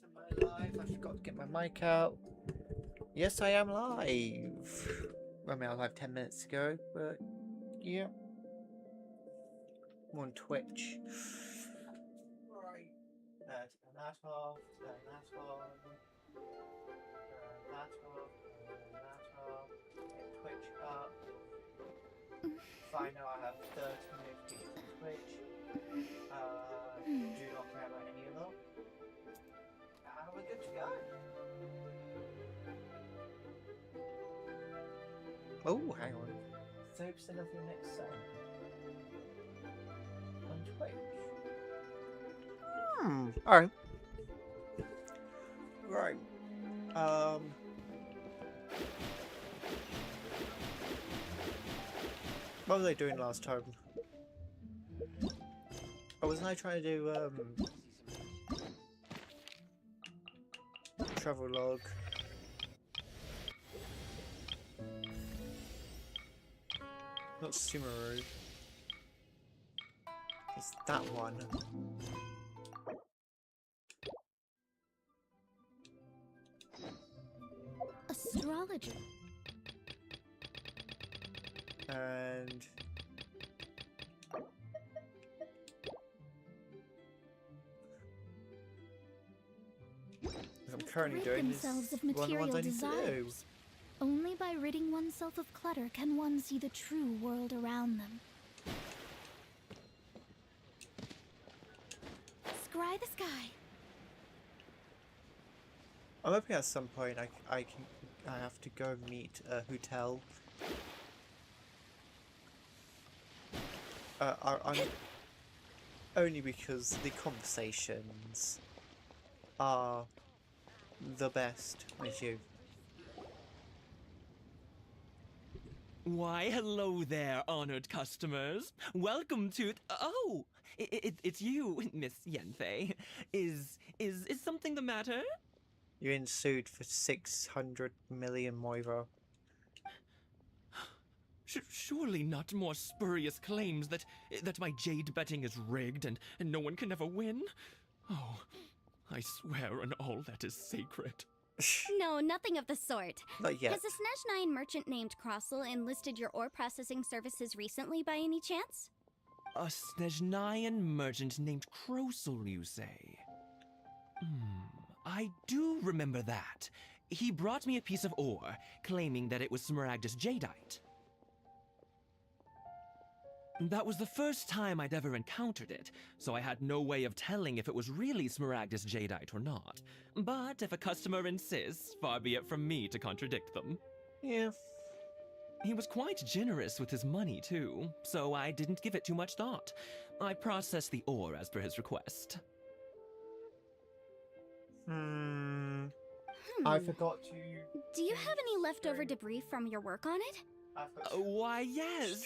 Am I live? I forgot to get my mic out. Yes, I am live. I mean, I was live 10 minutes ago, but yeah. I'm on Twitch. Right. Turn that off, turn that on, turn that off, turn that off. Get Twitch up. Fine, now I have 30 notifications on Twitch. Do not care about any of them. And we're good to go. Oh, hang on. 30% of your next song on Twitch. Alright. Right. What was I doing last time? Oh, wasn't I trying to do, travel log? Not Sumeru. It's that one. Astrologer. And what I'm currently doing is themselves of one of the ones material I need to do. desires. Only by ridding oneself of clutter can one see the true world around them. Scry the sky. I'm hoping at some point I have to go meet Hotel. I'm only because the conversations are the best with you. Why, hello there, honored customers. Welcome to... Oh, it's you, Miss Yenfei. Is something the matter? You're in sued for 600 million Moira. Surely not more spurious claims that my jade betting is rigged and no one can ever win? Oh, I swear on all that is sacred. No, nothing of the sort. Not yet. Has a Snezhnine merchant named Crossel enlisted your ore processing services recently by any chance? A Snezhnayan merchant named Crossel, you say? I do remember that. He brought me a piece of ore, claiming that it was Smaragdus jadeite. That was the first time I'd ever encountered it, so I had no way of telling if it was really Smaragdus jadeite or not. But if a customer insists, far be it from me to contradict them. Yeah. He was quite generous with his money, too, so I didn't give it too much thought. I processed the ore as per his request. I forgot to... Do you have any leftover debris from your work on it? Why, yes.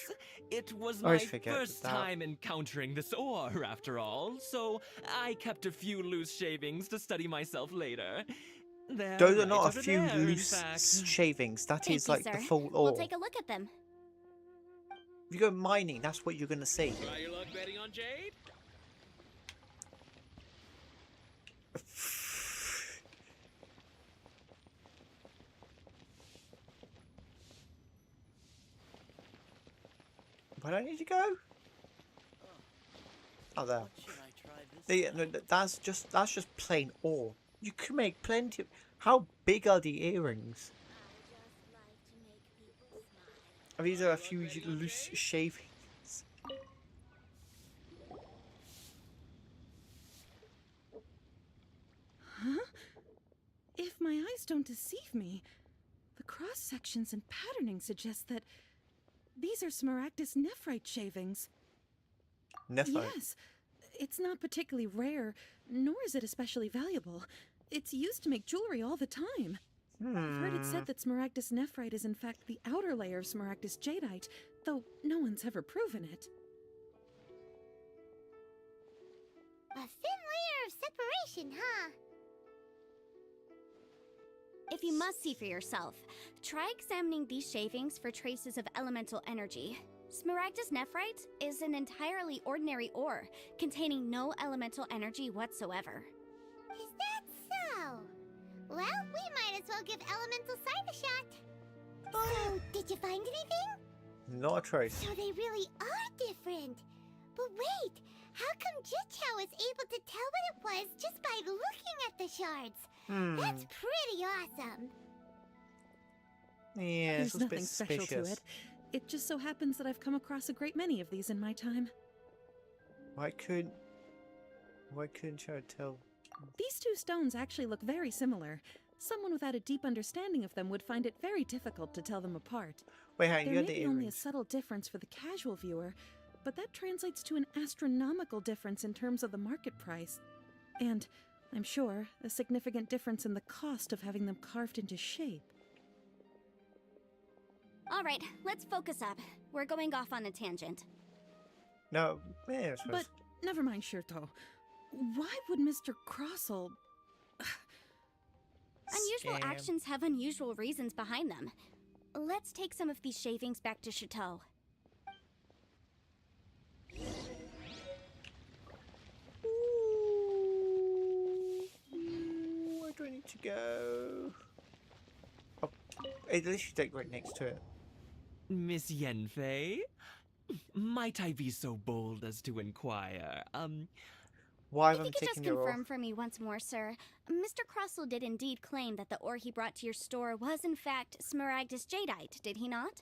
It was I my always forget first that. time encountering this ore, after all, so I kept a few loose shavings to study myself later. They're Those are right not a over few there, in loose fact. shavings. That Thank is you, like sir. the full ore. We'll take a look at them. If you go mining, that's what you're going to see. Try your luck betting on jade? Where do I need to go? Oh, there. No, that's just plain ore. You can make plenty of... How big are the earrings? These are a few loose shavings. Huh? If my eyes don't deceive me, the cross-sections and patterning suggest that these are Smaragdus nephrite shavings. Nephrite? Yes. It's not particularly rare, nor is it especially valuable. It's used to make jewelry all the time. I've heard it said that Smaragdus nephrite is in fact the outer layer of Smaragdus jadeite, though no one's ever proven it. A thin layer of separation, huh? If you must see for yourself, try examining these shavings for traces of elemental energy. Smaragdus nephrite is an entirely ordinary ore, containing no elemental energy whatsoever. Is that So, well, we might as well give Elemental Sight a shot. So, did you find anything? Not a trace. So they really are different. But wait, how come Jichao was able to tell what it was just by looking at the shards? That's pretty awesome. Yeah, There's it's a nothing bit special suspicious. to it. It just so happens that I've come across a great many of these in my time. Why couldn't Shadow tell? These two stones actually look very similar. Someone without a deep understanding of them would find it very difficult to tell them apart. Wait, hang on, There you may had the be only a earrings. subtle difference for the casual viewer, but that translates to an astronomical difference in terms of the market price. And, I'm sure, a significant difference in the cost of having them carved into shape. Alright, let's focus up. We're going off on a tangent. No, yeah, I suppose. But never mind, Shirto. Why would Mr. Crossell... Unusual Scam. actions have unusual reasons behind them. Let's take some of these shavings back to Chateau. Where do I need to go? Oh, at least you take right next to it. Miss Yenfei? Might I be so bold as to inquire, Why If have I you could just taken your confirm for me once more, sir. Mr. Crossell did indeed claim that the ore he brought to your store was in fact Smaragdus Jadeite, did he not?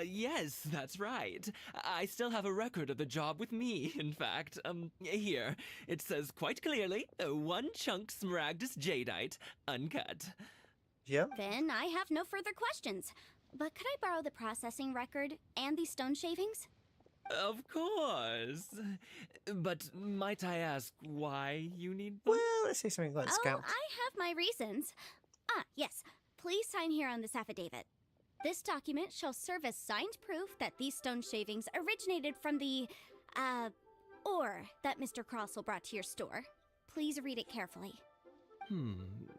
yes, that's right. I still have a record of the job with me, in fact. Here. It says quite clearly, 1 chunk Smaragdus Jadeite, uncut. Yeah. Then I have no further questions. But could I borrow the processing record and these stone shavings? Of course. But might I ask why you need them? Well, let's say something like Oh, scout. I have my reasons. Ah, yes. Please sign here on this affidavit. This document shall serve as signed proof that these stone shavings originated from the, ore that Mr. Crossell brought to your store. Please read it carefully.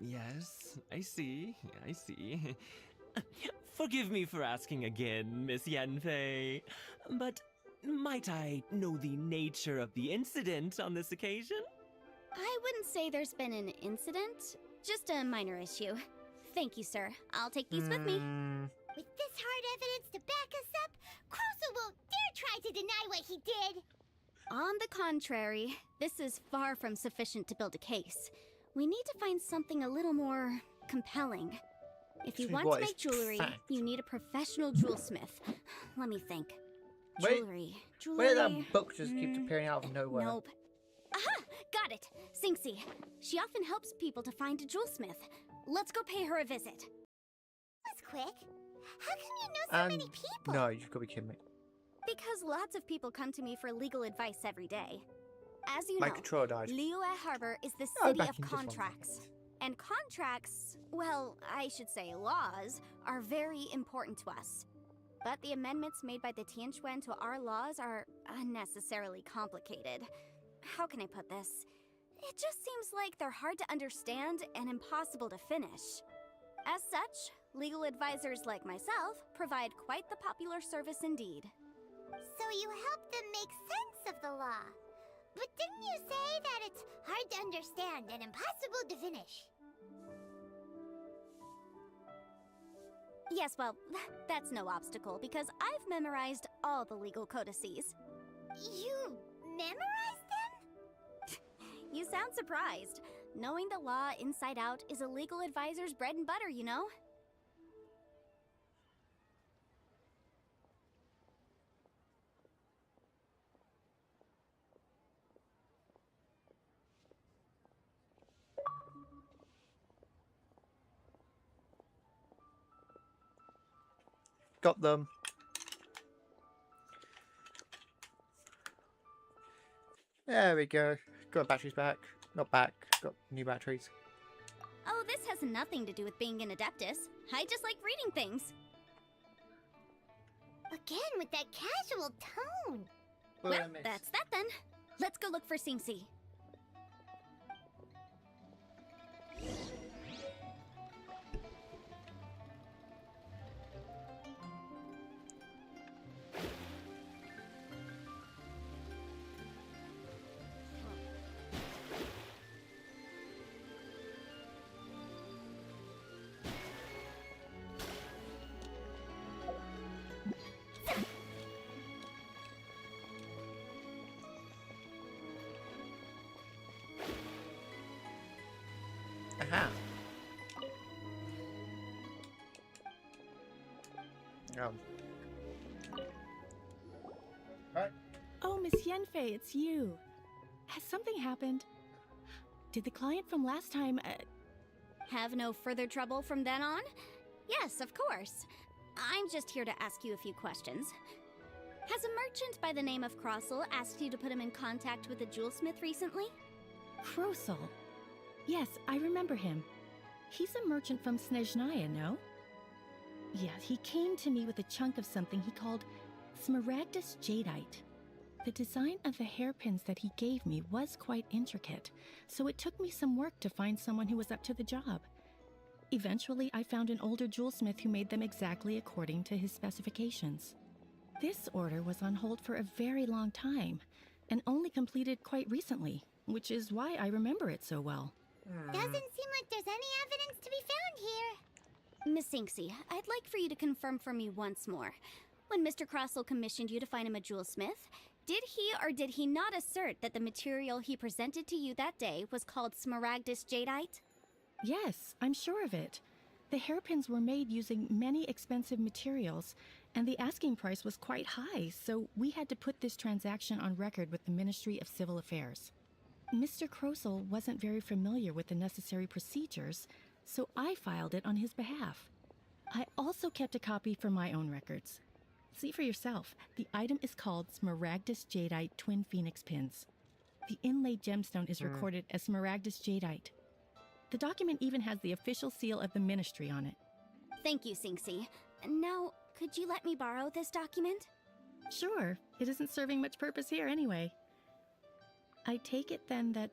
Yes, I see. Forgive me for asking again, Miss Yenfei, but might I know the nature of the incident on this occasion? I wouldn't say there's been an incident, just a minor issue. Thank you, sir. I'll take these with me. With this hard evidence to back us up, Crossell won't dare try to deny what he did. On the contrary, this is far from sufficient to build a case. We need to find something a little more compelling. If you So want what to is make jewelry, fact? you need a professional jewelsmith. Let me think. Wait, Jewelry. Where did that book just keeps appearing out of nowhere? Nope. Aha! Got it! Sinxie. She often helps people to find a jewelsmith. Let's go pay her a visit. That was quick. How come you know so many people? No, you've got to be kidding me. Because lots of people come to me for legal advice every day. As you My know, controller died. Liyue Harbor is the Oh, city back of in just 1 contracts. second. And contracts, well, I should say laws, are very important to us. But the amendments made by the Tianquan to our laws are unnecessarily complicated. How can I put this? It just seems like they're hard to understand and impossible to finish. As such, legal advisors like myself provide quite the popular service indeed. So you help them make sense of the law. But didn't you say that it's hard to understand and impossible to finish? Yes, well, that's no obstacle because I've memorized all the legal codices. You memorized them? You sound surprised. Knowing the law inside out is a legal advisor's bread and butter, you know? Got them. There we go. Got batteries back. Not back. Got new batteries. Oh, this has nothing to do with being an adeptus. I just like reading things. Again with that casual tone. What did I Well, miss? that's that then. Let's go look for Sinxie. Aha. Right. Oh, Miss Yenfei, it's you. Has something happened? Did the client from last time, Have no further trouble from then on? Yes, of course. I'm just here to ask you a few questions. Has a merchant by the name of Crossel asked you to put him in contact with a jewelsmith recently? Krosel? Yes, I remember him. He's a merchant from Snezhnaya, no? Yeah, he came to me with a chunk of something he called Smaragdus Jadeite. The design of the hairpins that he gave me was quite intricate, so it took me some work to find someone who was up to the job. Eventually, I found an older jewelsmith who made them exactly according to his specifications. This order was on hold for a very long time, and only completed quite recently, which is why I remember it so well. Doesn't seem like there's any evidence to be found here. Miss Inksy, I'd like for you to confirm for me once more. When Mr. Crossel commissioned you to find him a jewelsmith, did he or did he not assert that the material he presented to you that day was called Smaragdus Jadeite? Yes, I'm sure of it. The hairpins were made using many expensive materials, and the asking price was quite high, so we had to put this transaction on record with the Ministry of Civil Affairs. Mr. Krosel wasn't very familiar with the necessary procedures, so I filed it on his behalf. I also kept a copy for my own records. See for yourself, the item is called Smaragdus Jadeite Twin Phoenix Pins. The inlaid gemstone is recorded as Smaragdus Jadeite. The document even has the official seal of the ministry on it. Thank you, Sinksy. Now, could you let me borrow this document? Sure, it isn't serving much purpose here anyway. I take it then that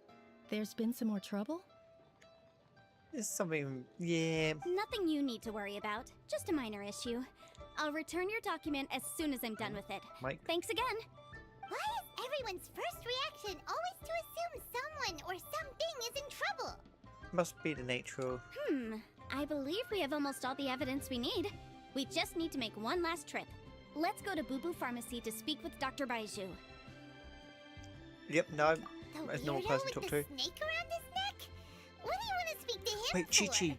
there's been some more trouble? There's something, yeah. Nothing you need to worry about, just a minor issue. I'll return your document as soon as I'm done with it. Mike. Thanks again. Why is everyone's first reaction always to assume someone or something is in trouble? Must be the nature of. I believe we have almost all the evidence we need. We just need to make one last trip. Let's go to Boo Boo Pharmacy to speak with Dr. Baiju. Yep, no. The There's no weirdo person with to talk the to. snake around his neck? What do you want to speak to him Wait, for? Chi-Chi.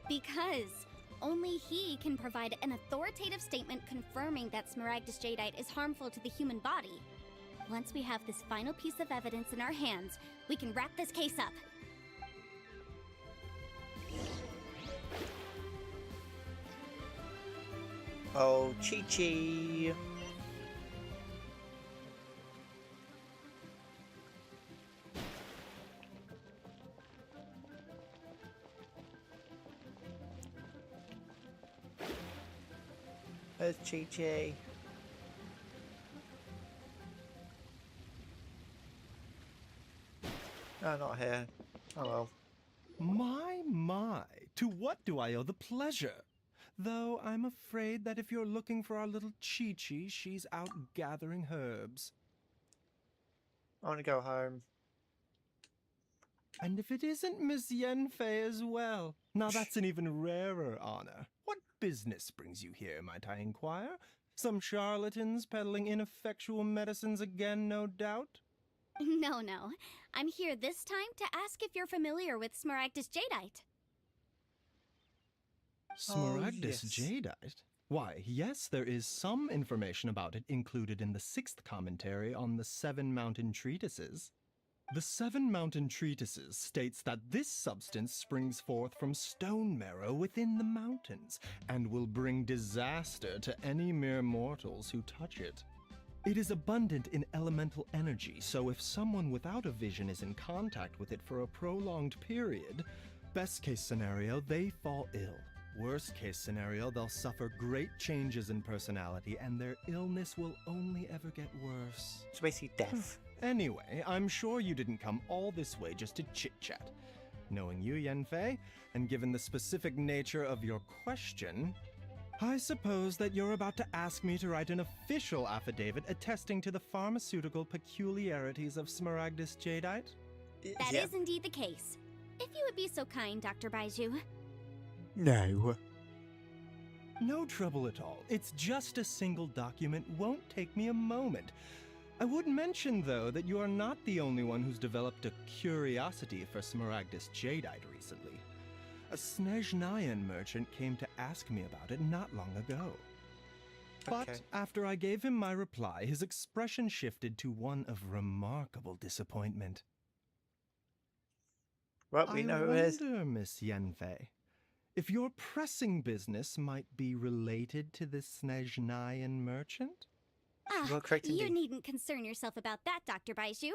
Because only he can provide an authoritative statement confirming that Smaragdus Jadeite is harmful to the human body. Once we have this final piece of evidence in our hands, we can wrap this case up. Oh, Chi-Chi. There's Chi-Chi. Oh, not here. Oh well. My, to what do I owe the pleasure? Though I'm afraid that if you're looking for our little Chi-Chi, she's out gathering herbs. I want to go home. And if it isn't Miss Yenfei as well, now that's an even rarer honor. What business brings you here, might I inquire? Some charlatans peddling ineffectual medicines again, no doubt? No. I'm here this time to ask if you're familiar with Smaragdus Jadeite. Smaragdus yes. Jadeite? Why, yes, there is some information about it included in the 6th commentary on the 7 Mountain Treatises. The 7 Mountain Treatises states that this substance springs forth from stone marrow within the mountains, and will bring disaster to any mere mortals who touch it. It is abundant in elemental energy, so if someone without a vision is in contact with it for a prolonged period, best case scenario, they fall ill. Worst case scenario, they'll suffer great changes in personality, and their illness will only ever get worse. It's basically death. Anyway, I'm sure you didn't come all this way just to chit-chat. Knowing you, Yenfei, and given the specific nature of your question, I suppose that you're about to ask me to write an official affidavit attesting to the pharmaceutical peculiarities of Smaragdus Jadeite? That Yeah. is indeed the case. If you would be so kind, Dr. Baiju. No. No trouble at all. It's just a single document, won't take me a moment. I would mention, though, that you are not the only one who's developed a curiosity for Smaragdus jadeite recently. A Snezhnayan merchant came to ask me about it not long ago. But Okay. after I gave him my reply, his expression shifted to one of remarkable disappointment. Well, we know who it is. I wonder, Miss Yenfei, if your pressing business might be related to this Snezhnayan merchant? You are correct you indeed. needn't concern yourself about that, Dr. Baiju.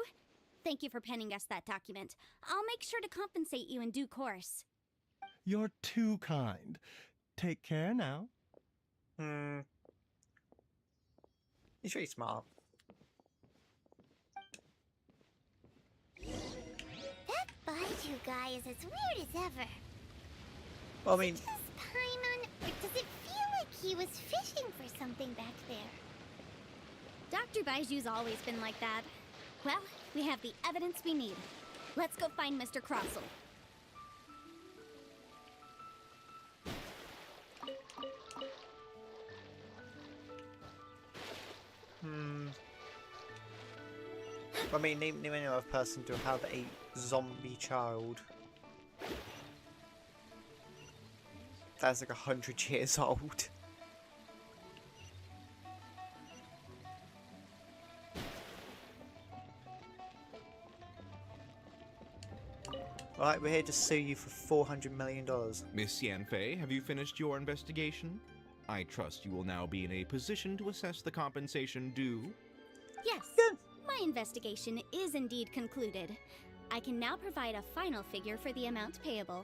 Thank you for penning us that document. I'll make sure to compensate you in due course. You're too kind. Take care now. He's really smart. That Baiju guy is as weird as ever. Well, I mean, Does Paimon, or does it feel like he was fishing for something back there? Dr. Baiju's always been like that. Well, we have the evidence we need. Let's go find Mr. Crossell. I mean, name any other person to have a zombie child. That's like 100 years old. Right, we're here to sue you for $400 million. Miss Yanfei, have you finished your investigation? I trust you will now be in a position to assess the compensation due. Yes, my investigation is indeed concluded. I can now provide a final figure for the amount payable.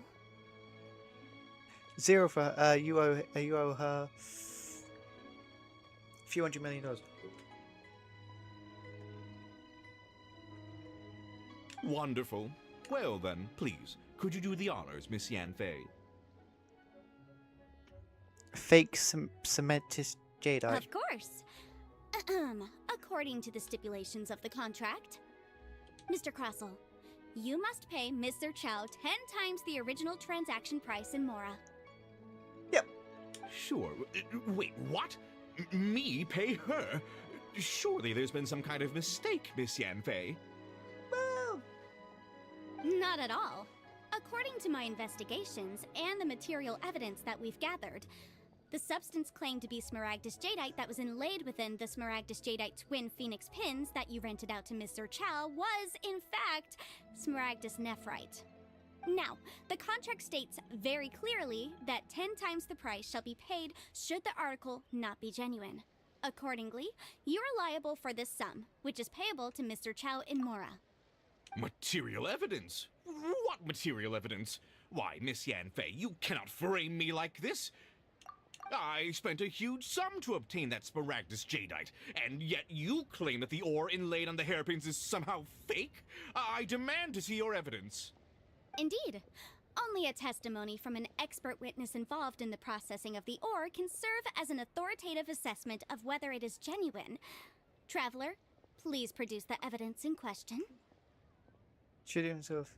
Zero for you owe her a few $100 million. Wonderful. Well then, please, could you do the honors, Miss Yanfei? Fake cementist jadeite. Of course. According to the stipulations of the contract, Mr. Crossell, you must pay Mr. Chow 10 times the original transaction price in Mora. Yep. Sure. Wait, what? Me pay her? Surely there's been some kind of mistake, Miss Yanfei. Well, Not at all. According to my investigations and the material evidence that we've gathered, the substance claimed to be Smaragdus jadeite that was inlaid within the Smaragdus jadeite twin phoenix pins that you rented out to Mr. Chow was, in fact, Smaragdus nephrite. Now, the contract states very clearly that 10 times the price shall be paid should the article not be genuine. Accordingly, you are liable for this sum, which is payable to Mr. Chow in Mora. Material evidence? What material evidence? Why, Miss Yanfei, you cannot frame me like this. I spent a huge sum to obtain that Smaragdus jadeite, and yet you claim that the ore inlaid on the hairpins is somehow fake? I demand to see your evidence. Indeed. Only a testimony from an expert witness involved in the processing of the ore can serve as an authoritative assessment of whether it is genuine. Traveler, please produce the evidence in question. shoot himself.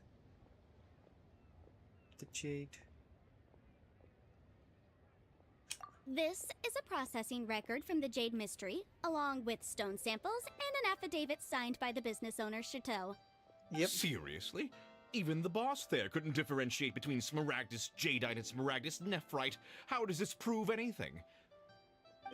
The jade. This is a processing record from the Jade Mystery, along with stone samples and an affidavit signed by the business owner, Chateau. Yep. Seriously? Even the boss there couldn't differentiate between Smaragdus jadeite and Smaragdus nephrite. How does this prove anything?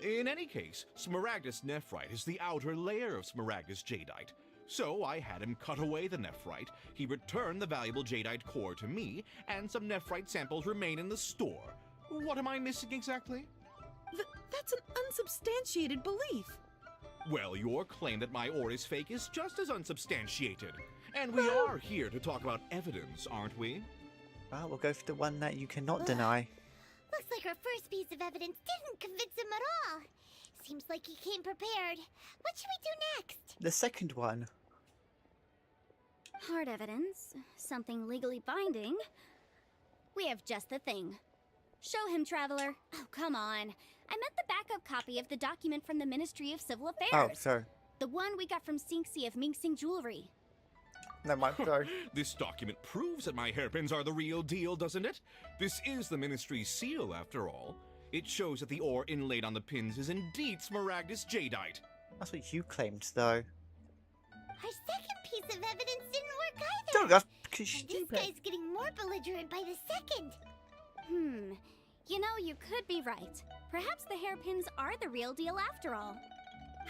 In any case, Smaragdus nephrite is the outer layer of Smaragdus jadeite. So I had him cut away the nephrite, he returned the valuable jadeite core to me, and some nephrite samples remain in the store. What am I missing exactly? That's an unsubstantiated belief. Well, your claim that my ore is fake is just as unsubstantiated. And we are here to talk about evidence, aren't we? Well, we'll go for the one that you cannot deny. Looks like our first piece of evidence didn't convince him at all. Seems like he came prepared. What should we do next? The second one. Hard evidence, something legally binding. We have just the thing. Show him, Traveler. Oh, come on. I meant the backup copy of the document from the Ministry of Civil Oh, Affairs. sorry. The one we got from Sinxi of Mingsing Jewelry. No, my sorry. This document proves that my hairpins are the real deal, doesn't it? This is the Ministry's seal, after all. It shows that the ore inlaid on the pins is indeed Smaragdus jadeite. That's what you claimed, though. Our second piece of evidence didn't work either. Don't, that's because And stupid. this guy's getting more belligerent by the second. You know, you could be right. Perhaps the hairpins are the real deal after all.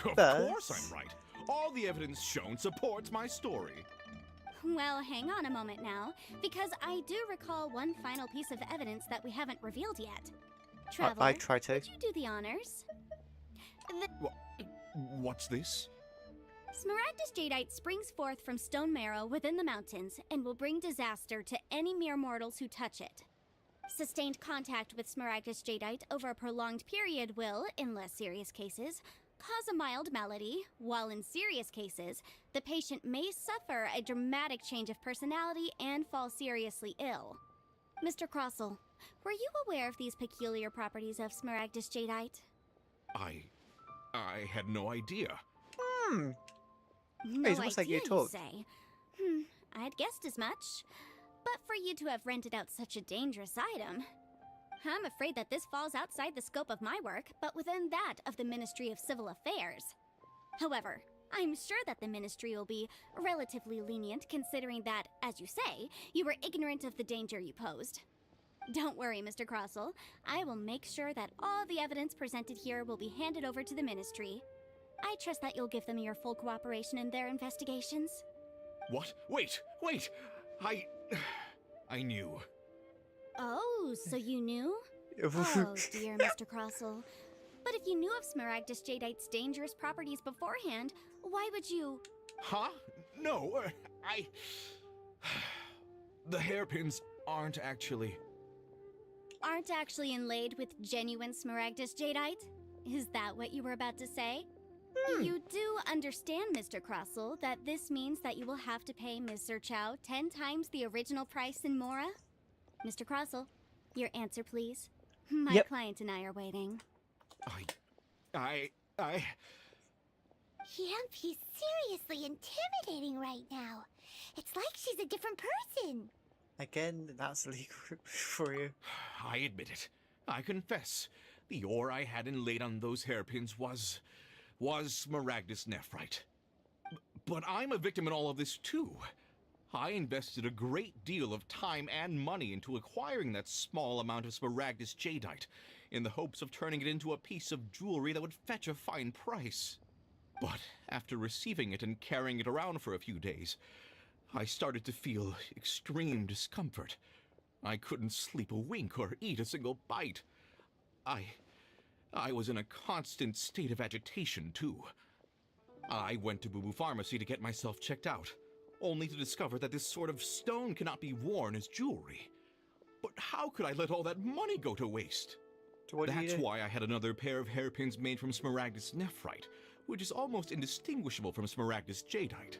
Of But- course I'm right. All the evidence shown supports my story. Well, hang on a moment now, because I do recall one final piece of evidence that we haven't revealed yet. Traveler, I try to. would you do the honors? What's this? Smaragdus jadeite springs forth from stone marrow within the mountains and will bring disaster to any mere mortals who touch it. Sustained contact with Smaragdus jadeite over a prolonged period will, in less serious cases, cause a mild malady, while in serious cases, the patient may suffer a dramatic change of personality and fall seriously ill. Mr. Crossell, were you aware of these peculiar properties of Smaragdus jadeite? I had no idea. No it's almost like you idea, talked. say. I'd guessed as much. But for you to have rented out such a dangerous item, I'm afraid that this falls outside the scope of my work, but within that of the Ministry of Civil Affairs. However, I'm sure that the Ministry will be relatively lenient considering that, as you say, you were ignorant of the danger you posed. Don't worry, Mr. Crossell. I will make sure that all the evidence presented here will be handed over to the Ministry. I trust that you'll give them your full cooperation in their investigations. What? Wait! I knew. Oh, so you knew? Oh, dear Mr. Crossell. But if you knew of Smaragdus jadeite's dangerous properties beforehand, why would you... Huh? No, The hairpins aren't actually... Aren't actually inlaid with genuine Smaragdus jadeite? Is that what you were about to say? You do understand, Mr. Crossell, that this means that you will have to pay Ms. Chow 10 times the original price in Mora? Mr. Crossell, your answer, please. My Yep. client and I are waiting. Yep, he's seriously intimidating right now. It's like she's a different person. Again, that's legal for you. I admit it. I confess. The ore I had inlaid on those hairpins was Smaragdus nephrite. But I'm a victim in all of this too. I invested a great deal of time and money into acquiring that small amount of Smaragdus jadeite, in the hopes of turning it into a piece of jewelry that would fetch a fine price. But after receiving it and carrying it around for a few days, I started to feel extreme discomfort. I couldn't sleep a wink or eat a single bite. I was in a constant state of agitation, too. I went to Boo Boo Pharmacy to get myself checked out, only to discover that this sort of stone cannot be worn as jewelry. But how could I let all that money go to waste? So what do you That's do? why I had another pair of hairpins made from Smaragdus nephrite, which is almost indistinguishable from Smaragdus jadeite.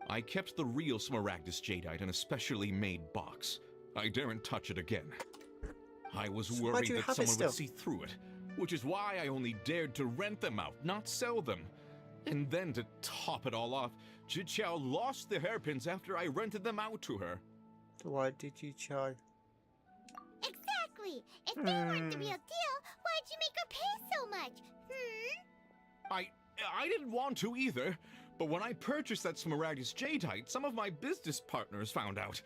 I kept the real Smaragdus jadeite in a specially made box. I daren't touch it again. I was So why worried do you that have it someone still? would see through it, which is why I only dared to rent them out, not sell them. And then to top it all off, Jiqiao lost the hairpins after I rented them out to her. So why did you try? Exactly. If they weren't the real deal, why'd you make her pay so much? I didn't want to either, but when I purchased that Smaragdus jadeite, some of my business partners found out.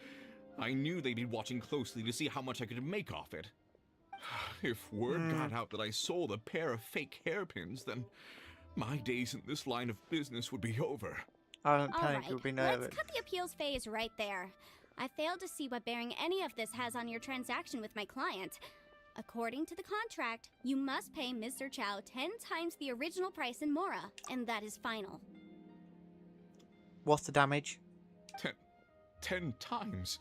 I knew they'd be watching closely to see how much I could make off it. If word got out that I sold a pair of fake hairpins, then my days in this line of business would be over. I don't All panic, right, you'll be no of let's it. cut the appeals phase right there. I failed to see what bearing any of this has on your transaction with my client. According to the contract, you must pay Mr. Chow 10 times the original price in Mora, and that is final. What's the damage? 10 times?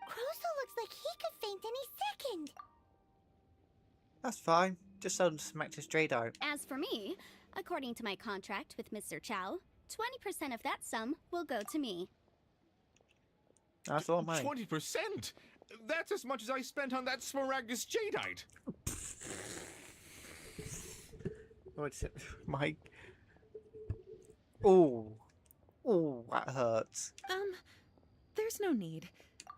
Croso looks like he could faint any second. That's fine. Just sell some Smaragdus jadeite. As for me, according to my contract with Mr. Chow, 20% of that sum will go to me. That's all money. 20%? That's as much as I spent on that Smaragdus jadeite. What's it? Mike. Oh. Oh, that hurts. There's no need.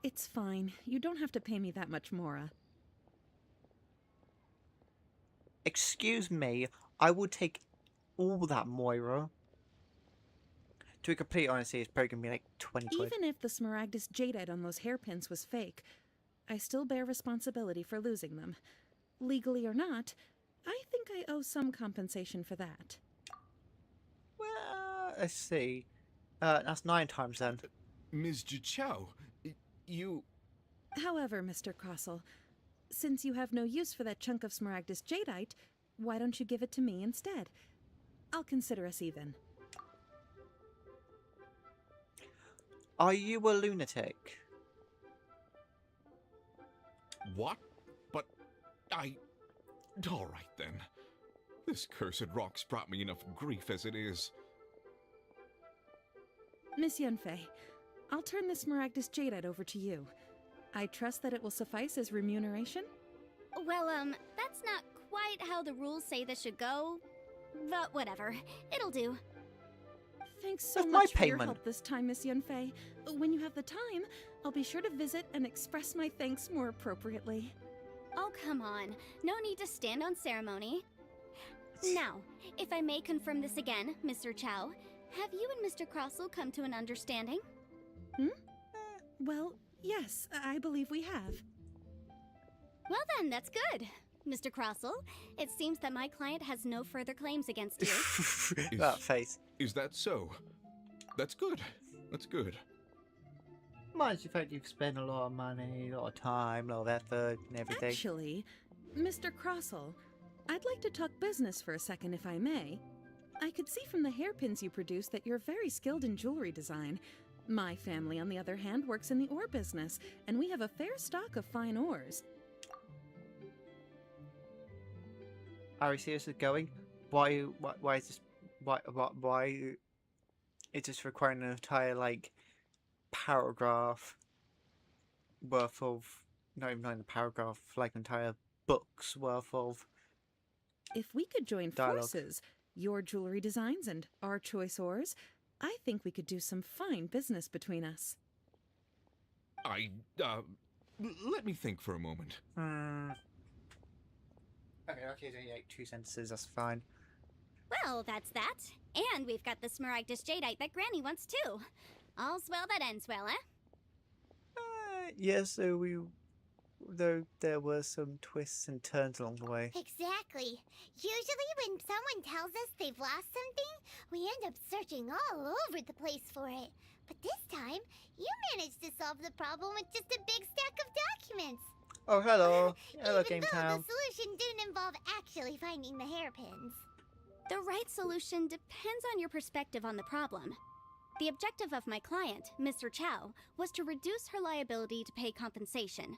It's fine. You don't have to pay me that much, Mora. Excuse me, I would take all that, Moira. To be completely honest, it's probably gonna be like 20 quid. Even if the Smaragdus jadeite on those hairpins was fake, I still bear responsibility for losing them. Legally or not, I think I owe some compensation for that. Well, let's see. That's 9 times then. Ms. Jichao, you... However, Mr. Crossell, since you have no use for that chunk of Smaragdus jadeite, why don't you give it to me instead? I'll consider us even. Are you a lunatic? What? But I... All right, then. This cursed rock's brought me enough grief as it is. Miss Yunfei, I'll turn the Smaragdus jadeite over to you. I trust that it will suffice as remuneration? Well, that's not quite how the rules say this should go. But whatever. It'll do. Thanks so That's my much for your payment. help this time, Miss Yunfei. When you have the time, I'll be sure to visit and express my thanks more appropriately. Oh, come on. No need to stand on ceremony. Now, if I may confirm this again, Mr. Chow, have you and Mr. Crossell come to an understanding? Well, yes, I believe we have. Well then, that's good. Mr. Crossell, it seems that my client has no further claims against you. That face. Is that so? That's good. That's good. Minus the fact you've spent a lot of money, a lot of time, a lot of effort, and everything. Actually, Mr. Crossell, I'd like to talk business for a second, if I may. I could see from the hairpins you produce that you're very skilled in jewelry design. My family, on the other hand, works in the ore business, and we have a fair stock of fine ores. Are we seriously going? Why is this? Why is this requiring an entire like paragraph worth of, not even a paragraph, like entire books worth of If we could join dialogue? forces, your jewelry designs and our choice ores, I think we could do some fine business between us. Let me think for a moment. Okay, so like 2 sentences, that's fine. Well, that's that. And we've got the Smaragdus jadeite that Granny wants too. All's well that ends well, eh? Yes, though there were some twists and turns along the way. Exactly. Usually when someone tells us they've lost something, we end up searching all over the place for it. But this time, you managed to solve the problem with just a big stack of documents. Oh, hello. Hello, Even Game though Town. the solution didn't involve actually finding the hairpins. The right solution depends on your perspective on the problem. The objective of my client, Mr. Chow, was to reduce her liability to pay compensation.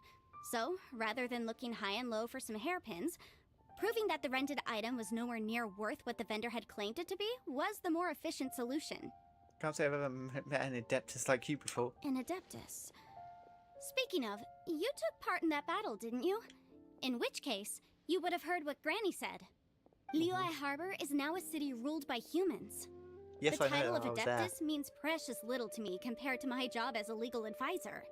So, rather than looking high and low for some hairpins, proving that the rented item was nowhere near worth what the vendor had claimed it to be was the more efficient solution. Can't say I've ever met an adeptus like you before. An Adeptus. Speaking of, you took part in that battle, didn't you? In which case, you would have heard what Granny said. Liyue Harbor is now a city ruled by humans. Yes, The I know. title of I was there. Adeptus means precious little to me compared to my job as a legal advisor.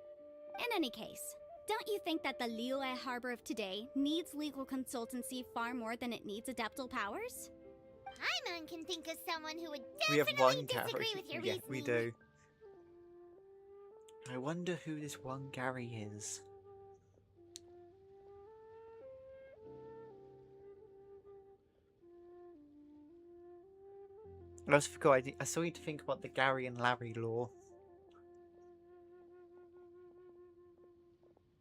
In any case, don't you think that the Liyue Harbor of today needs legal consultancy far more than it needs adeptal powers? Paimon can think of someone who would We have definitely one disagree Gary. with your Yeah, reasoning. we do. I wonder who this one Gary is. I also forgot. I still need to think about the Gary and Larry law.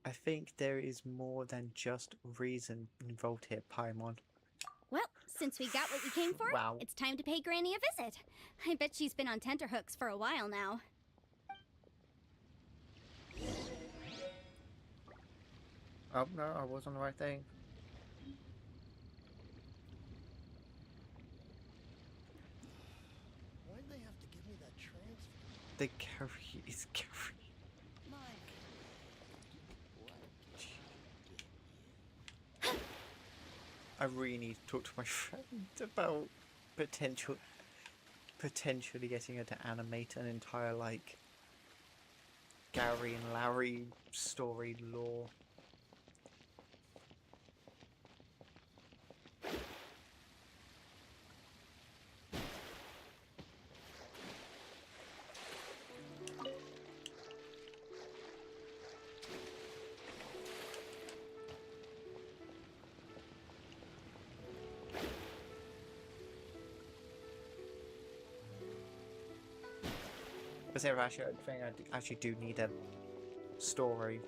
I think there is more than just reason involved here, Paimon. Well, since we got what we came for, Wow. it's time to pay Granny a visit. I bet she's been on tenterhooks for a while now. Oh no, I was on the right thing. Why'd they have to give me that transfer? The Gary is Gary. I really need to talk to my friend about potentially getting her to animate an entire like Gary and Larry story lore. But there actually, I think I actually do need a story.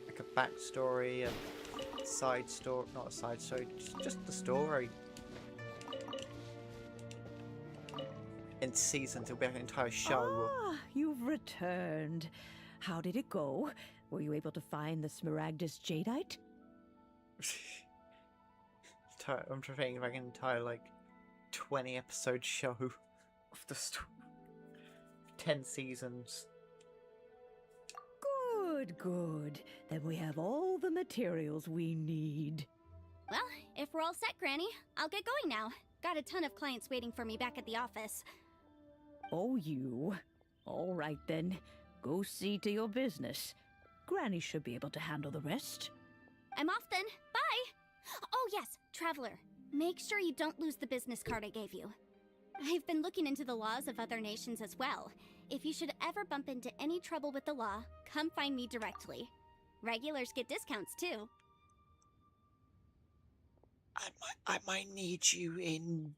Like a backstory, a side story, not a side story, just the story. In seasons, it'll be an entire show. Ah, you've returned. How did it go? Were you able to find the Smaragdus Jadeite? I'm trying like an entire like 20 episode show of the story. 10 seasons. Good, good. Then we have all the materials we need. Well, if we're all set, Granny, I'll get going now. Got a ton of clients waiting for me back at the office. Oh, you. All right then. Go see to your business. Granny should be able to handle the rest. I'm off then. Bye! Oh yes, Traveler. Make sure you don't lose the business card I gave you. I've been looking into the laws of other nations as well. If you should ever bump into any trouble with the law, come find me directly. Regulars get discounts too. I might need you in.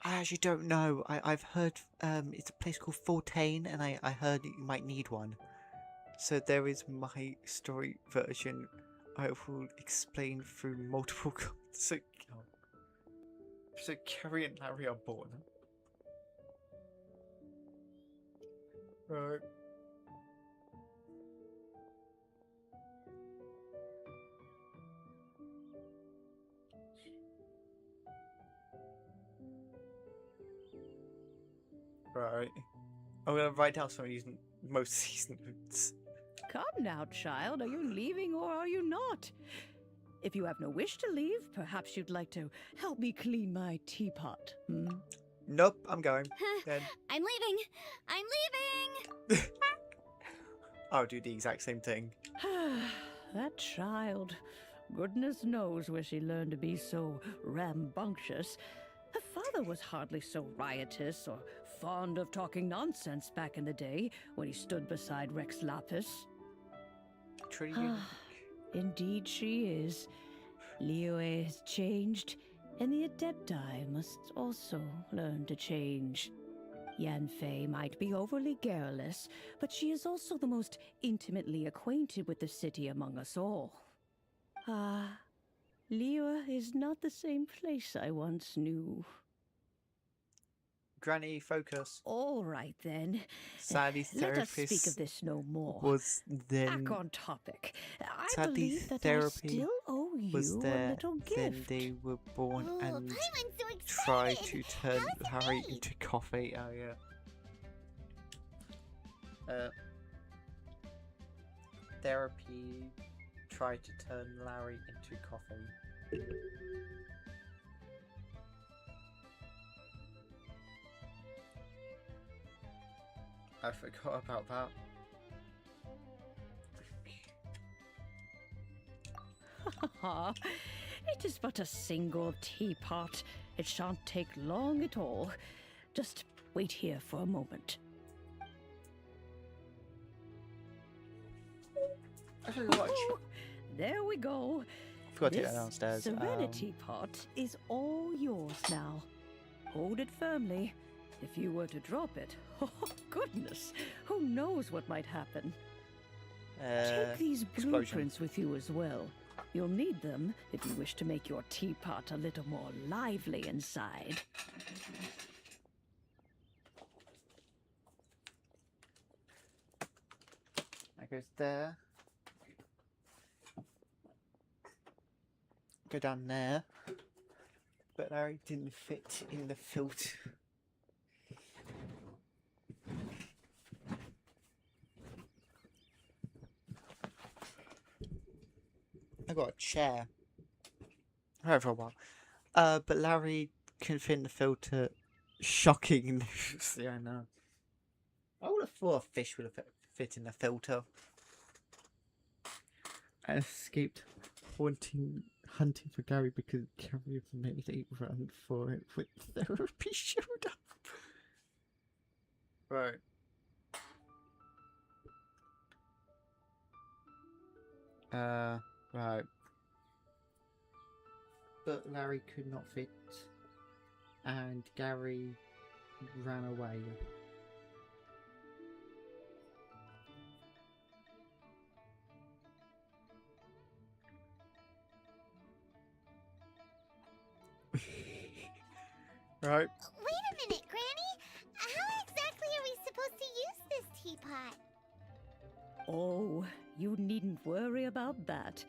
I actually don't know. I've heard it's a place called Fontaine, and I heard that you might need one. So there is my story version. I will explain through multiple so Carrie and Larry are born. Right. Right. I'm gonna write down some of these most seasoned notes. Come now, child. Are you leaving or are you not? If you have no wish to leave, perhaps you'd like to help me clean my teapot, hmm? Nope, I'm going. Then I'm leaving! I'm leaving! I'll do the exact same thing. That child. Goodness knows where she learned to be so rambunctious. Her father was hardly so riotous or fond of talking nonsense back in the day when he stood beside Rex Lapis. Truly unique. Indeed she is. Liyue has changed, and the Adepti must also learn to change. Yanfei might be overly garrulous, but she is also the most intimately acquainted with the city among us all. Liyue is not the same place I once knew. Granny, focus. All right then. Sally's Let us therapist speak of this no more. was then Back on topic. I Sally's believe that I therapy still owe was you a there. little Then gift. they were born Oh, and Paimon's so excited! tried to turn How's it Harry made? into coffee. Oh yeah. Therapy tried to turn Larry into coffee. I forgot about that. It is but a single teapot. It shan't take long at all. Just wait here for a moment. I forgot. Oh, there we go. Forgot to take This that downstairs. Serenity pot is all yours now. Hold it firmly. If you were to drop it, oh goodness, who knows what might happen. Take these explosion. blueprints with you as well. You'll need them if you wish to make your teapot a little more lively inside. That goes there. Go down there. But Larry didn't fit in the filter. I got a chair. Right, for a while. But Larry couldn't fit in the filter. Shocking news. Yeah, I know. I would have thought a fish would have fit in the filter. I escaped hunting for Gary because Gary made a run for it when therapy showed up. Right. Right. But Larry could not fit and Gary ran away. Right. Wait a minute, Granny. How exactly are we supposed to use this teapot? Oh, you needn't worry about that.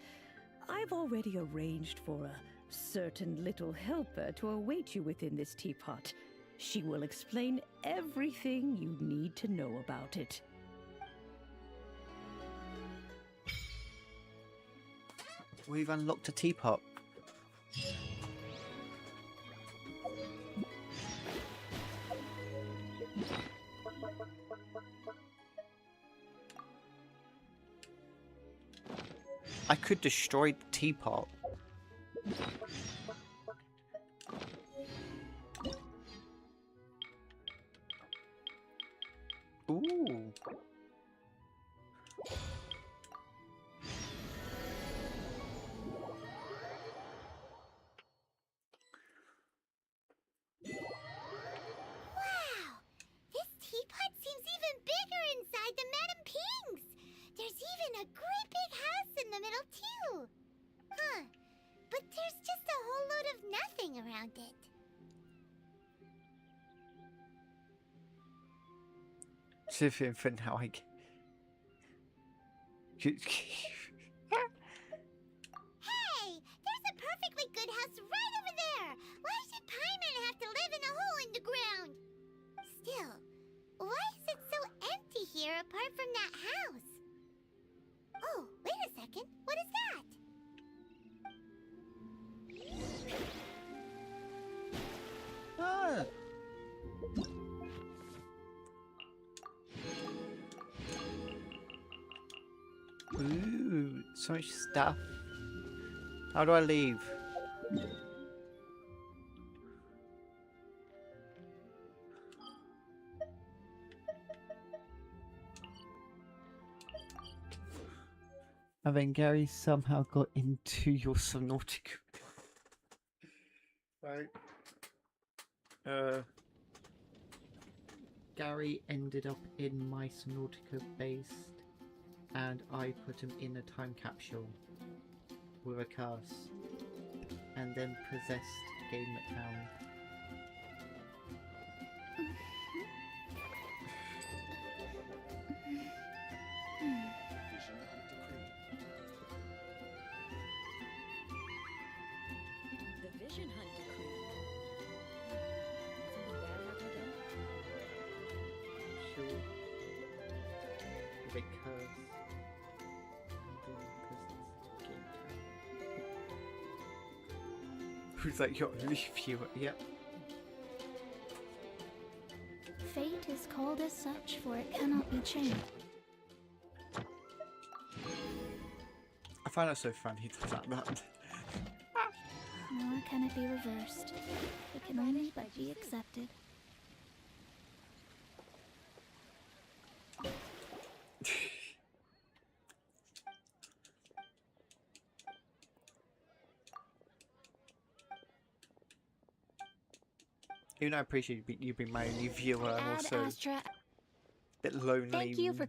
I've already arranged for a certain little helper to await you within this teapot. She will explain everything you need to know about it. We've unlocked a teapot. I could destroy the teapot. Ooh. Wow! This teapot seems even bigger inside than Madame Ping's. There's even a great big house in the middle, too. Huh. But there's just a whole load of nothing around it. Sifin for now, I Hey! There's a perfectly good house right over there! Why should Paimon have to live in a hole in the ground? Still, why is it so empty here apart from that house? Oh, wait a second. What is that? Ah. Ooh, so much stuff. How do I leave? And then Gary somehow got into your Subnautica. Right. Gary ended up in my Subnautica base, and I put him in a time capsule with a curse, and then possessed Game Town. The Vision Hunt decree. Something bad happened again? Sure. With a curse. And then possessed Game Town. Who's like your only viewer? Yep. Fate is called as such, for it cannot be changed. I find that so funny to that. Nor can it be reversed. It can only but be accepted. Even though I appreciate you being my only viewer, I'm Ad also Astra, a bit lonely. thank you for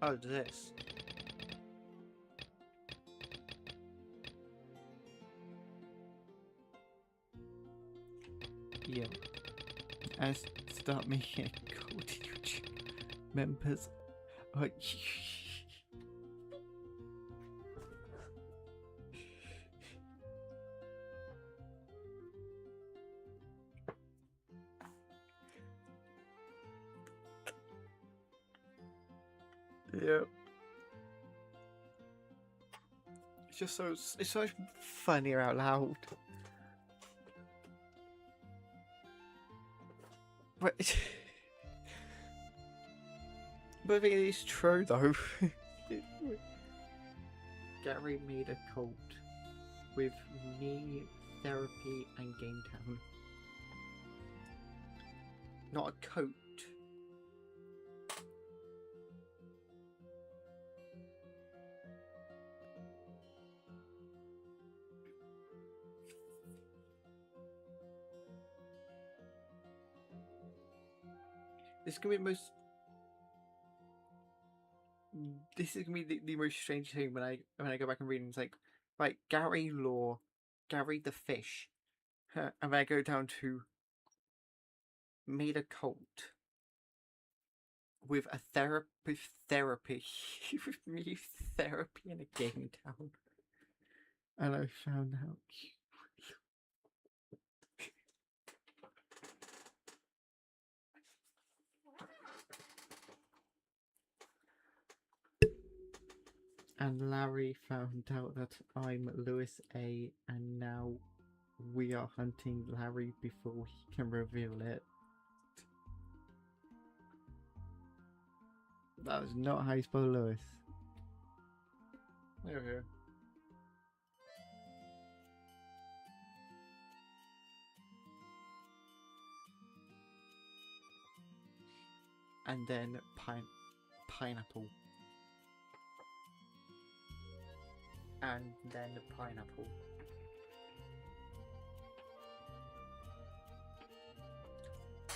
Oh, this. Yeah. And start making a call to YouTube members. Oh, Yeah. It's so funnier out loud. But but I think it is true though. Gary made a cult with me, therapy, and Game Town. Not a coat. This is gonna be the most. This is gonna be the most strange thing when I go back and read. And it's like, right, Gary Law, Gary the Fish, and then I go down to made a cult with a therapy with me, therapy, and a Game Town, and I found out. And Larry found out that I'm Lewis A, and now we are hunting Larry before he can reveal it. That was not how you spell Lewis. There we go. And then pineapple. And then pineapple.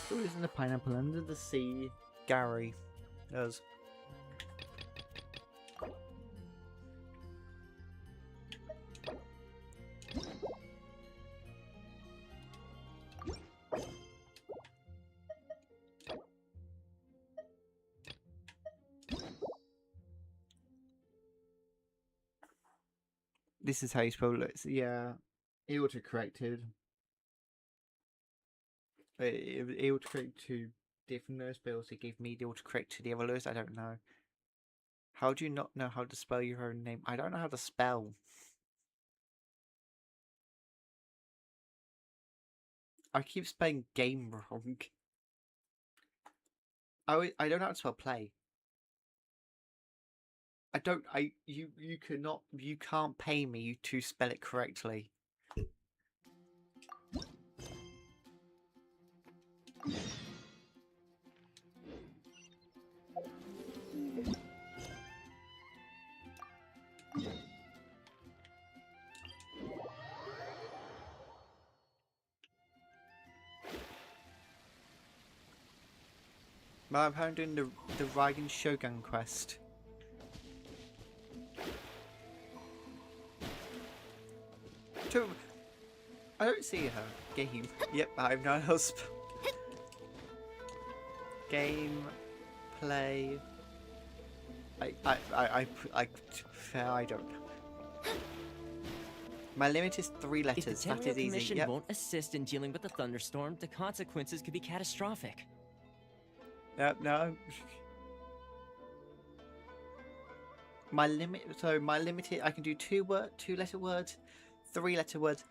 Who isn't the pineapple under the sea? Gary does. This is how you spell it. Yeah, it autocorrected. It autocorrected to different Lewis, but also gave me the autocorrect to the other Lewis. I don't know. How do you not know how to spell your own name? I don't know how to spell. I keep spelling game wrong. I don't know how to spell play. You can't pay me to spell it correctly. But I'm doing the Raigen Shogun quest. I don't see her. Game. Yep, I've no else. Game. Play. I don't know. My limit is 3 letters. If the That is Tenryou easy. Commission Yep. won't assist in dealing with the thunderstorm, the consequences could be catastrophic. Yep, no. My limit. So my limit is I can do 2-letter words, 3-letter words,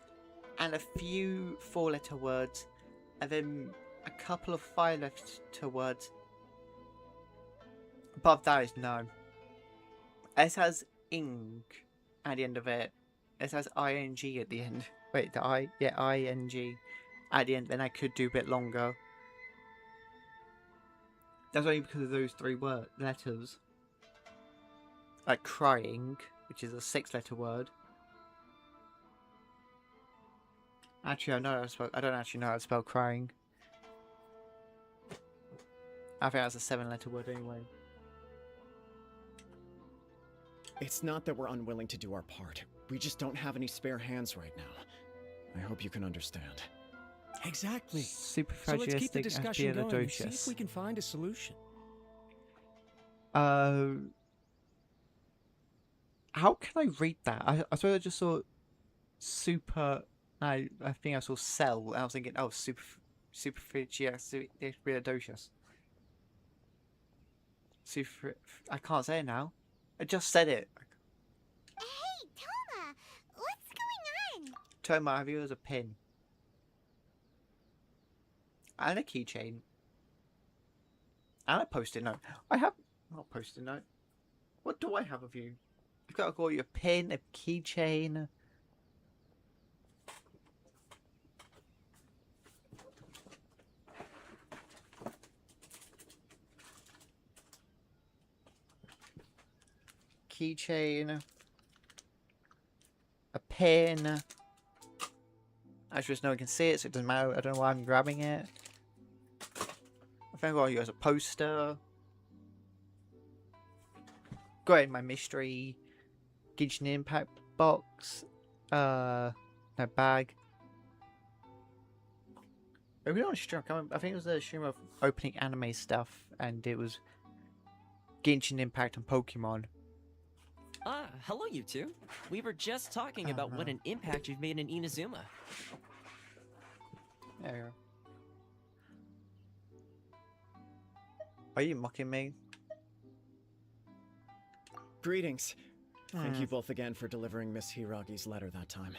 and a few 4-letter words, and then a couple of 5-letter words. Above that is no. S has ing at the end of it. S has ing at the end. Wait, the I? Yeah, ing at the end. Then I could do a bit longer. That's only because of those 3 letters. Like crying, which is a 6-letter word. Actually, I don't actually know how to spell crying. I think that's a 7-letter word anyway. It's not that we're unwilling to do our part. We just don't have any spare hands right now. I hope you can understand. Exactly. Super So let's keep the fragilistic discussion going and see if Aspiadocious. we can find a solution. How can I read that? I thought I just saw super. I think I saw cell. And I was thinking, oh, super fragilistic Aspiadocious. I can't say it now. I just said it. Hey, Toma, what's going on? Toma, have you as a pin? And a keychain. And a post-it note. I have... Not post-it note. What do I have of you? You've got to call you a pin, a keychain. Keychain. A pin. I just no one can see it, so it doesn't matter. I don't know why I'm grabbing it. I think I've got you as a poster. Got it in my mystery Genshin Impact box. No bag. Are we on a stream? I think it was a stream of opening anime stuff, and it was Genshin Impact and Pokemon. Ah, hello you two. We were just talking about what an impact you've made in Inazuma. There you are. Are you mocking me? Greetings. Thank you both again for delivering Miss Hiragi's letter that time.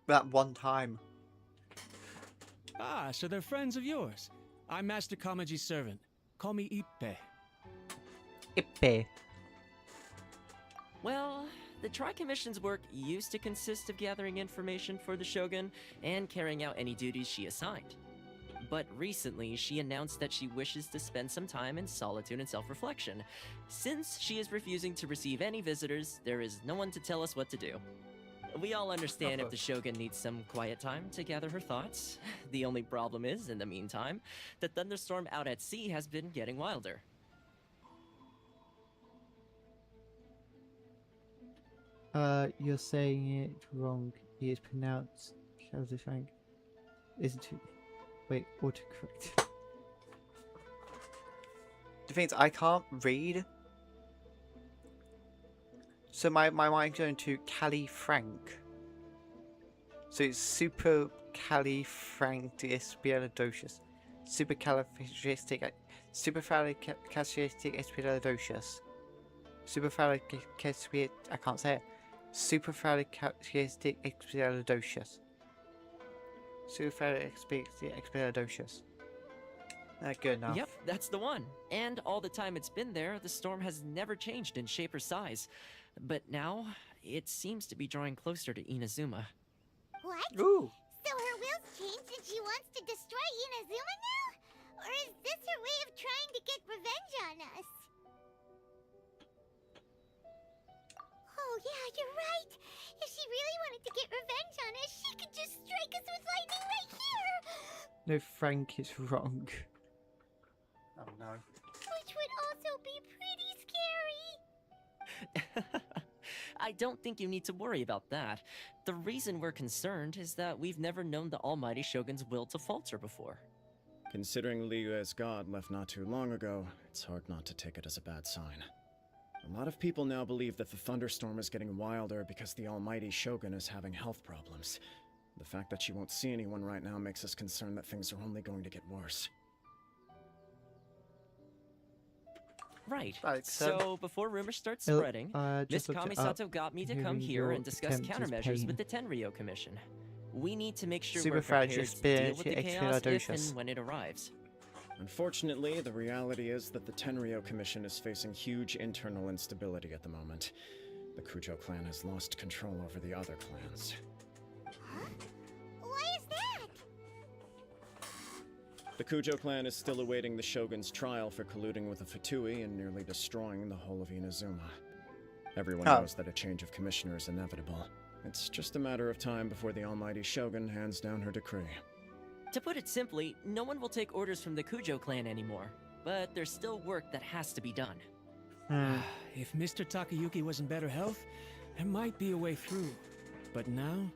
That one time. Ah, so they're friends of yours. I'm Master Kamaji's servant. Call me Ippe. Ippe. Well, the Tri-Commission's work used to consist of gathering information for the Shogun and carrying out any duties she assigned. But recently, she announced that she wishes to spend some time in solitude and self-reflection. Since she is refusing to receive any visitors, there is no one to tell us what to do. We all understand if the Shogun needs some quiet time to gather her thoughts. The only problem is, in the meantime, the thunderstorm out at sea has been getting wilder. You're saying it wrong. He is pronounced Shadow Shank. Isn't it? Wait, autocorrect. The thing is, I can't read. So my mind's going to Cali Frank. So it's supercalifragilisticexpialidocious. Supercalifragilisticexpialidocious. Supercalifragilistic. I can't say it. Supercalifragilisticexpialidocious. Supercalifragilisticexpialidocious. Good enough. Yep, that's the one. And all the time it's been there, the storm has never changed in shape or size. But now, it seems to be drawing closer to Inazuma. What? Ooh. So her will's changed and she wants to destroy Inazuma now? Or is this her way of trying to get revenge on us? Oh yeah, you're right. If she really wanted to get revenge on us, she could just strike us with lightning right here. No, Frank is wrong. Oh no. Which would also be pretty scary. I don't think you need to worry about that. The reason we're concerned is that we've never known the Almighty Shogun's will to falter before. Considering Liyue's god left not too long ago, it's hard not to take it as a bad sign. A lot of people now believe that the thunderstorm is getting wilder because the Almighty Shogun is having health problems. The fact that she won't see anyone right now makes us concerned that things are only going to get worse. Right. Right, so before rumors start spreading, Miss Kamisato got me to come here and discuss countermeasures with the Tenryou Commission. We need to make sure we're prepared to deal with the chaos if and when it arrives. Unfortunately, the reality is that the Tenryou Commission is facing huge internal instability at the moment. The Kujo clan has lost control over the other clans. Huh? Why is that? The Kujo clan is still awaiting the Shogun's trial for colluding with the Fatui and nearly destroying the whole of Inazuma. Everyone knows that a change of commissioner is inevitable. It's just a matter of time before the Almighty Shogun hands down her decree. To put it simply, no one will take orders from the Kujo clan anymore. But there's still work that has to be done. If Mr. Takayuki was in better health, there might be a way through. But now?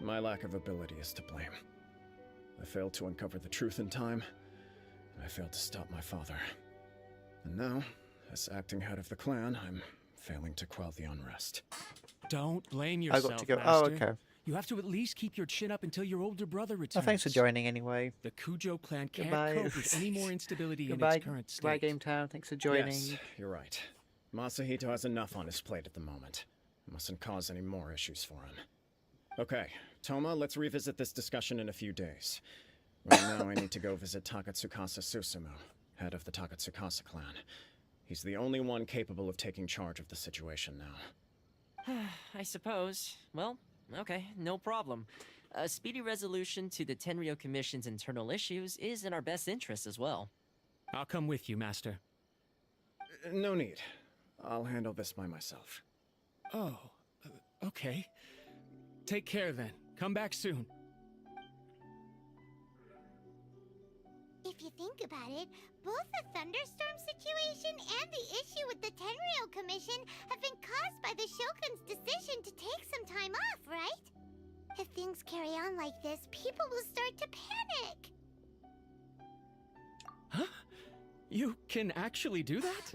My lack of ability is to blame. I failed to uncover the truth in time, and I failed to stop my father. And now, as acting head of the clan, I'm failing to quell the unrest. Don't blame yourself, I got to go. Master. Oh, okay. You have to at least keep your chin up until your older brother returns. Well, thanks for joining anyway. The Cujo clan can't Goodbye. cope with any more instability in Goodbye. its current state. Goodbye, Game Town. Thanks for joining. Yes, you're right. Masahito has enough on his plate at the moment. Mustn't cause any more issues for him. Okay, Toma, let's revisit this discussion in a few days. Right now, I need to go visit Takatsukasa Susumu, head of the Takatsukasa clan. He's the only one capable of taking charge of the situation now. I suppose. Well, okay, no problem. A speedy resolution to the Tenryo Commission's internal issues is in our best interest as well. I'll come with you, Master. No need. I'll handle this by myself. Oh, okay. Take care then. Come back soon. If you think about it, both the thunderstorm situation and the issue with the Tenryo Commission have been caused by the Shogun's decision to take some time off, right? If things carry on like this, people will start to panic. Huh? You can actually do that?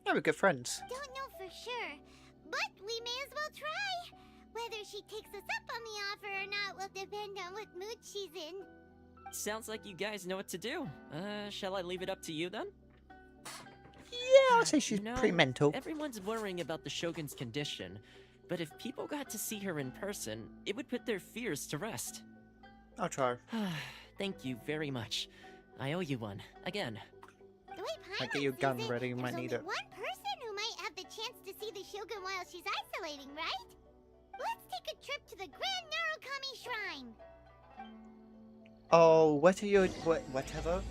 Yeah, we're good friends. Don't know for sure, but we may as well try. Whether she takes us up on the offer or not will depend on what mood she's in. Sounds like you guys know what to do. Shall I leave it up to you then? Yeah, I'd say she's pretty mental. Everyone's worrying about the Shogun's condition, but if people got to see her in person, it would put their fears to rest. I'll try. Thank you very much. I owe you one, again. The way I'll get your gun ready, you might there's need only it. one person who might have the chance to see the Shogun while she's isolating, right? Let's take a trip to the Grand Narukami Shrine. Oh, whatever.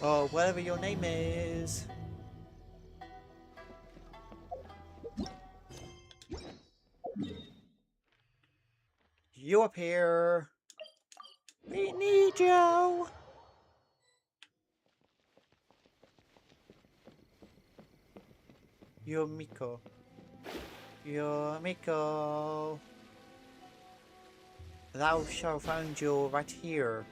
Oh, whatever your name is. You up here? We need you. Yomiko. Yomiko. Thou shalt find you right here.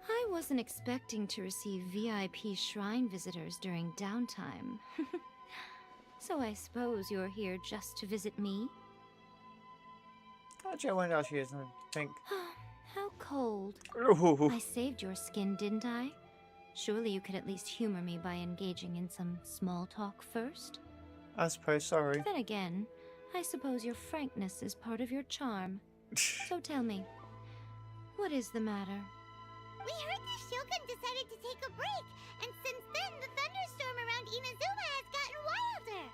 I wasn't expecting to receive VIP shrine visitors during downtime. So I suppose you're here just to visit me? Actually, I wonder how she is, I think. How cold. Ooh. I saved your skin, didn't I? Surely you could at least humor me by engaging in some small talk first? I suppose, sorry. Then again, I suppose your frankness is part of your charm. So tell me, what is the matter? We heard the Shogun decided to take a break, and since then the thunderstorm around Inazuma has gotten wilder.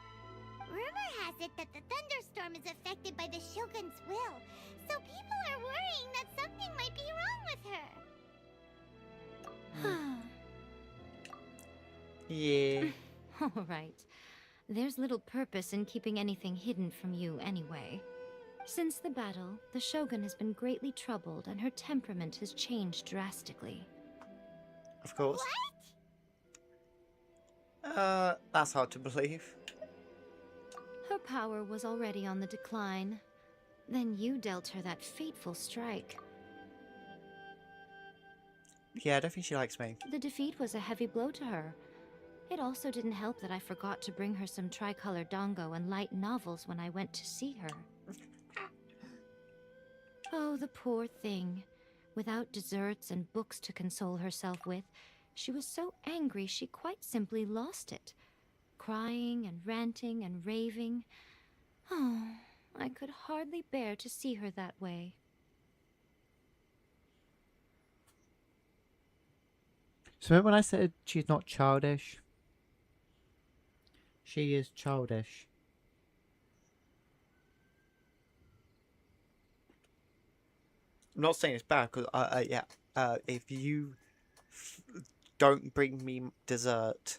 Rumor has it that the thunderstorm is affected by the Shogun's will, so people are worrying that something might be wrong with her. Yeah. All right. There's little purpose in keeping anything hidden from you anyway. Since the battle, the Shogun has been greatly troubled and her temperament has changed drastically. Of course. What? That's hard to believe. Her power was already on the decline. Then you dealt her that fateful strike. Yeah, I don't think she likes me. The defeat was a heavy blow to her. It also didn't help that I forgot to bring her some tricolor dango and light novels when I went to see her. Oh, the poor thing. Without desserts and books to console herself with, she was so angry she quite simply lost it. Crying and ranting and raving. Oh, I could hardly bear to see her that way. So when I said she's not childish, she is childish. I'm not saying it's bad, because, if you don't bring me dessert,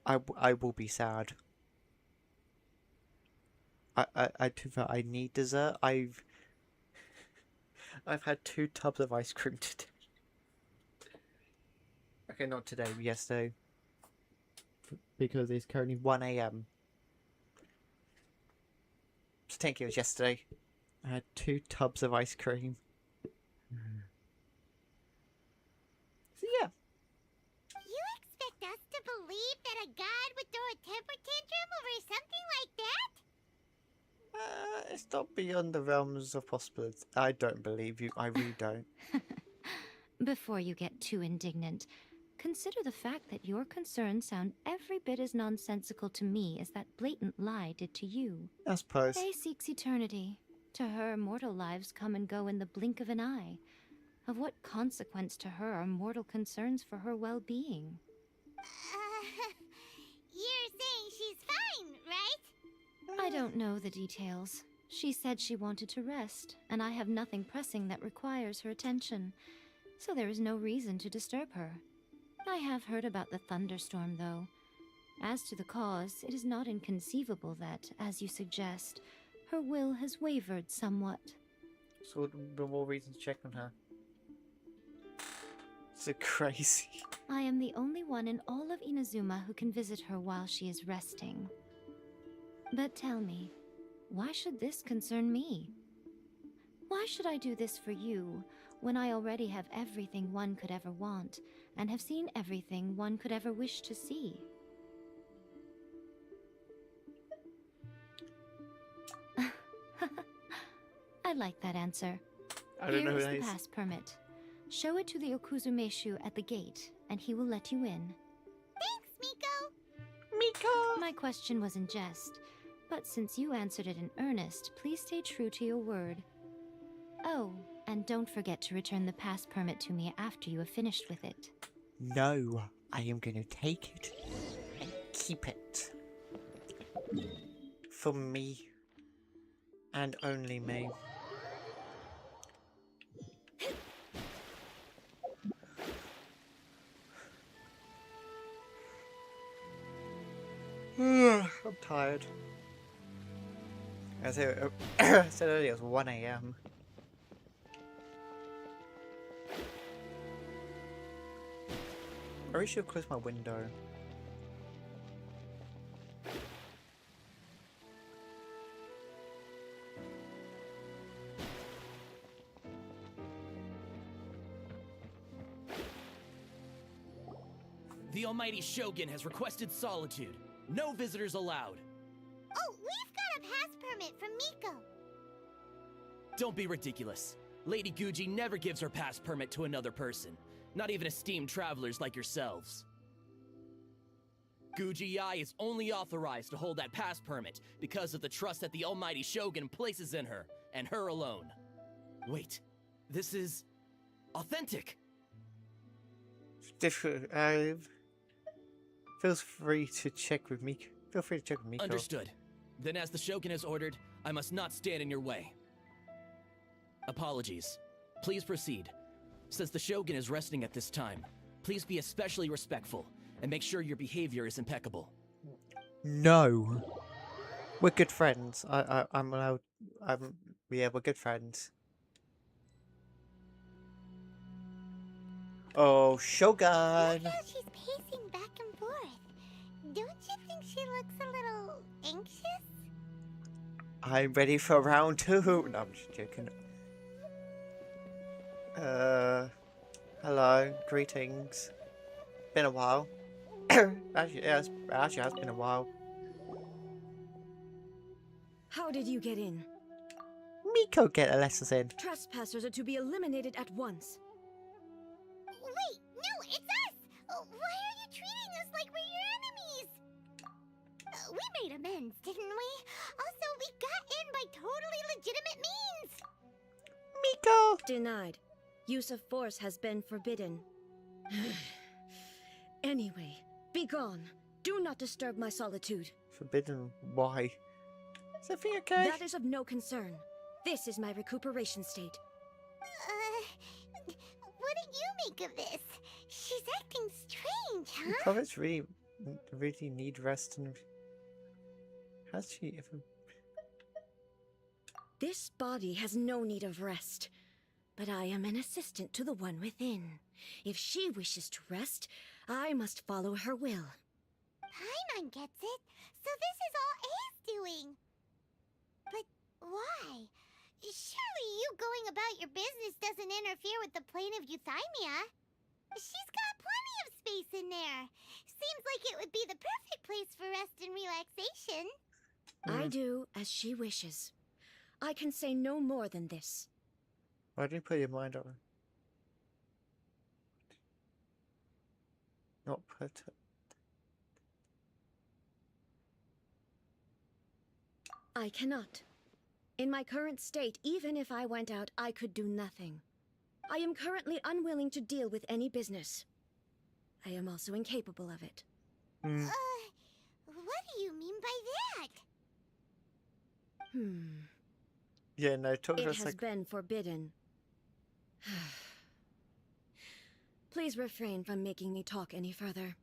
I will be sad. I need dessert. I've had 2 tubs of ice cream today. Okay, not today, but yesterday. Because it's currently 1 a.m. So thank you, it was yesterday. I had 2 tubs of ice cream. So yeah. You expect us to believe that a god would throw a temper tantrum over something like that? It's not beyond the realms of possibility. I don't believe you. I really don't. Before you get too indignant, consider the fact that your concerns sound every bit as nonsensical to me as that blatant lie did to you. I suppose. Faye seeks eternity. To her, mortal lives come and go in the blink of an eye. Of what consequence to her are mortal concerns for her well-being? You're saying she's fine, right? I don't know the details. She said she wanted to rest, and I have nothing pressing that requires her attention, so there is no reason to disturb her. I have heard about the thunderstorm, though. As to the cause, it is not inconceivable that, as you suggest, her will has wavered somewhat. So would be more reason to check on her. So crazy. I am the only one in all of Inazuma who can visit her while she is resting. But tell me, why should this concern me? Why should I do this for you, when I already have everything one could ever want, and have seen everything one could ever wish to see? I like that answer. I don't know who Here is that the is. pass permit. Show it to the Okuzumeshu at the gate, and he will let you in. Thanks, Miko! Miko! My question was in jest, but since you answered it in earnest, please stay true to your word. Oh, and don't forget to return the pass permit to me after you have finished with it. No, I am going to take it and keep it. For me. And only me. I'm tired. I said earlier it was 1 AM. I really should have closed my window. The Almighty Shogun has requested solitude. No visitors allowed. Oh, we've got a pass permit from Miko. Don't be ridiculous. Lady Guji never gives her pass permit to another person, not even esteemed travelers like yourselves. Guji Ai is only authorized to hold that pass permit because of the trust that the Almighty Shogun places in her, and her alone. Wait, this is authentic. Feel free to check with Miko. Feel free to check with Miko. Understood. Then as the Shogun has ordered, I must not stand in your way. Apologies. Please proceed. Since the Shogun is resting at this time, please be especially respectful and make sure your behavior is impeccable. No. We're good friends. I'm allowed. Yeah, we're good friends. Oh, Shogun! Look how she's pacing back and forth. Don't you think she looks a little anxious? I'm ready for round 2. No, I'm just joking. Hello, greetings. Been a while. Actually, yeah, actually has been a while. How did you get in? Miko get a lessons in. Trespassers are to be eliminated at once. Wait, no, it's us! Why are you treating us like we're your enemies? We made amends, didn't we? Also, we got in by totally legitimate means. Miko! Denied. Use of force has been forbidden. Anyway, be gone. Do not disturb my solitude. Forbidden? Why? Is everything okay? That is of no concern. This is my recuperation state. What do you make of this? She's acting strange, huh? Prophets really need rest and... Has she ever... This body has no need of rest. But I am an assistant to the one within. If she wishes to rest, I must follow her will. Paimon gets it. So this is all A's doing. But why? Surely you going about your business doesn't interfere with the plane of Euthymia. She's got plenty of space in there. Seems like it would be the perfect place for rest and relaxation. I do as she wishes. I can say no more than this. Why do you put your mind on it? Not put it. I cannot. In my current state, even if I went out, I could do nothing. I am currently unwilling to deal with any business. I am also incapable of it. What do you mean by that? Yeah, no, talk to It us has like... been forbidden. Please refrain from making me talk any further.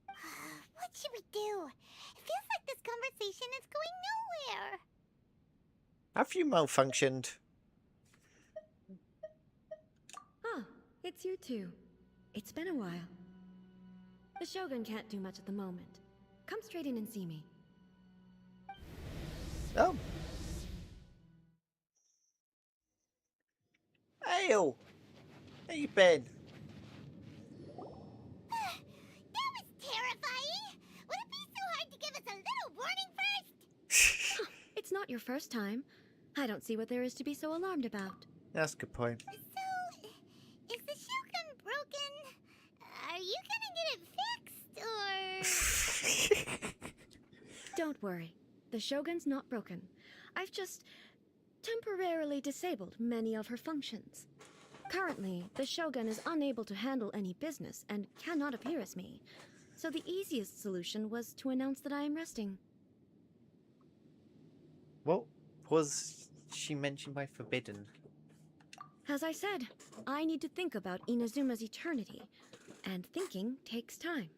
What should we do? It feels like this conversation is going nowhere. Have you malfunctioned? Ah, it's you two. It's been a while. The Shogun can't do much at the moment. Come straight in and see me. Oh. Hail! How you been? That was terrifying! Would it be so hard to give us a little warning first? It's not your first time. I don't see what there is to be so alarmed about. That's a good point. So, is the Shogun broken? Are you gonna get it fixed, or...? Don't worry. The Shogun's not broken. I've just temporarily disabled many of her functions. Currently, the Shogun is unable to handle any business and cannot appear as me. So the easiest solution was to announce that I am resting. What was she mentioned by forbidden? As I said, I need to think about Inazuma's eternity, and thinking takes time.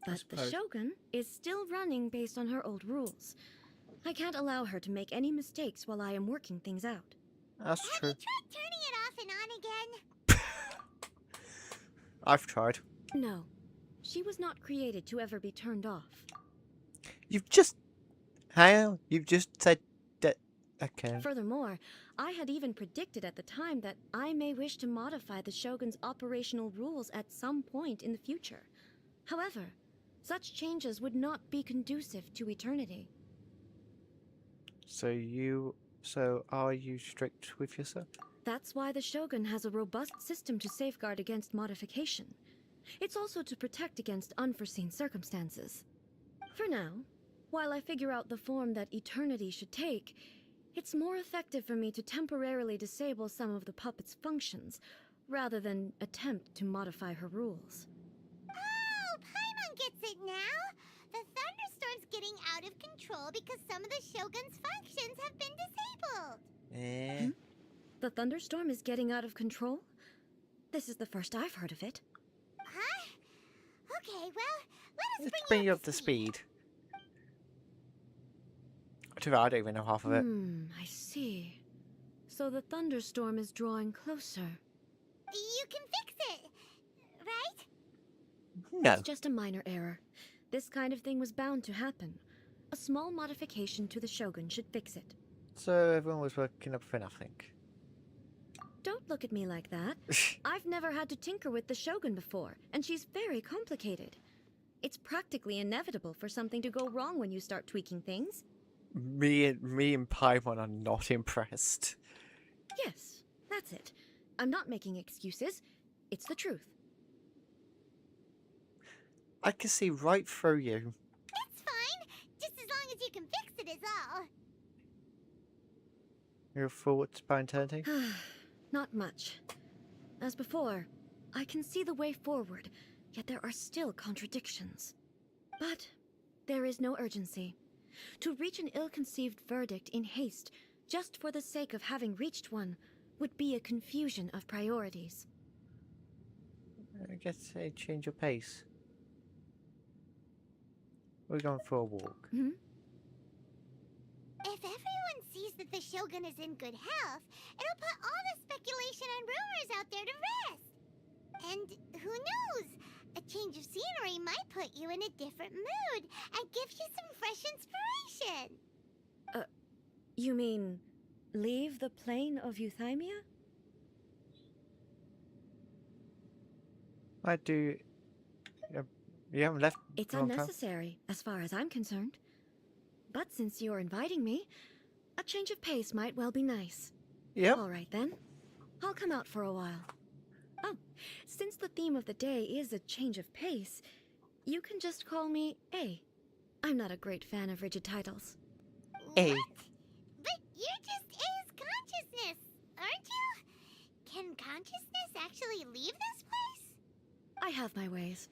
But the Shogun is still running based on her old rules. I can't allow her to make any mistakes while I am working things out. That's true. Have you tried turning it off and on again? I've tried. No. She was not created to ever be turned off. You've just... How? You've just said that... Okay. Furthermore, I had even predicted at the time that I may wish to modify the Shogun's operational rules at some point in the future. However, such changes would not be conducive to eternity. So are you strict with yourself? That's why the Shogun has a robust system to safeguard against modification. It's also to protect against unforeseen circumstances. For now, while I figure out the form that eternity should take, it's more effective for me to temporarily disable some of the puppet's functions, rather than attempt to modify her rules. Oh, Paimon gets it now! The thunderstorm's getting out of control because some of the Shogun's functions have been disabled. The thunderstorm is getting out of control? This is the first I've heard of it. Huh? Okay, well, let us Let's bring you up to speed. I don't even know half of it. I see. So the thunderstorm is drawing closer. You can fix it, right? No. It's just a minor error. This kind of thing was bound to happen. A small modification to the Shogun should fix it. So everyone was working up for nothing. Don't look at me like that. I've never had to tinker with the Shogun before, and she's very complicated. It's practically inevitable for something to go wrong when you start tweaking things. Me and Paimon are not impressed. Yes, that's it. I'm not making excuses. It's the truth. I can see right through you. It's fine, just as long as you can fix it is all. Your thoughts about eternity? Not much. As before, I can see the way forward, yet there are still contradictions. But there is no urgency. To reach an ill-conceived verdict in haste, just for the sake of having reached one, would be a confusion of priorities. I guess I change your pace. We're going for a walk. If everyone sees that the Shogun is in good health, it'll put all the speculation and rumors out there to rest. And who knows? A change of scenery might put you in a different mood and give you some fresh inspiration. You mean, leave the plane of Euthymia? I do. You haven't left. It's a long time. unnecessary, as far as I'm concerned. But since you're inviting me, a change of pace might well be nice. Yep. All right then. I'll come out for a while. Oh, since the theme of the day is a change of pace, you can just call me A. I'm not a great fan of rigid titles. A. But you're just A's consciousness, aren't you? Can consciousness actually leave this place? I have my ways.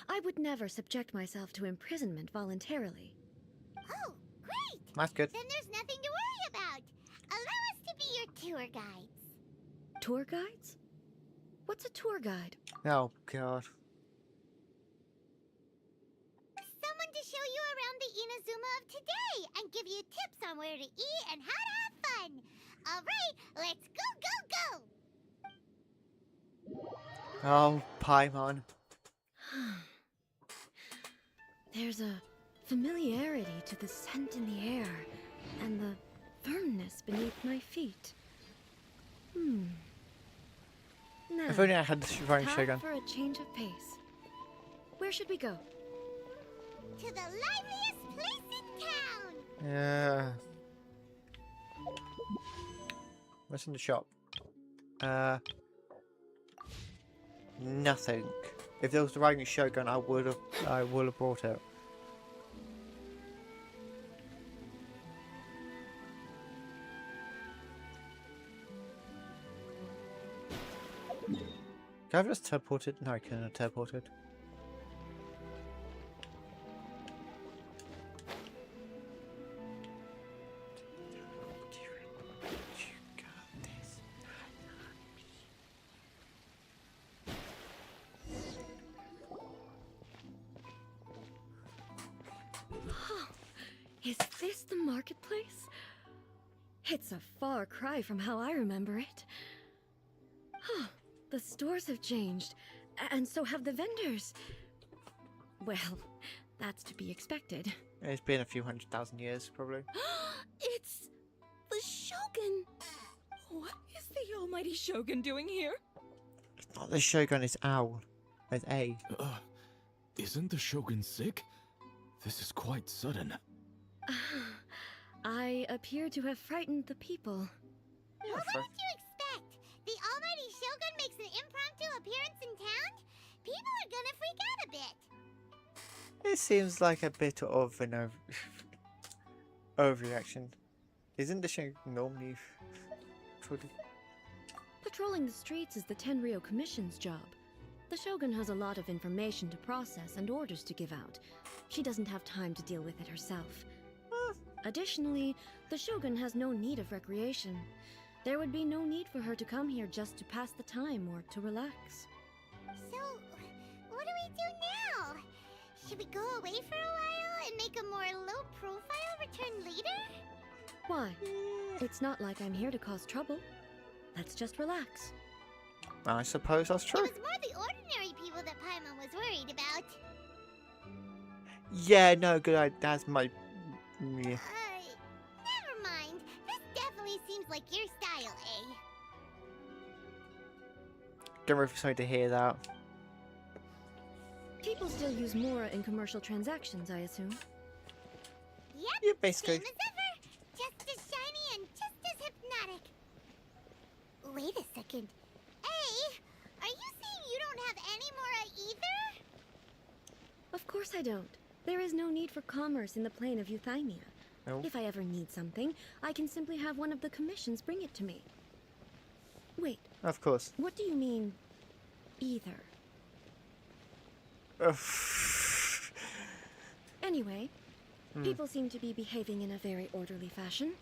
I would never subject myself to imprisonment voluntarily. Oh, great! That's good. Then there's nothing to worry about. Allow us to be your tour guides. Tour guides? What's a tour guide? Oh, God. Someone to show you around the Inazuma of today and give you tips on where to eat and how to have fun. All right, let's go. Oh, Paimon. There's a familiarity to the scent in the air and the firmness beneath my feet. Now, If only I had the Flying time Shogun. for a change of pace. Where should we go? To the liveliest place in town. Yeah. What's in the shop? Nothing. If there was the Riding Shogun, I would have brought it. Can I just teleported? No, I cannot teleported. Is this the marketplace? It's a far cry from how I remember it. The stores have changed, and so have the vendors. Well, that's to be expected. It's been a few 100,000 years, probably. It's the Shogun! What is the almighty Shogun doing here? It's not the Shogun, it's Owl. It's A. Isn't the Shogun sick? This is quite sudden. I appear to have frightened the people. What did you expect? The almighty Shogun makes an impromptu appearance in town? People are gonna freak out a bit. It seems like a bit of an overreaction. Isn't the Shogun normally... Patrolling the streets is the Tenryou Commission's job. The Shogun has a lot of information to process and orders to give out. She doesn't have time to deal with it herself. Additionally, the Shogun has no need of recreation. There would be no need for her to come here just to pass the time or to relax. So, what do we do now? Should we go away for a while and make a more low-profile return later? Why? It's not like I'm here to cause trouble. Let's just relax. I suppose that's It true. was more the ordinary people that Paimon was worried about. Yeah, no, good idea. That's my... Yeah. Never mind. This definitely seems like your style, eh? Don't worry, sorry to hear that. People still use Mora in commercial transactions, I assume. Yep, Yeah, basically. same as ever. Just as shiny and just as hypnotic. Wait a second. Hey, are you saying you don't have any Mora either? Of course I don't. There is no need for commerce in the plane of Euthymia. No. If I ever need something, I can simply have one of the commissions bring it to me. Wait, Of course. what do you mean, either? Anyway, people seem to be behaving in a very orderly fashion.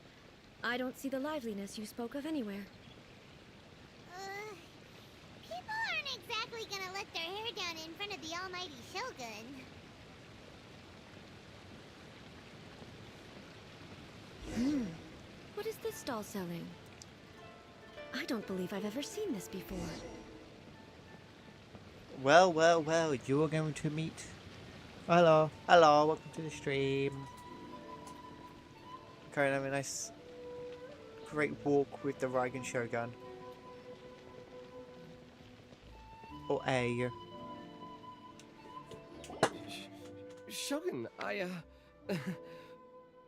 I don't see the liveliness you spoke of anywhere. People aren't exactly gonna let their hair down in front of the almighty Shogun. What is this stall selling? I don't believe I've ever seen this before. Well, well, well, you are going to meet... Hello. Hello, welcome to the stream. Okay, have a nice... great walk with the Raigen Shogun. Or A. Shogun,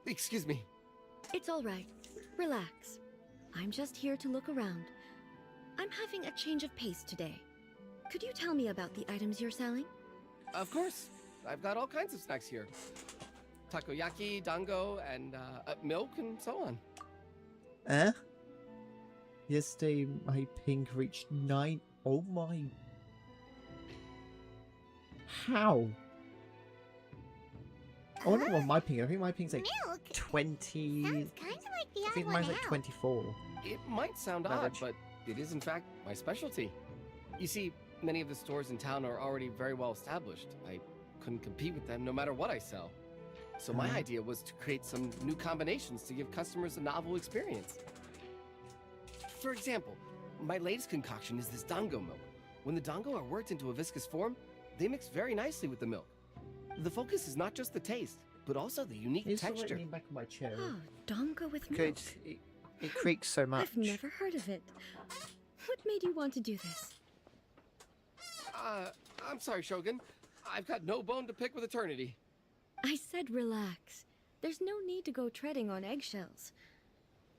excuse me. It's all right. Relax. I'm just here to look around. I'm having a change of pace today. Could you tell me about the items you're selling? Of course. I've got all kinds of snacks here. Takoyaki, dango, and milk, and so on. Yesterday, my ping reached 9. Oh my. How? I wonder what my ping is. I think my ping's like Milk? 20. Sounds kind of like the I think odd mine's one like out. 24. It might sound Average. odd, but it is in fact my specialty. You see, many of the stores in town are already very well established. I couldn't compete with them no matter what I sell. So my idea was to create some new combinations to give customers a novel experience. For example, my latest concoction is this dango milk. When the dango are worked into a viscous form, they mix very nicely with the milk. The focus is not just the taste, but also the unique Here's texture. the back of my chair. Oh, dango with milk. Good. It creaks so much. I've never heard of it. What made you want to do this? I'm sorry, Shogun. I've got no bone to pick with eternity. I said relax. There's no need to go treading on eggshells.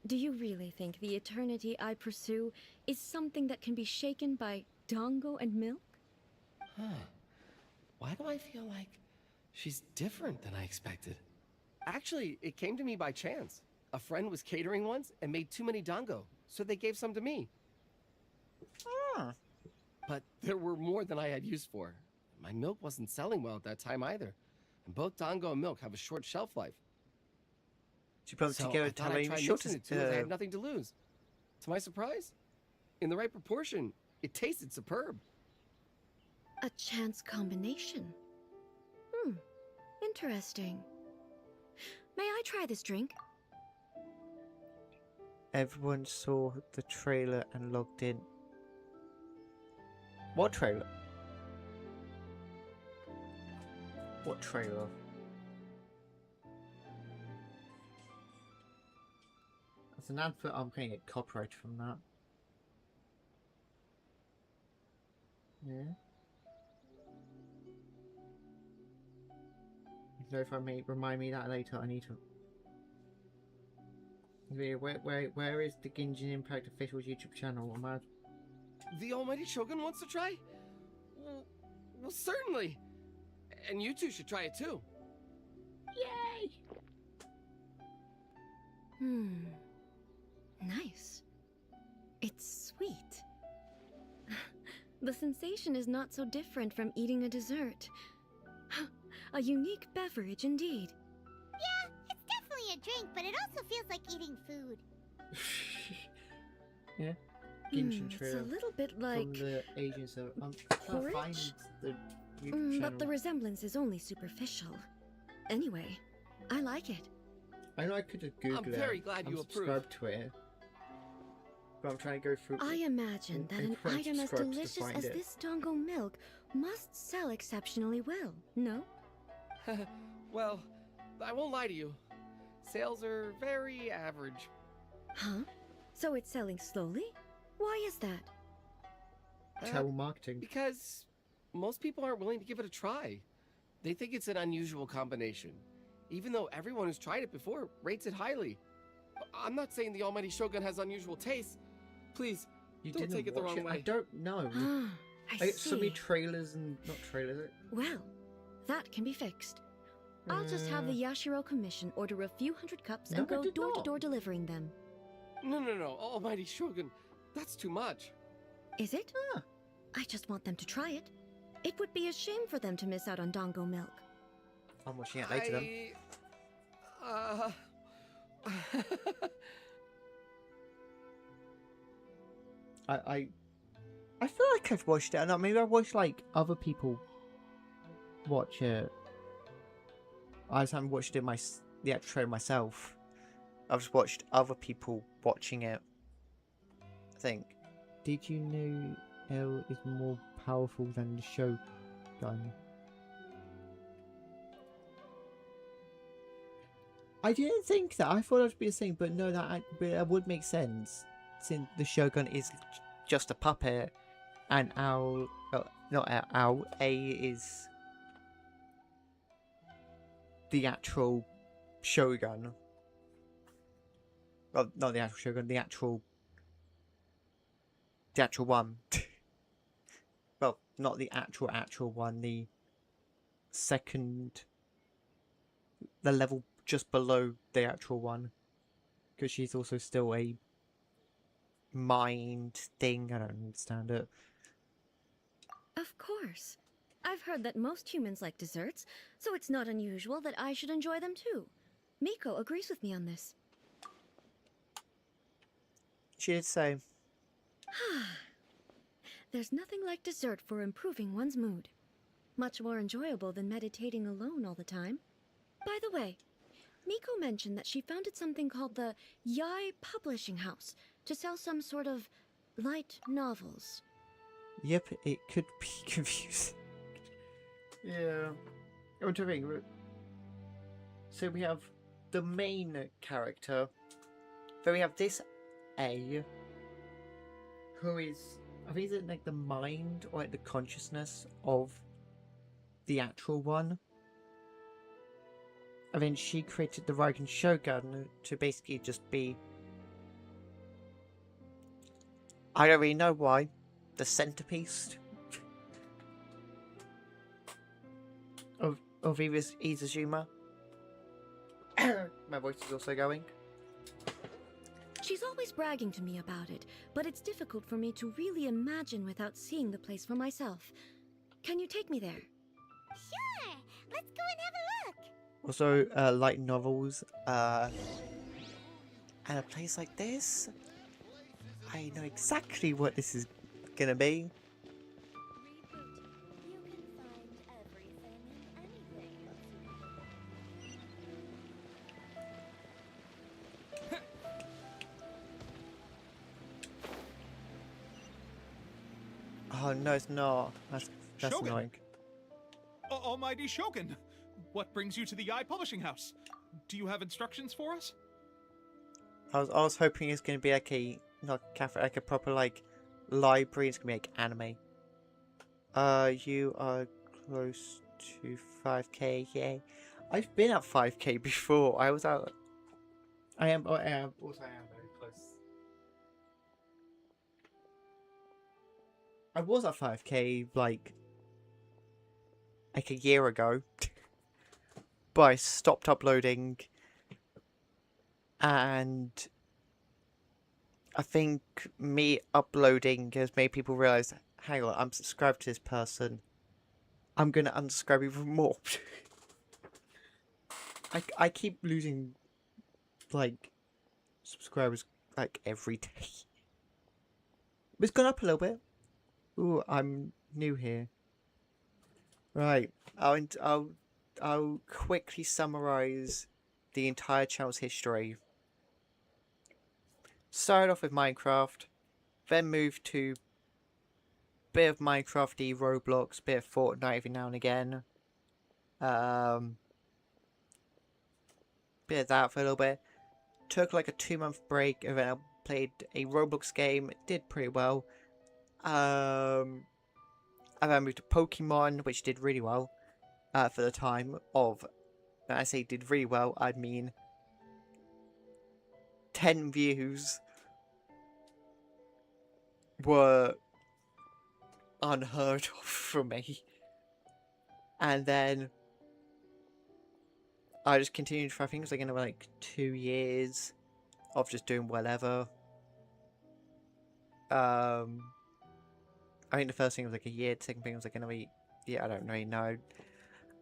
Do you really think the eternity I pursue is something that can be shaken by dango and milk? Huh. Why do I feel like she's different than I expected? Actually, it came to me by chance. A friend was catering once and made too many dango, so they gave some to me. But there were more than I had use for. My milk wasn't selling well at that time either. And both dango and milk have a short shelf life. She put them So together I to thought have I'd a try shorter. mixing the two as I had nothing to lose. To my surprise, in the right proportion, it tasted superb. A chance combination. Interesting. May I try this drink? Everyone saw the trailer and logged in. What trailer? What trailer? That's an advert. I'm going to get copyright from that. Yeah. So if I may remind me that later, I need to. Where is the Genshin Impact official YouTube channel? I'm out. The almighty Shogun wants to try? Well, certainly. And you two should try it too. Yay! Nice. It's sweet. The sensation is not so different from eating a dessert. A unique beverage indeed. Yeah, it's definitely a drink, but it also feels like eating food. Yeah. Genshin It's trailer a little bit like from the Asian server. I'm trying to porridge? find the YouTube channel. But the resemblance is only superficial. Anyway, I like it. I know I could have Googled it. I'm very glad I'm you approve. subscribed to it. But I'm trying to go through. I imagine that an press item as subscribe to delicious find as it. this dango milk must sell exceptionally well, no? Well, I won't lie to you. Sales are very average. Huh? So it's selling slowly? Why is that? Terrible marketing. Because most people aren't willing to give it a try. They think it's an unusual combination. Even though everyone who's tried it before rates it highly. I'm not saying the almighty Shogun has unusual taste. Please, You don't didn't take it the watch wrong way. I don't know. I get so many see. trailers and not trailers. Well, that can be fixed. I'll just have the Yashiro Commission order a few hundred cups and No, I go did door to not. door delivering them. No, almighty Shogun. That's too much. Is it? I just want them to try it. It would be a shame for them to miss out on dango milk. I'm watching it later then. I feel like I've watched it. And maybe I've watched like other people watch it. I just haven't watched it the actual trailer myself. I've just watched other people watching it. I think. Did you know L is more powerful than the Shogun? I didn't think that. I thought it would be the same, but no, that would make sense. Since the Shogun is just a puppet, and Owl, not Owl, A is the actual Shogun. Well, not the actual Shogun, the actual one. Well, not the actual one, the second, the level just below the actual one. Because she's also still a mind thing, I don't understand it. Of course. I've heard that most humans like desserts, so it's not unusual that I should enjoy them too. Miko agrees with me on this. She did say. There's nothing like dessert for improving one's mood. Much more enjoyable than meditating alone all the time. By the way, Miko mentioned that she founded something called the Yai Publishing House to sell some sort of light novels. Yep, it could be confusing. Yeah. I'm trying to think. So we have the main character. Then we have this A, who is, I think, is it like the mind or like the consciousness of the actual one. And then she created the Raiken Shogun to basically just be, I don't really know why, the centerpiece of Izazuma. My voice is also going. She's always bragging to me about it, but it's difficult for me to really imagine without seeing the place for myself. Can you take me there? Sure! Let's go and have a look! Also, light novels, and a place like this, I know exactly what this is gonna be. Oh no, it's not. That's Shogun. annoying. Almighty Shogun, what brings you to the Yai Publishing House? Do you have instructions for us? I was hoping it's gonna be like a not cafe, like a proper like library. It's gonna be like anime. You are close to 5k. Yay! I've been at 5k before. I was out. I am very close. I was at 5k like a year ago, but I stopped uploading, and I think me uploading has made people realise, hang on, I'm subscribed to this person. I'm gonna unsubscribe even more. I keep losing like subscribers like every day. But it's gone up a little bit. Ooh, I'm new here. Right, I'll quickly summarise the entire channel's history. Started off with Minecraft, then moved to bit of Minecraft-y, Roblox, bit of Fortnite every now and again. Bit of that for a little bit. Took like a 2-month break, and then I played a Roblox game. It did pretty well. And then I moved to Pokemon, which did really well for the time of. When I say did really well, I mean 10 views were unheard of for me. And then I just continued for, I think it was like another like 2 years of just doing whatever. I think the first thing was like a year, the second thing was like another year, I don't really know.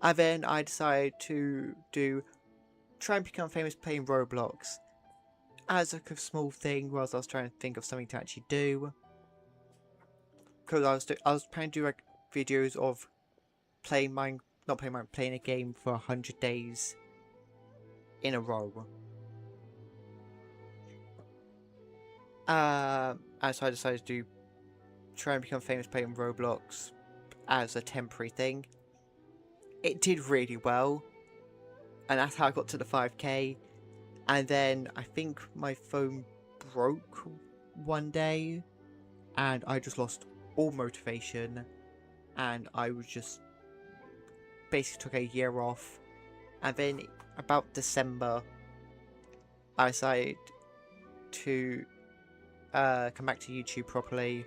And then I decided to try and become famous playing Roblox as like a small thing whilst I was trying to think of something to actually do. Because I was planning to do like videos of playing a game for 100 days in a row. And so I decided to try and become famous playing Roblox as a temporary thing. It did really well, and that's how I got to the 5k. And then I think my phone broke one day, and I just lost all motivation, and I was just basically took a year off, And then about December, I decided to come back to YouTube properly,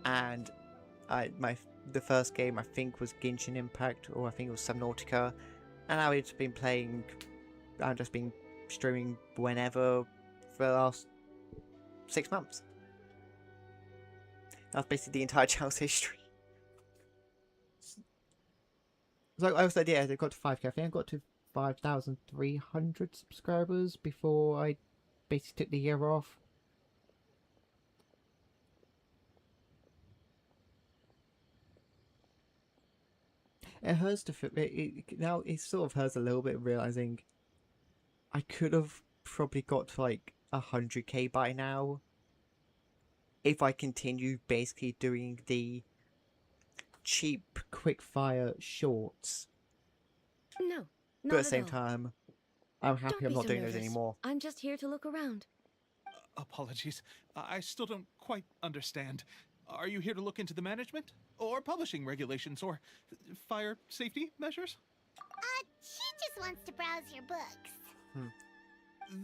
and the first game I think was Genshin Impact, or I think it was Subnautica, and I've just been streaming whenever for the last 6 months. That's basically the entire channel's history. So I also did. I got to 5K. I think I got to 5,300 subscribers before I basically took the year off. It hurts to now. It sort of hurts a little bit realizing I could have probably got to like 100K by now if I continued basically doing the cheap quick-fire shorts. No, But not at the same all. time, I'm happy Don't I'm be not so doing those nervous. anymore. I'm just here to look around. Apologies. I still don't quite understand. Are you here to look into the management? Or publishing regulations? Or fire safety measures? She just wants to browse your books.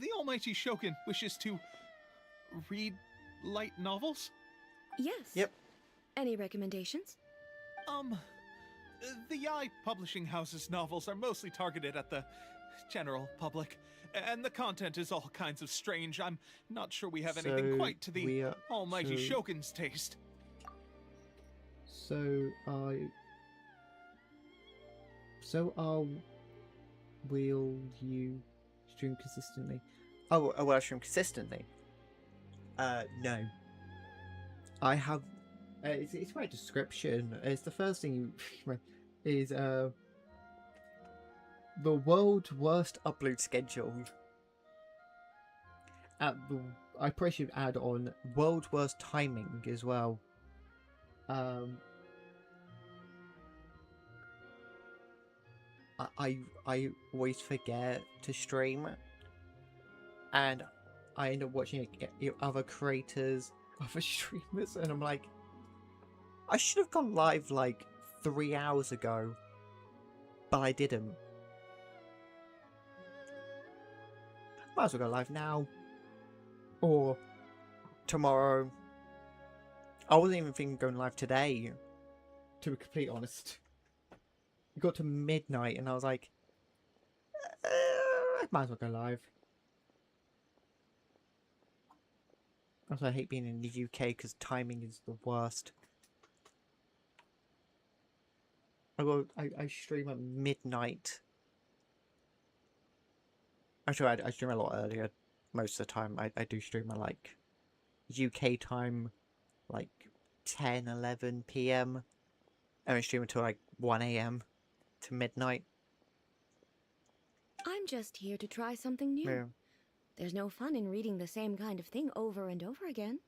The almighty Shogun wishes to read light novels? Yes. Yep. Any recommendations? The Yaoi publishing house's novels are mostly targeted at the general public, and the content is all kinds of strange. I'm not sure we have anything quite to the almighty Shogun's taste. Will you stream consistently? Oh, will I stream consistently? No. I have. It's my description. It's the first thing you is the world's worst upload schedule. I probably should add on world's worst timing as well. I always forget to stream, and I end up watching other creators, other streamers, and I'm like, I should have gone live like 3 hours ago, but I didn't. Might as well go live now. Or tomorrow. I wasn't even thinking of going live today, to be completely honest. It got to midnight and I was like, I might as well go live. Also, I hate being in the UK because timing is the worst. I stream at midnight. Actually, I stream a lot earlier most of the time. I do stream at like UK time, like 10, 11 p.m. And I stream until like 1 a.m. to midnight. I'm just here to try something new. Yeah. There's no fun in reading the same kind of thing over and over again.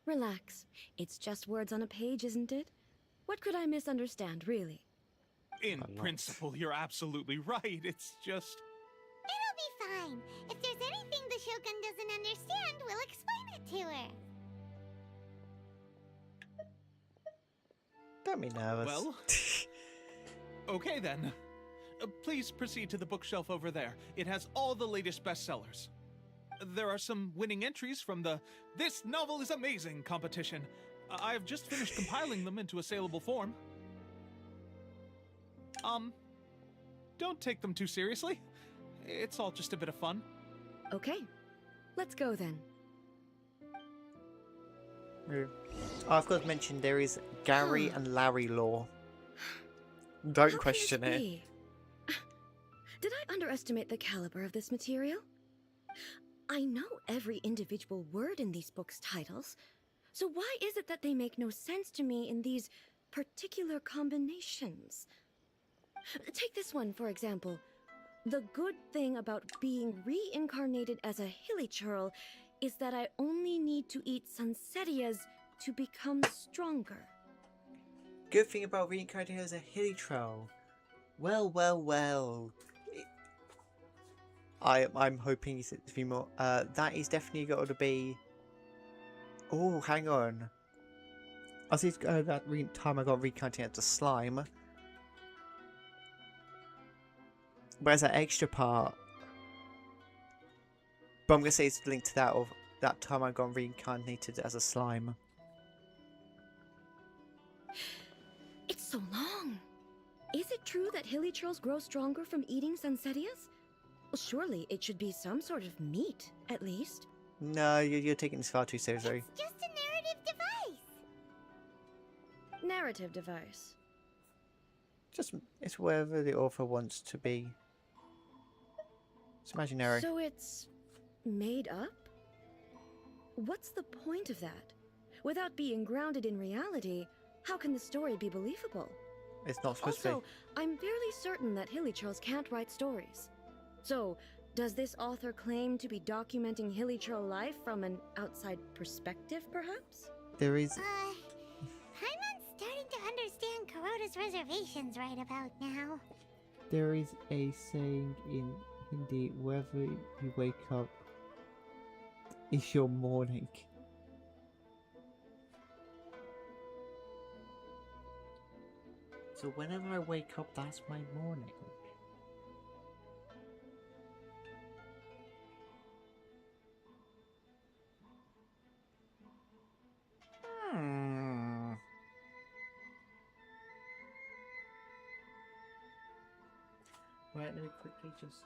Relax. It's just words on a page, isn't it? What could I misunderstand, really? In principle, you're absolutely right. It's just... It'll be fine. If there's anything the Shogun doesn't understand, we'll explain it to her. Don't be nervous. Well... Okay then. Please proceed to the bookshelf over there. It has all the latest bestsellers. There are some winning entries from the This Novel is Amazing competition. I've just finished compiling them into a saleable form. Don't take them too seriously. It's all just a bit of fun. Okay, let's go then. Yeah. Oh, I forgot to mention there is Gary and Larry law. Don't question it. Be? Did I underestimate the caliber of this material? I know every individual word in these books' titles, so why is it that they make no sense to me in these particular combinations? Take this one, for example. The good thing about being reincarnated as a hilly churl is that I only need to eat Sunsetias to become stronger. Good thing about reincarnating as a hilly troll. Well. I'm hoping it's a few more. That is definitely got to be. Oh, hang on. I see that time I got reincarnated as a slime. But as an extra part, but I'm gonna say it's linked to that of that time I got reincarnated as a slime. It's so long. Is it true that hilichurls grow stronger from eating Sansetias? Well, surely it should be some sort of meat, at least. No, you're taking this far too seriously. It's just a narrative device. Narrative device. Just it's wherever the author wants to be. It's imaginary. So it's made up? What's the point of that? Without being grounded in reality, how can the story be believable? It's not supposed to Also, I'm fairly certain that hilichurls can't write stories. So, does this author claim to be documenting hilichurl life from an outside perspective, perhaps? be. There is. Paimon's starting to understand Kuroda's reservations right about now. There is a saying in Hindi: wherever you wake up, it's your morning. So whenever I wake up, that's my morning. Hmm. Right, let me quickly just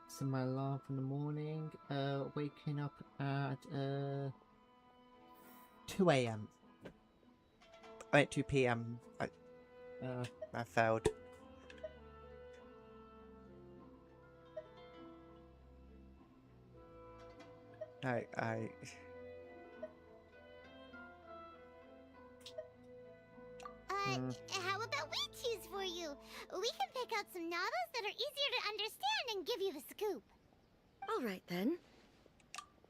set my alarm for the morning. Waking up at 2 a.m. Wait, 2 p.m. I failed. I How about we choose for you? We can pick out some novels that are easier to understand and give you the scoop. All right, then.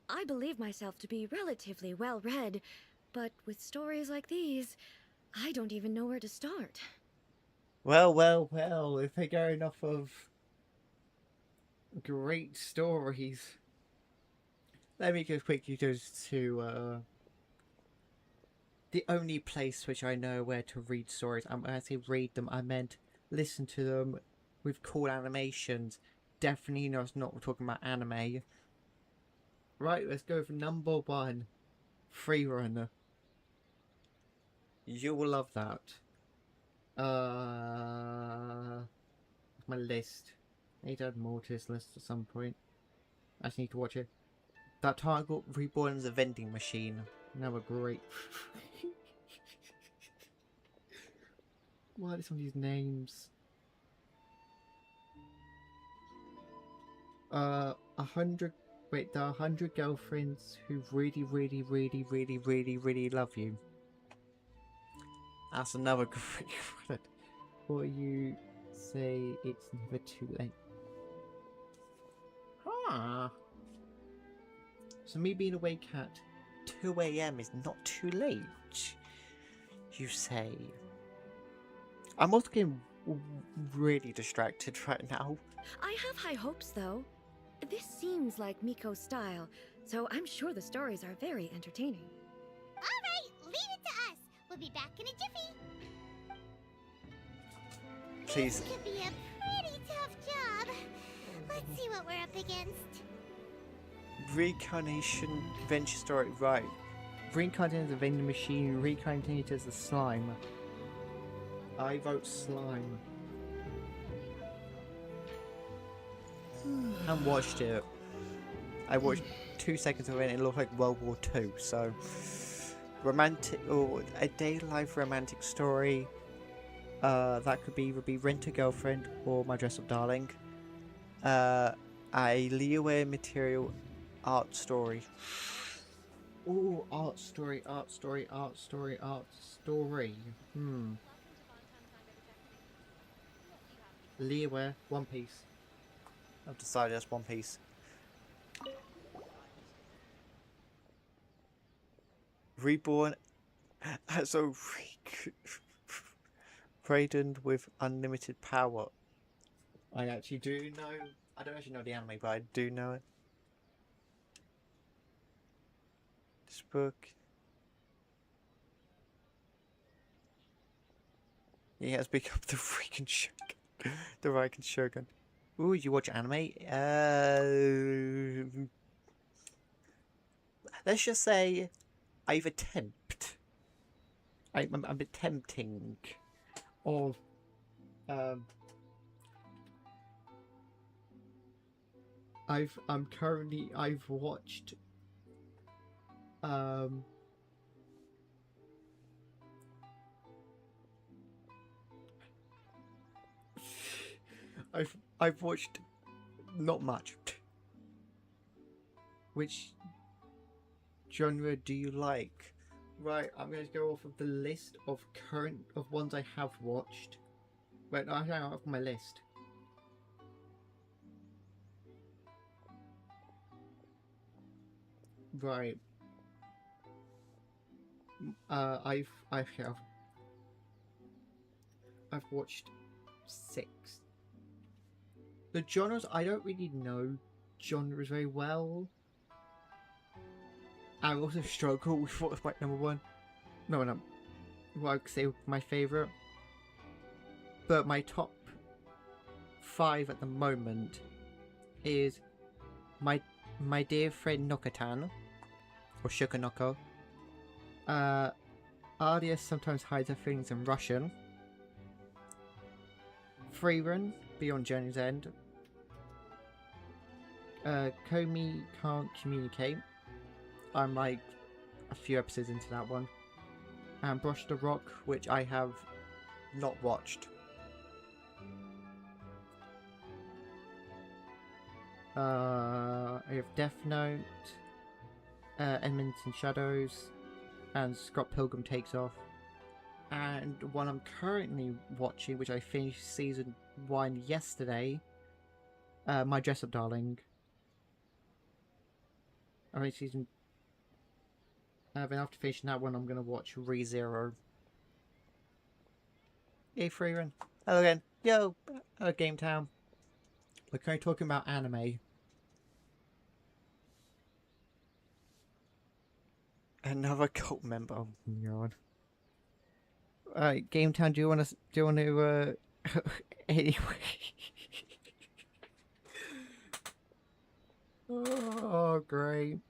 I believe myself to be relatively well-read, but with stories like these, I don't even know where to start. well. If they're going off of great stories, let me go quickly go to the only place which I know where to read stories. When I say read them, I meant listen to them with cool animations. Definitely not talking about anime. Right, let's go for number 1. Free Runner. You will love that. My list. I need to add more to this list at some point. I just need to watch it. That time I got reborn as a vending machine. Now a great. What are some of these names? 100. Wait, there are 100 girlfriends who really love you. That's another great one. Or you say it's never too late. Huh. So me being awake at 2 a.m. is not too late, you say. I'm also getting really distracted right now. I have high hopes, though. This seems like Miko's style, so I'm sure the stories are very entertaining. Alright, leave it to us. We'll be back in a jiffy. Please. This could be a pretty tough job. Let's see what we're up against. Reincarnation adventure story, right. Reincarnated as a vending machine, reincarnated as a slime. I wrote slime. And watched it. I watched 2 seconds of it and it looked like World War II, so romantic or a day life romantic story. That could either be Rent a Girlfriend or My Dress Up Darling. A Liyue material art story. Ooh, art story. Liyue, One Piece. I've decided that's One Piece. Reborn as a Raiden with unlimited power. I actually do know. I don't actually know the anime, but I do know it. This book. He has become the freaking Shogun. The Viking Shogun. Ooh, you watch anime? Let's just say I'm attempting of I've watched I've watched not much. Which genre do you like? Right, I'm going to go off of the list of ones I have watched. Wait, no, I have off my list. Right. I've watched 6. The genres, I don't really know genres very well. I also struggle with what was my number one. No, what I would say my favourite. But my top 5 at the moment is my dear friend Nokatan, or Shukanoko. Ardia sometimes hides her feelings in Russian. Freerun, Beyond Journey's End. Komi Can't Communicate. I'm like a few episodes into that one. And Brush the Rock, which I have not watched. I have Death Note, Eminence in Shadows, and Scott Pilgrim Takes Off. And one I'm currently watching, which I finished season 1 yesterday, My Dress Up Darling. I mean, then after finishing that one, I'm going to watch ReZero. Yay, Freerun. Hello again. Yo, Game Town. We're kind of talking about anime. Another cult member. Oh my god. Alright, Game Town, do you want to, anyway. Oh, great.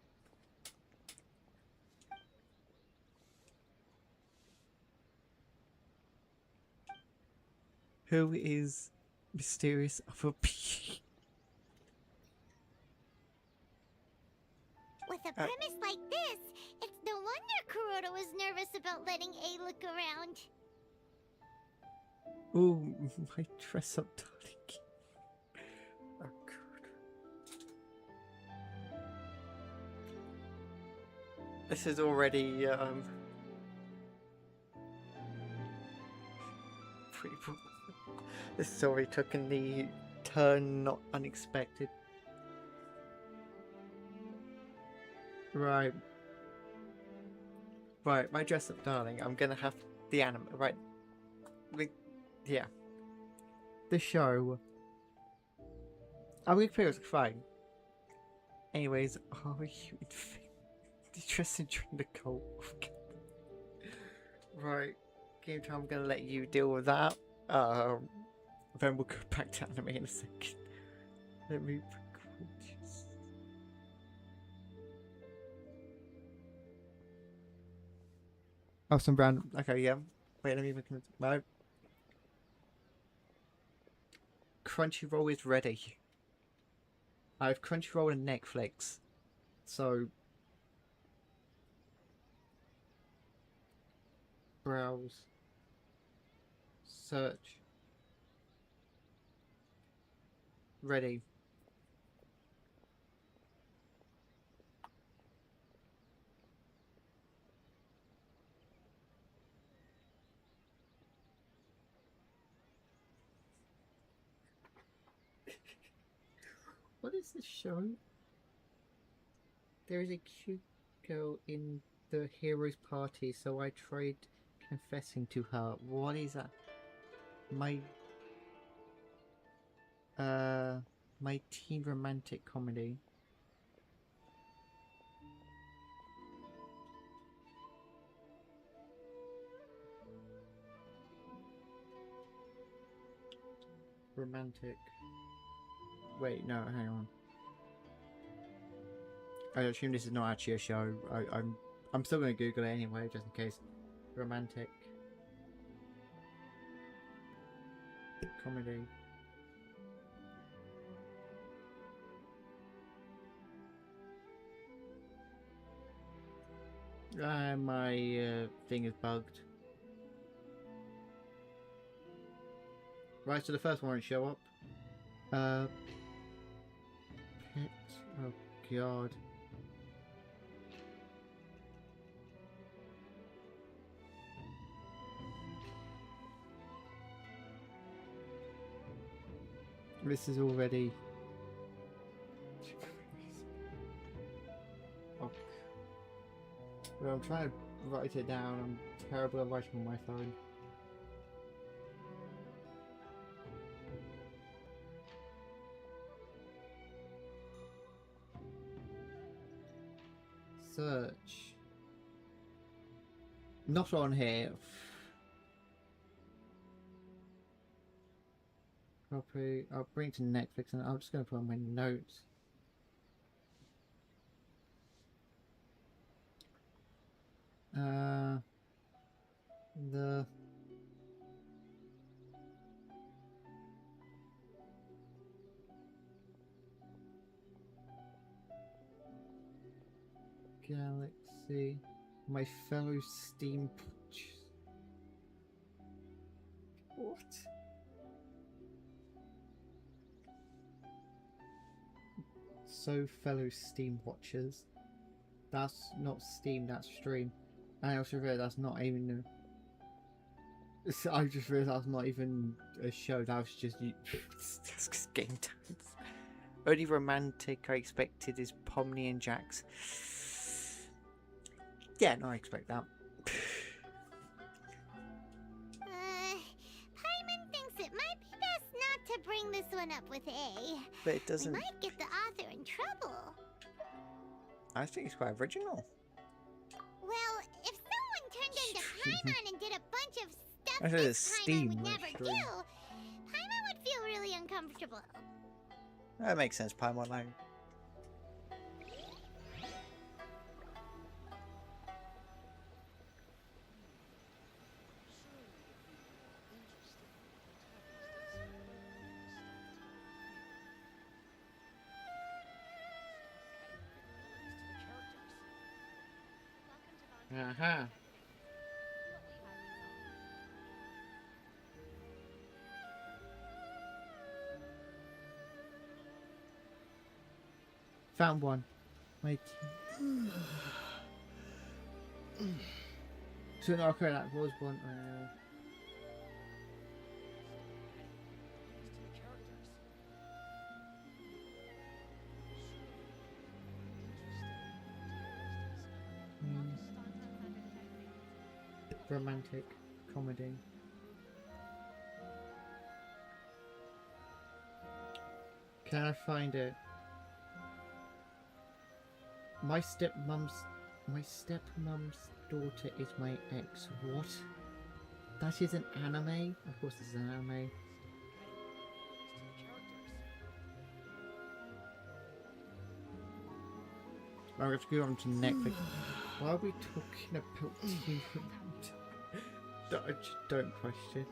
Who is mysterious other P? With a premise like this, it's no wonder Kuroda was nervous about letting A look around. Ooh, my dress up darling. Oh god. This is already this is already taken the turn not unexpected. Right. Right, my dress up darling. I'm gonna have the anime. Right. Yeah. The show. I'm gonna feel it's fine. Anyways, are you interested in joining the cult? Right. Game Time, I'm gonna let you deal with that. Then we'll go back to anime in a second. Let me oh, some brown. Okay, yeah. Wait, let me make it. No. Crunchyroll is ready. I have Crunchyroll and Netflix. So. Browse. Search. Ready. What is this show? There is a cute girl in the hero's party, so I tried confessing to her. What is that? My teen romantic comedy. Romantic. Wait, no, hang on. I assume this is not actually a show. I'm still going to Google it anyway, just in case. Romantic. Comedy. My thing is bugged. Right, so the first one won't show up. Pet. Oh god. This is already. Oh. Well, I'm trying to write it down. I'm terrible at writing on my phone. Search. Not on here. Copy. I'll bring it to Netflix and I'm just going to put on my notes. The Galaxy, my fellow Steam punches. What? So fellow Steam watchers. That's not Steam, that's stream. And I also realized that's not even I just realized that's not even a show, that was just game dance. Only romantic I expected is Pomni and Jax. Yeah, no, I expect that. Paimon thinks it might be best not to bring this one up with A. But it doesn't. We might get the author in trouble. I think it's quite original. Well, if someone turned into Paimon and did a bunch of stuff I heard this it's Steam, Paimon would not never stream. do, Paimon would feel really uncomfortable. That makes sense, Paimon. Like, uh-huh. Found one. Wait. So no, okay, that was one. Romantic comedy. Can I find it? My stepmom's daughter is my ex. What? That is an anime? Of course this is an anime. I'm going to go on to Netflix. Why are we talking about TV? Don't question.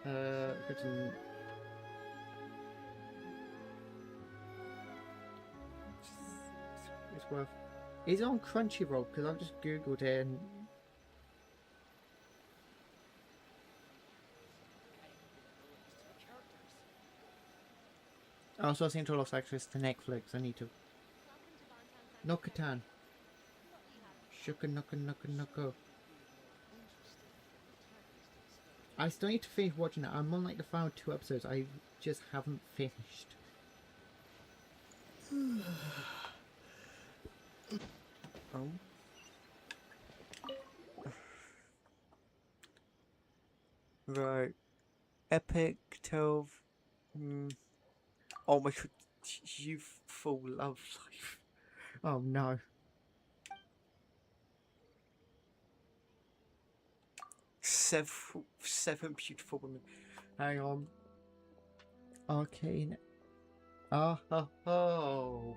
Go to it's worth. Is it on Crunchyroll? Because I've just googled it and. Oh, so I seem to have lost access to Netflix. I need to. Nokatan. Shuka Nuka Nuka Nuka. I still need to finish watching it. I'm on like the final 2 episodes. I just haven't finished. Oh. Right. Epic 12. Oh my god. Youthful love life. Oh no. Seven beautiful women. Hang on. Arcane. Ah ho ho.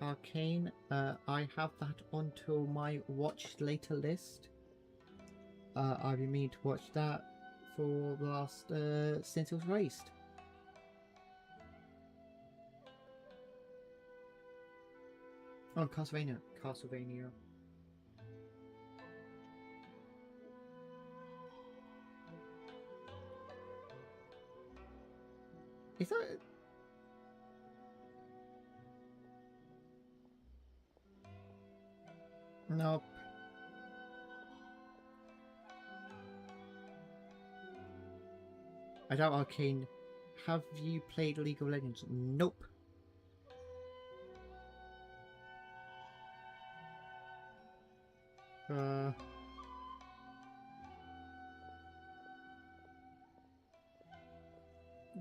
Arcane, I have that onto my watch later list. I've been meaning to watch that for the last, since it was released. Oh, Castlevania. Castlevania. Is that... Nope. I doubt Arcane. Have you played League of Legends? Nope.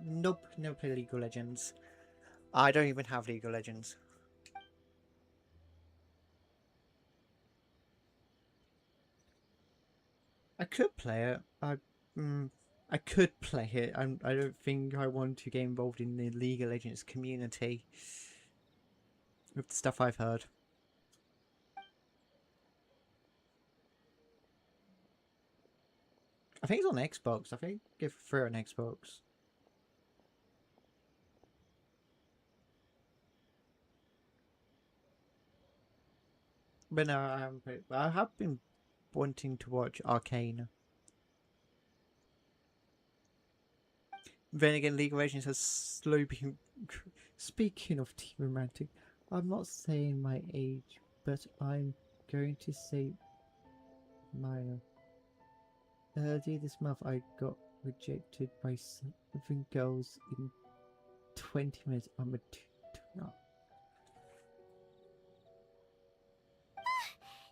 Nope, never played League of Legends. I don't even have League of Legends. I could play it. I could play it. I don't think I want to get involved in the League of Legends community with the stuff I've heard. I think it's on Xbox. I think it's free on Xbox. But no, I haven't played. I have been wanting to watch Arcane. Then again, League of Legends has slowly been... Speaking of Team Romantic, I'm not saying my age, but I'm going to say minor. Earlier this month, I got rejected by 7 girls in 20 minutes. I'm a no.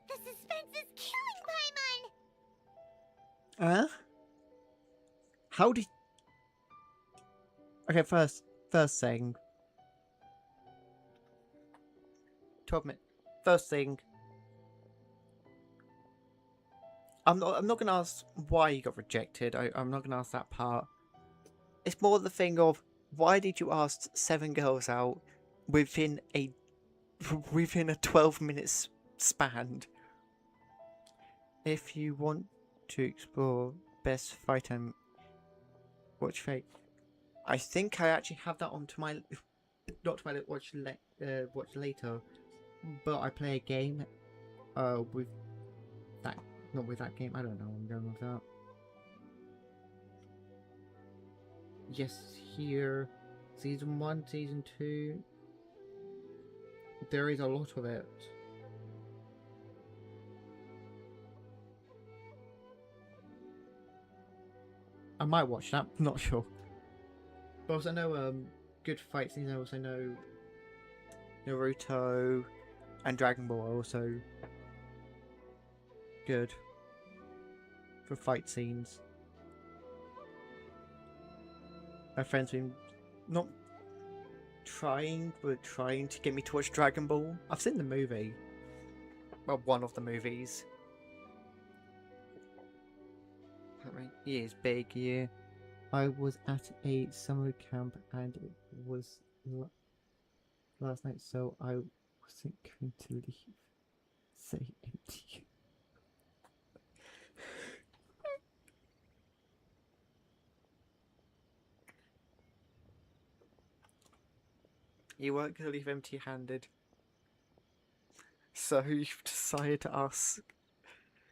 The suspense is killing Paimon! How did... Okay, first thing. 12 minutes. First thing. I'm not gonna ask why you got rejected. I'm not gonna ask that part. It's more the thing of why did you ask 7 girls out within a 12-minute span? If you want to explore best fight and watch fate, I think I actually have that onto my not to my watch later, but I play a game with that. Not with that game. I don't know. I'm going with that. Yes, here, season 1, season 2. There is a lot of it. I might watch that. Not sure. But also know good fight scenes. I also know Naruto and Dragon Ball are also good for fight scenes. My friend's been not trying, but trying to get me to watch Dragon Ball. I've seen the movie. Well, one of the movies. Yeah, it's big, yeah. I was at a summer camp and it was last night, so I wasn't going to leave. Say empty. You weren't going to leave empty-handed. So you've decided to ask...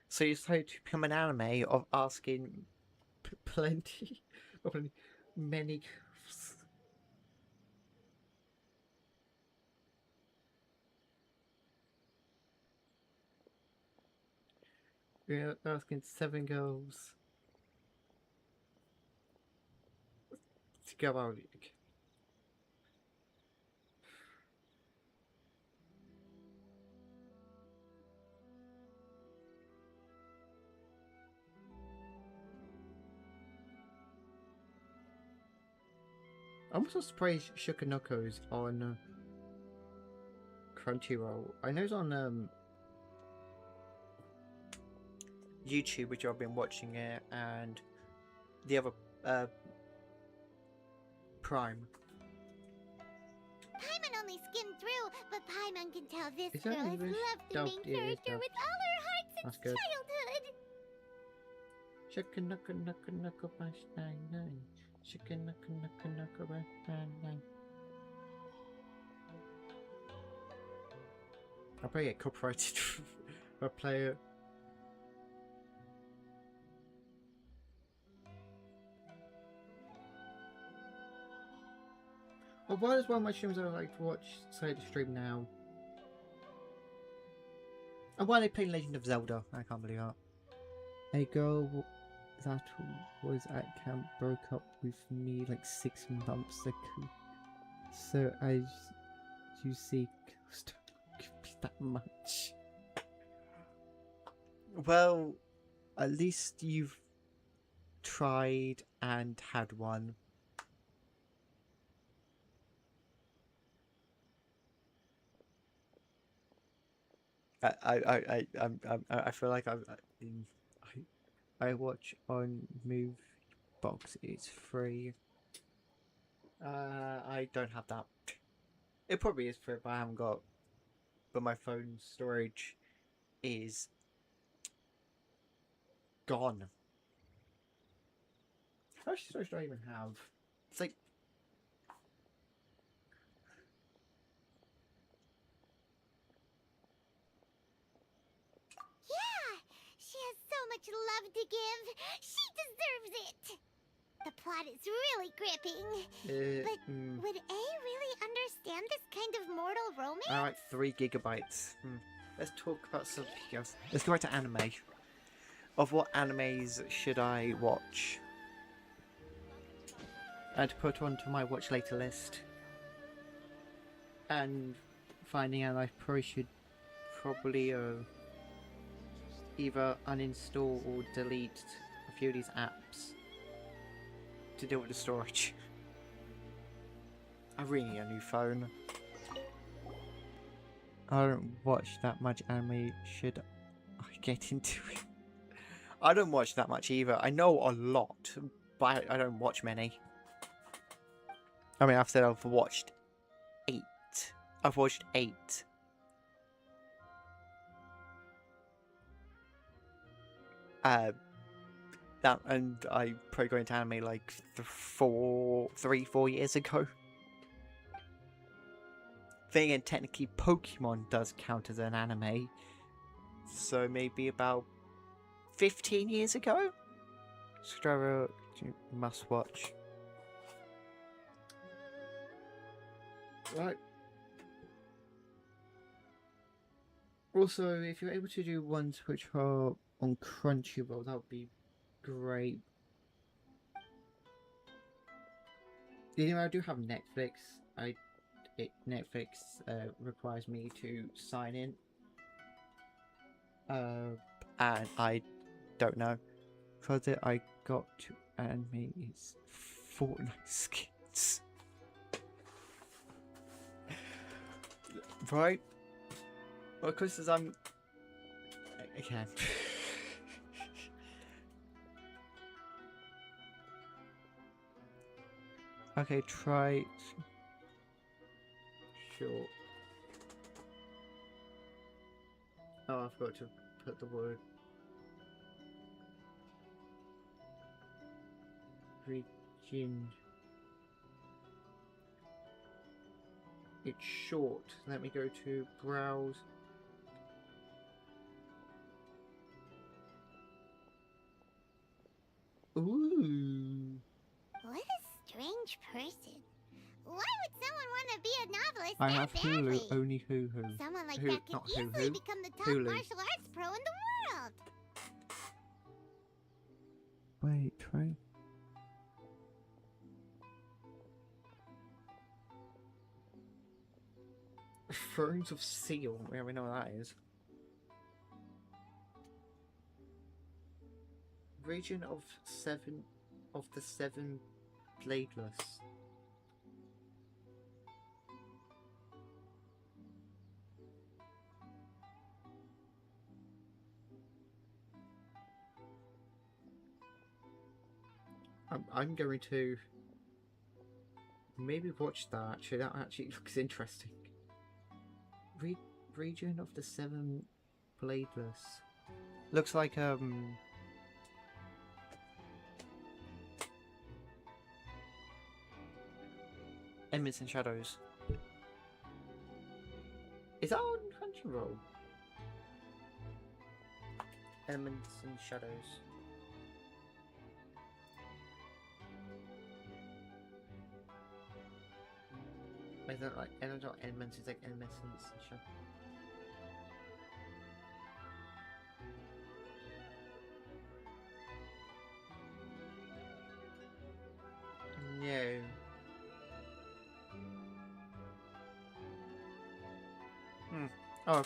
So you decided to become an anime of asking many girls. You're asking 7 girls to go out. I'm also surprised Shukanuko's on Crunchyroll. I know it's on YouTube, which I've been watching it, and the other Prime. Paimon only skimmed through, but Paimon can tell this Is girl that has English? loved the Dubbed, main it is character dubbed. with all her heart That's since good. childhood. Shukanuko bash 99. Shukanuko bash 99. I'll probably get copyrighted for a player. Well, why is one of my streams I like to watch say the stream now? And why are they playing Legend of Zelda? I can't believe that. A girl that was at camp broke up with me like 6 months ago. So as you see, girls don't give me that much. Well, at least you've tried and had one. I feel like I watch on Movebox. It's free. I don't have that. It probably is free, but I haven't got. But my phone storage is gone. How much storage do I even have? It's like. Yeah, she has so much love to give. She deserves it. The plot is really gripping. But would A really understand this kind of mortal romance? Alright, 3 gigabytes. Let's talk about something else. Let's go right to anime. Of what animes should I watch? And put onto my watch later list. And finding out I probably should either uninstall or delete a few of these apps to deal with the storage. I really need a new phone. I don't watch that much anime. Should I get into it? I don't watch that much either. I know a lot, but I don't watch many. I mean, I've said I've watched 8. I've watched 8. That, and I probably got into anime like 4 years ago. Then again, technically Pokemon does count as an anime. So maybe about 15 years ago? Strava must watch. Right. Also, if you're able to do ones which are on Crunchyroll, that would be great. You know, I do have Netflix. Netflix requires me to sign in. And I don't know. Further I got to anime is Fortnite skins. Right? Well, because I'm... Okay. Okay, try... Sure. Oh, I forgot to put the word... Region... It's short. Let me go to browse. Ooh. What a strange person. Why would someone want to be a novelist I that have badly? Hulu, only Hulu. Someone like Who- that can not easily Hulu, become the top Hulu. martial arts pro in the world. Wait, try. Thrones of Seal. Yeah, we know what that is. Region of the Seven Bladeless. I'm going to maybe watch that. Actually, that actually looks interesting. Region of the Seven Bladeless. Looks like Eminence and Shadows. Is that on Crunchyroll? Eminence and Shadows. I don't like Eminence, it's like Eminence and Shadows. No. Oh.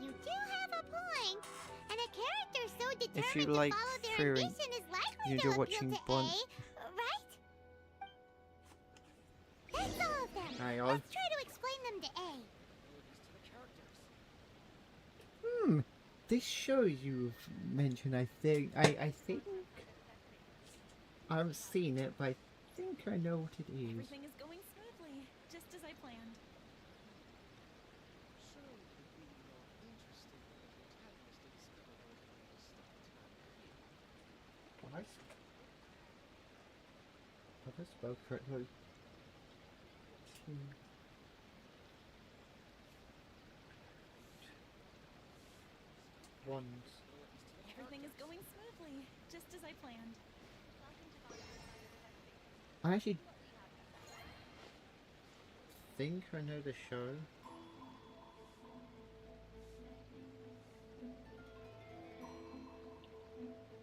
You do have a point, and a character so determined If you to like follow their Fury, ambition is likely you're to appeal watching to Bond. A, right? That's all of them. Hang on. Let's try to explain them to A. This show you've mentioned, I think I think I haven't seen it, but I think I know what it is. Everything is going smoothly, just as I planned. What? Have I spelled correctly? Wands. Everything is going smoothly, just as I planned. I actually think I know the show.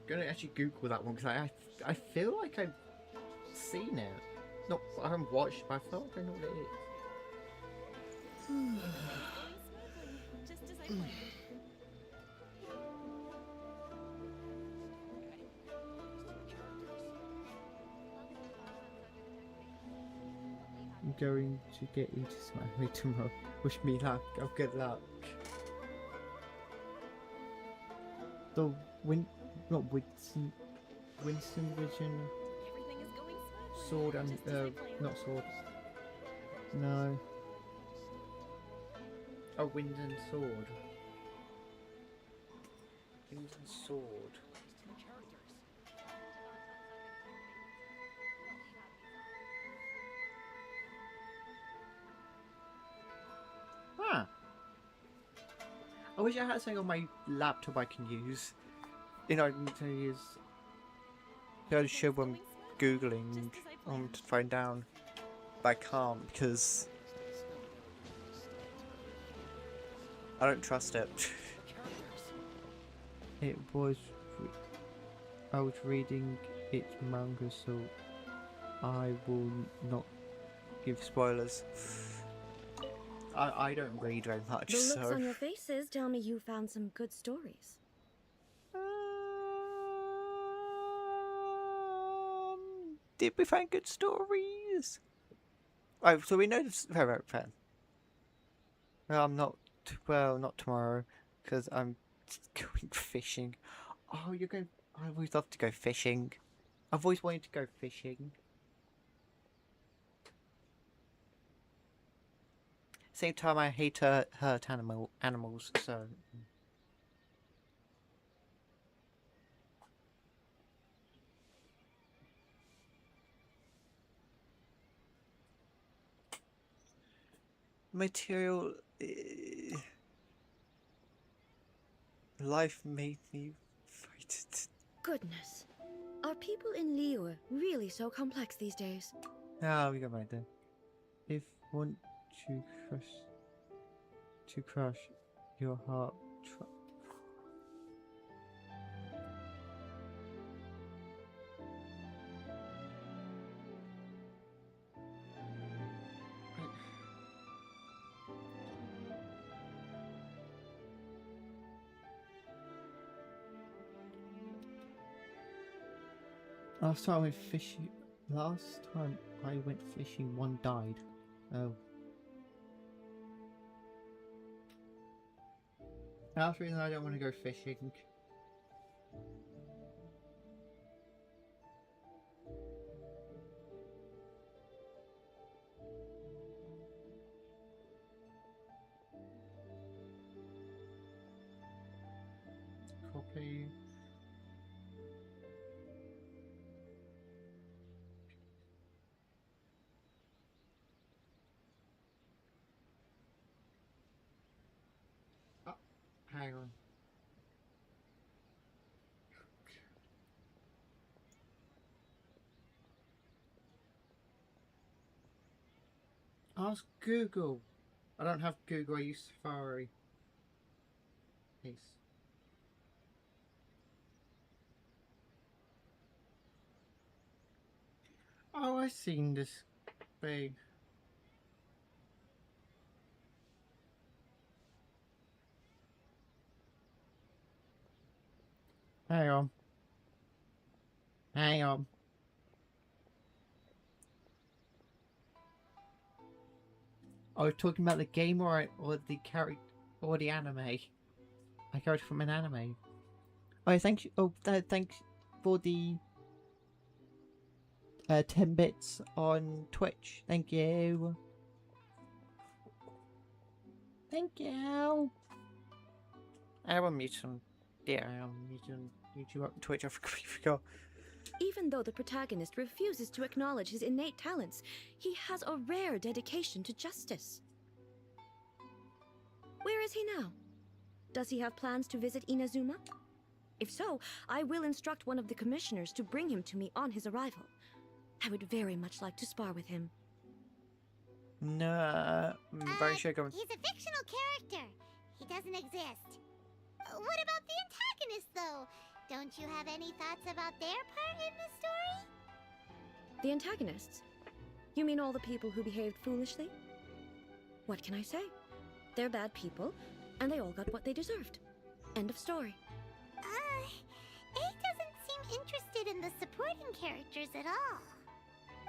Gonna actually Google that one because I feel like I've seen it. Not I haven't watched, but I feel like I know what it is. Going smoothly, just as I planned. I'm going to get into Smiley tomorrow. Wish me luck. Oh, good luck. The not Winston Vision. Everything is going smoothly. Sword and just as I planned. not sword. No. Oh, Wind and Sword. Wind and Sword. Huh. I wish I had something on my laptop I can use. You know, I can tell you is go to show when I'm googling to find down, but I can't because I don't trust it. I was reading its manga, so I will not give spoilers. I don't read very much, The looks so. on your faces tell me you found some good stories. Did we find good stories? Oh, so we know this. Fair. Well, I'm not. Well, not tomorrow, because I'm going fishing. Oh, you're going. I always love to go fishing. I've always wanted to go fishing. Same time, I hate to hurt animals. So. Material. Life made me fight it. Goodness. Are people in Liyue really so complex these days? Ah, we got right then. If want to crush your heart. Last time I went fishing, one died. Oh. That's the reason I don't want to go fishing. Hey. Oh, hang on. Ask Google. I don't have Google, I use Safari. Peace. Oh, I've seen this thing. Hang on. Hang on. Are we talking about the game or the character or the anime? A character from an anime. Oh, thank you. Oh, thanks for the 10 bits on Twitch. Thank you. Thank you. I will mute on. Yeah, I'll mute on YouTube up Twitch. I forgot. Even though the protagonist refuses to acknowledge his innate talents, he has a rare dedication to justice. Where is he now? Does he have plans to visit Inazuma? If so, I will instruct one of the commissioners to bring him to me on his arrival. I would very much like to spar with him. No, very sure. He's a fictional character. He doesn't exist. What about the antagonist, though? Don't you have any thoughts about their part in the story? The antagonists? You mean all the people who behaved foolishly? What can I say? They're bad people, and they all got what they deserved. End of story. A doesn't seem interested in the supporting characters at all.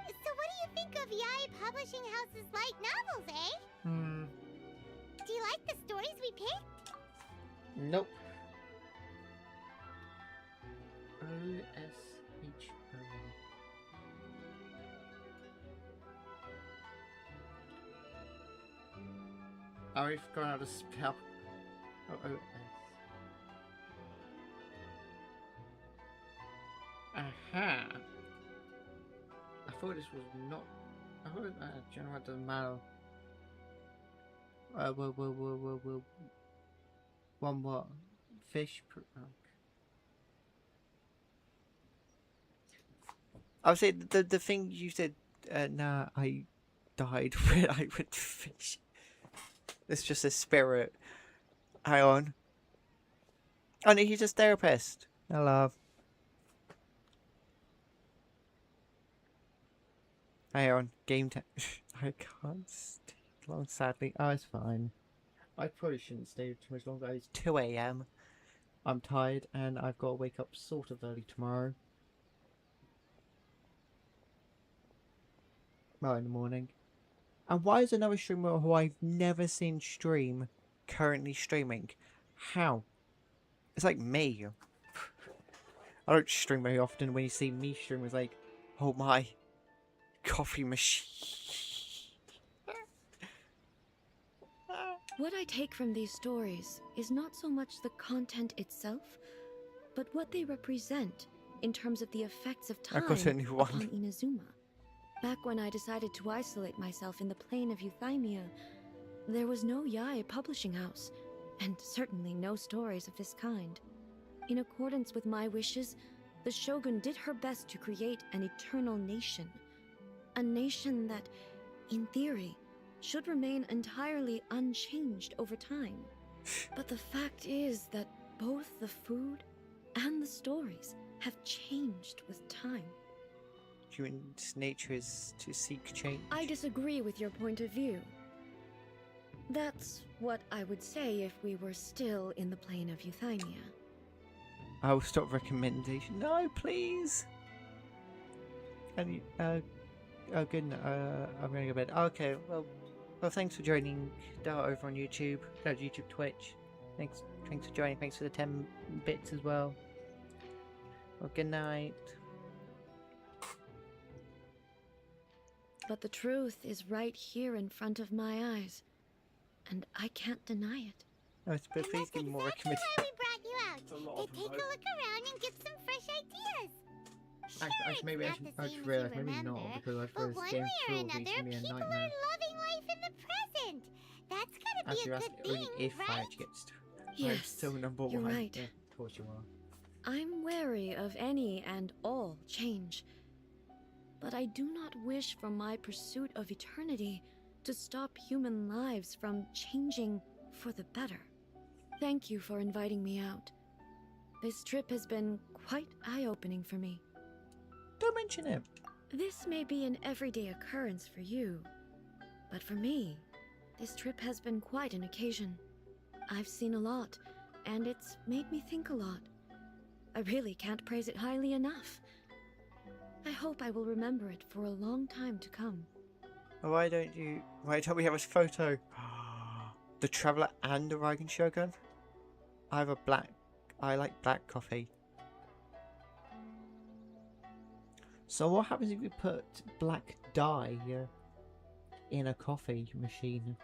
So what do you think of Yae Publishing House's light novels, eh? Do you like the stories we picked? Nope. O-S-H-O. Oh, I forgot how to spell. O-O-S. Aha! I thought this was not. I thought general doesn't matter. One what? Fish. I would say the thing you said. Nah, I died when I went to fish. It's just a spirit. Hang on. Oh no, he's a therapist. Hello. Hang on, game time. I can't stay long, sadly. Oh, it's fine. I probably shouldn't stay too much longer. It's 2 AM. I'm tired and I've got to wake up sort of early tomorrow. Well, in the morning. And why is another streamer who I've never seen stream currently streaming? How? It's like me. I don't stream very often. When you see me stream, it's like, oh my. Coffee machine. What I take from these stories is not so much the content itself, but what they represent in terms of the effects of time got a new one. upon Inazuma. Back when I decided to isolate myself in the plane of Euthymia, there was no Yae publishing house, and certainly no stories of this kind. In accordance with my wishes, the Shogun did her best to create an eternal nation. A nation that, in theory, should remain entirely unchanged over time. But the fact is that both the food and the stories have changed with time. Human nature is to seek change. I disagree with your point of view. That's what I would say if we were still in the plane of Euthymia. I'll stop recommendation. No, please. And oh, good. I'm gonna go to bed. Okay, well, thanks for joining Dart over on YouTube. YouTube, Twitch. Thanks for joining. Thanks for the 10 bits as well. Well, good night. But the truth is right here in front of my eyes, and I can't deny it. Oh, but please give me more recommendations. Why we brought you out. to take a look around and get some fresh ideas. Sure, Actually, maybe it's I not should the same realize as you maybe remember, not because I but thought one this game way or through will be another, to me a people nightmare. are loving life in the present. That's gotta be Actually, a that's good only thing, if I right? actually get to. I'm Yes, still number you're one. right. Yeah, of course you are. I'm wary of any and all change. But I do not wish for my pursuit of eternity to stop human lives from changing for the better. Thank you for inviting me out. This trip has been quite eye-opening for me. Don't mention it. This may be an everyday occurrence for you, but for me, this trip has been quite an occasion. I've seen a lot, and it's made me think a lot. I really can't praise it highly enough. I hope I will remember it for a long time to come. Why don't we have a photo? The Traveler and the Reigen Shogun? I like black coffee. So what happens if you put black dye in a coffee machine?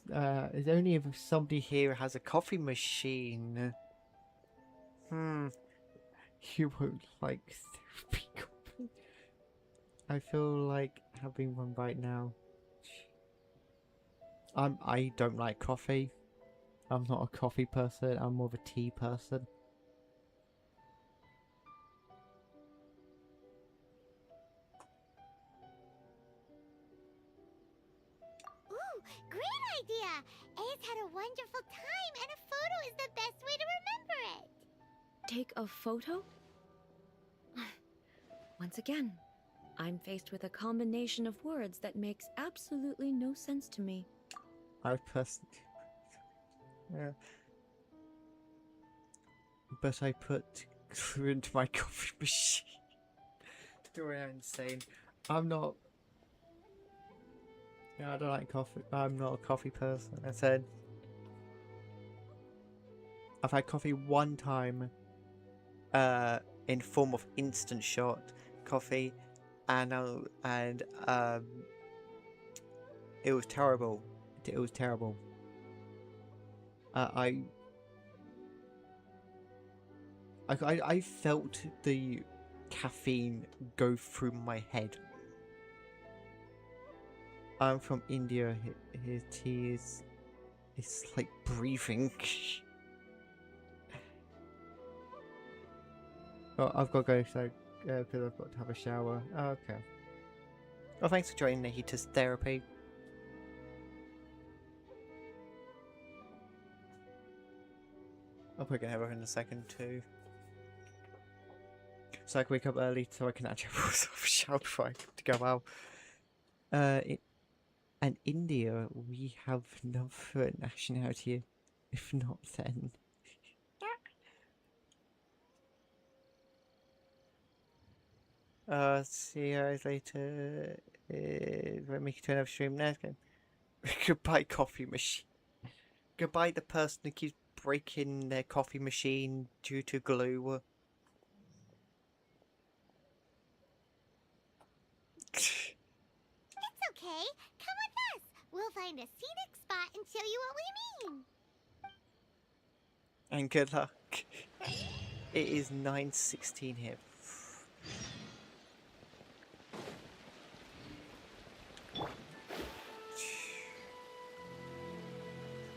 It's only if somebody here has a coffee machine. You won't like therapy coffee. I feel like having one right now. I don't like coffee. I'm not a coffee person. I'm more of a tea person. Ooh, great idea! Ace had a wonderful time, and a photo is the best way to remember it. Take a photo? Once again, I'm faced with a combination of words that makes absolutely no sense to me. I personally... Yeah. But I put glue into my coffee machine. You're insane. I'm not... Yeah, I don't like coffee. I'm not a coffee person. I said... I've had coffee one time in form of instant shot coffee, and it was terrible. It was terrible. I felt the caffeine go through my head. I'm from India. His tea is like breathing. Oh, I've got to go, so because I've got to have a shower. Oh, okay. Well, thanks for joining Nahita's therapy. I'm probably gonna have her in a second too. So I can wake up early so I can actually have a shower before I have to go out. In India, we have another nationality. If not, then. See you guys later. Let me turn off stream now. Goodbye, coffee machine. Goodbye, the person who keeps breaking their coffee machine due to glue. It's okay. Come with us. We'll find a scenic spot and show you what we mean. And good luck. It is 9:16 here.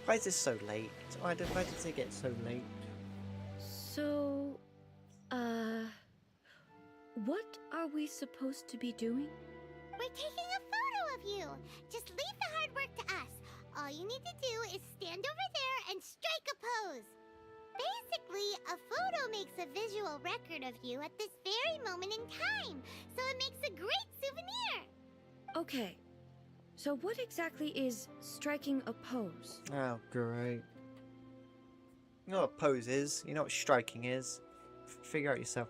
Why is this so late? Why does it get so late? So, what are we supposed to be doing? We're taking a photo of you. Just leave the hard work to us. All you need to do is stand over there and strike a pose. Basically, a photo makes a visual record of you at this very moment in time, so it makes a great souvenir. Okay, so what exactly is striking a pose? Oh, great. You know what pose is? You know what striking is? Figure out yourself.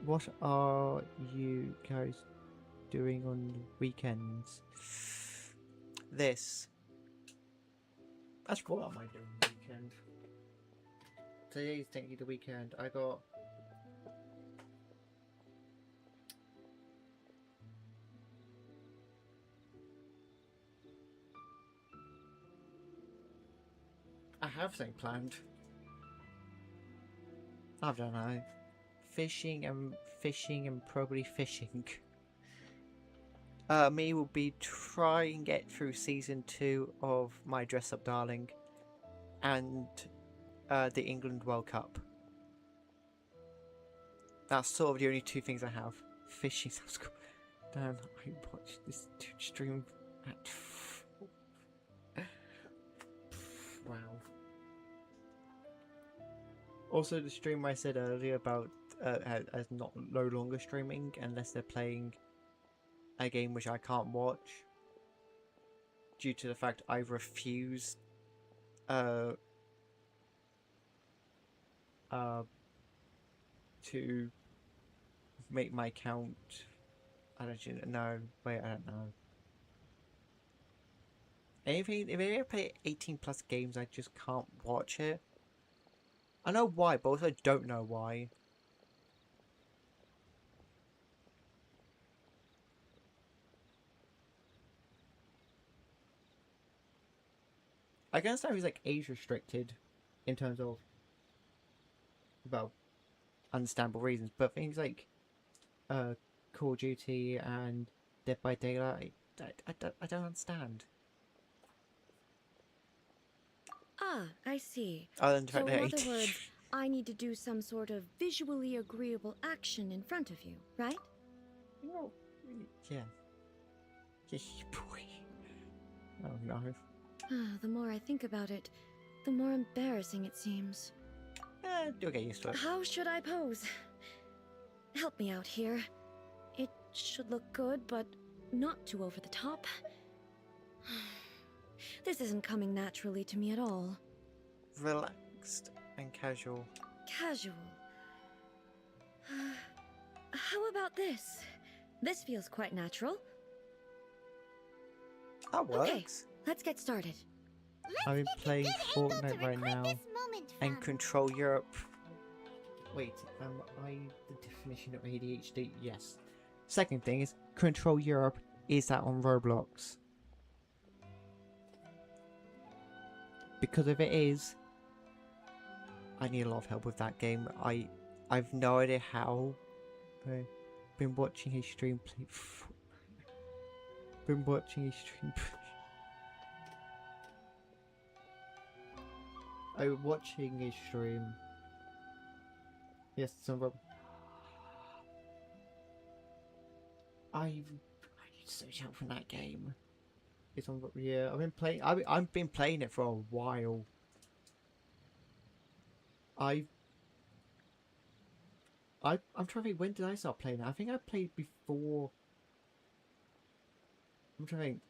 What are you guys doing on the weekends? This. That's what am I doing on the weekend? Today's technically the weekend. I got... I have something planned. I don't know. Fishing and probably fishing. Me will be try and get through season 2 of My Dress Up Darling and the England World Cup. That's sort of the only two things I have. Fishing sounds cool. Damn, I watched this dude stream at wow. Also, the stream I said earlier about as not no longer streaming unless they're playing a game which I can't watch due to the fact I refuse to make my account. I don't know. Wait, I don't know. Anything if I play 18+ games, I just can't watch it. I know why, but also don't know why. I can understand he's like age restricted in terms of, well, understandable reasons, but things like Call of Duty and Dead by Daylight, I don't understand. Ah, I see. Other than the So fact in they're other 18. words, I need to do some sort of visually agreeable action in front of you, right? No. Yeah. Yeah, boy. Oh no. The more I think about it, the more embarrassing it seems. You'll get used to it. How should I pose? Help me out here. It should look good, but not too over the top. This isn't coming naturally to me at all. Relaxed and casual. Casual. How about this? This feels quite natural. That works. Okay, let's get started. I've been playing Fortnite right now and Control Europe. Wait, am I the definition of ADHD? Yes. Second thing is Control Europe. Is that on Roblox? Because if it is, I need a lot of help with that game. I've no idea how. I've been watching his stream play. Been watching his stream. I'm watching his stream. Yes, some Rob. I need so much help from that game. It's on. Yeah, I've been playing. I've been playing it for a while. I'm trying to think, when did I start playing it? I think I played before. I'm trying to think.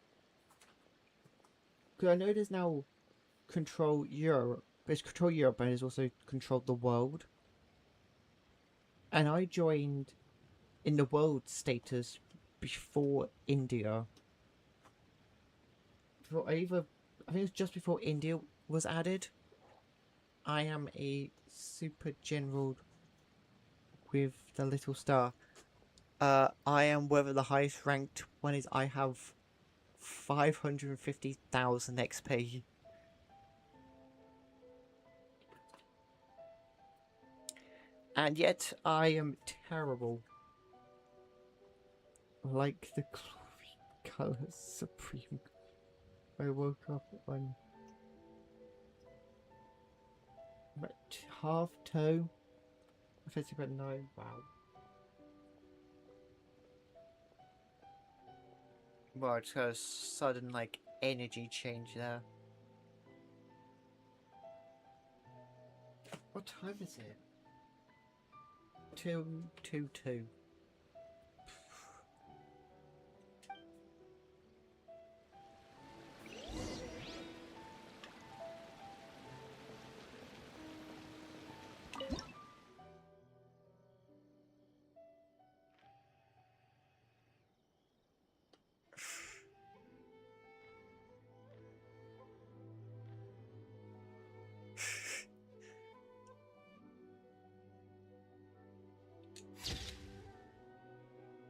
Because I know there's now Control Europe. There's Control Europe and there's also Control the World. And I joined in the world status before India. I think it was just before India was added. I am a super general with the little star. I am whether the highest ranked one is. I have 550,000 XP. And yet I am terrible. Like the glory colors supreme. I woke up on about 2:30. I think about 9. Wow. Well, it's got a sudden like energy change there. What time is it? 2:22.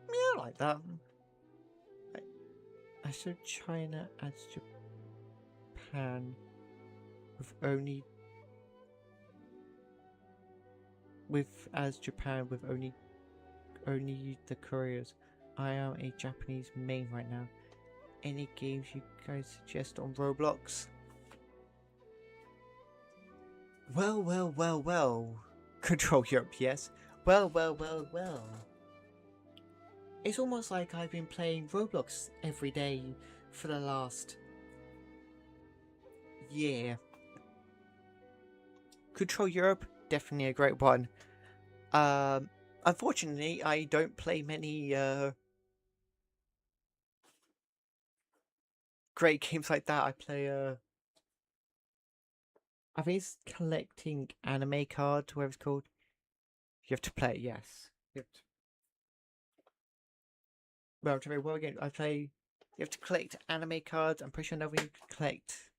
Yeah, like that. I said China as Japan. with as Japan with only the couriers. I am a Japanese main right now. Any games you guys suggest on Roblox? Well. Control Europe, yes. Well. It's almost like I've been playing Roblox every day for the last year. Control Europe, definitely a great one. Unfortunately, I don't play many great games like that. I play I think it's collecting anime cards, whatever it's called. You have to play it, yes. You have to... Well, I'm trying to well again. You have to collect anime cards. I'm pretty sure now we can collect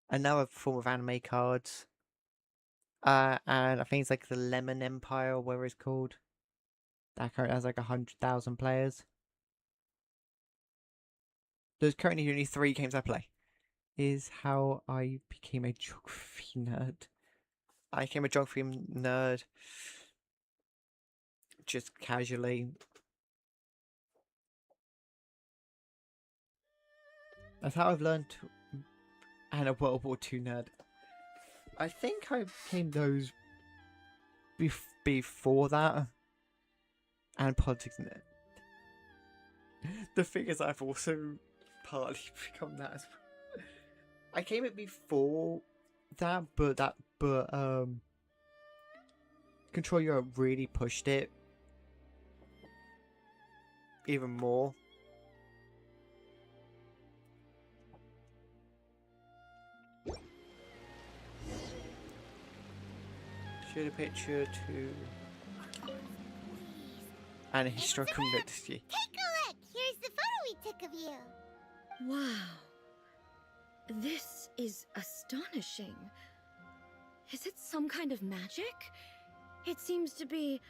another form of anime cards. And I think it's like the Lemon Empire, or whatever it's called. That currently has like 100,000 players. There's currently only 3 games I play. Is how I became a geography nerd. I became a geography nerd just casually. That's how I've learned to... And a World War II nerd. I think I became those before that. And politics nerd. The thing is, I've also partly become that as well. I came it before that, but Control Europe really pushed it even more. Shoot a picture to and a historical literacy. Take a look! Here's the photo we took of you. Wow. This is astonishing. Is it some kind of magic? It seems to be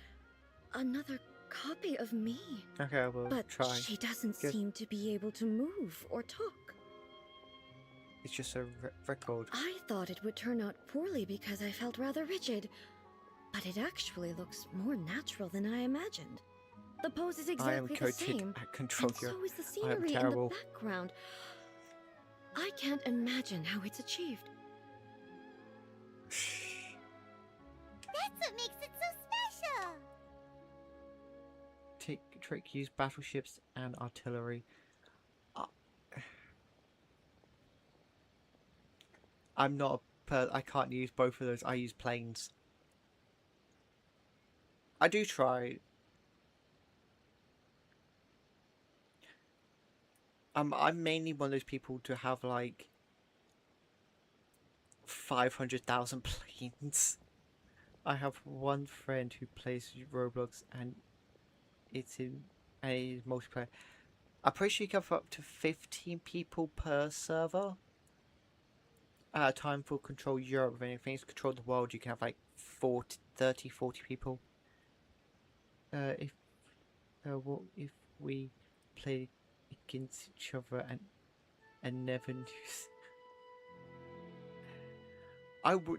another copy of me. Okay, I will but try. She doesn't Good. seem to be able to move or talk. It's just a record. I thought it would turn out poorly because I felt rather rigid, but it actually looks more natural than I imagined. The pose is exactly the same, at Control and so Europe. is the I am scenery in the terrible. background. I can't imagine how it's achieved. That's what makes it so special! Trick use battleships and artillery. I'm not I can't use both of those. I use planes. I do try. I'm mainly one of those people to have like 500,000 planes. I have one friend who plays Roblox and it's in a multiplayer. I'm pretty sure you can have up to 15 people per server. At a time for Control Europe, if anything to control the world, you can have like 40 people. What if we play against each other and never lose?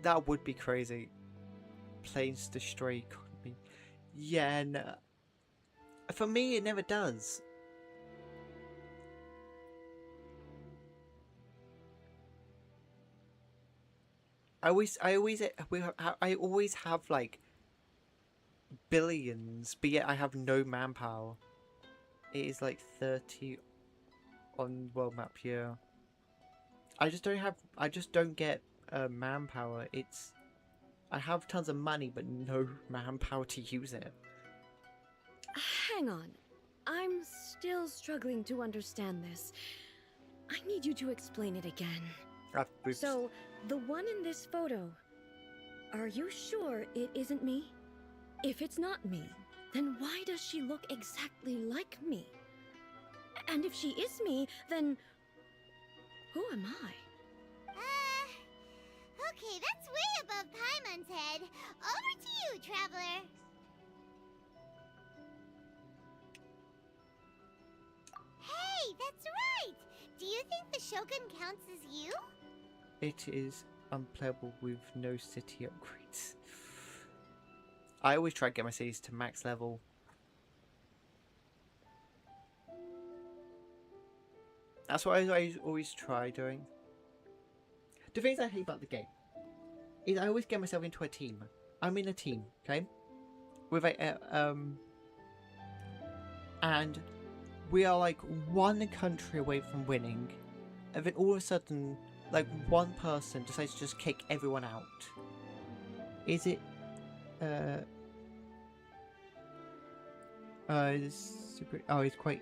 That would be crazy. Planes destroy economy. Yeah, no. For me, it never does. I always have like billions, but yet I have no manpower. It is like 30 on world map here. I just don't get manpower. I have tons of money, but no manpower to use it. Hang on. I'm still struggling to understand this. I need you to explain it again. So, the one in this photo, are you sure it isn't me? If it's not me, then why does she look exactly like me? And if she is me, then who am I? Okay, that's way above Paimon's head. Over to you, Traveler. Hey, that's right! Do you think the Shogun counts as you? It is unplayable with no city upgrades. I always try to get my cities to max level. That's what I always try doing. The things I hate about the game is I always get myself into a team. I'm in a team, okay? With and we are like one country away from winning, and then all of a sudden, like one person decides to just kick everyone out. Is it it's super, oh, it's quite,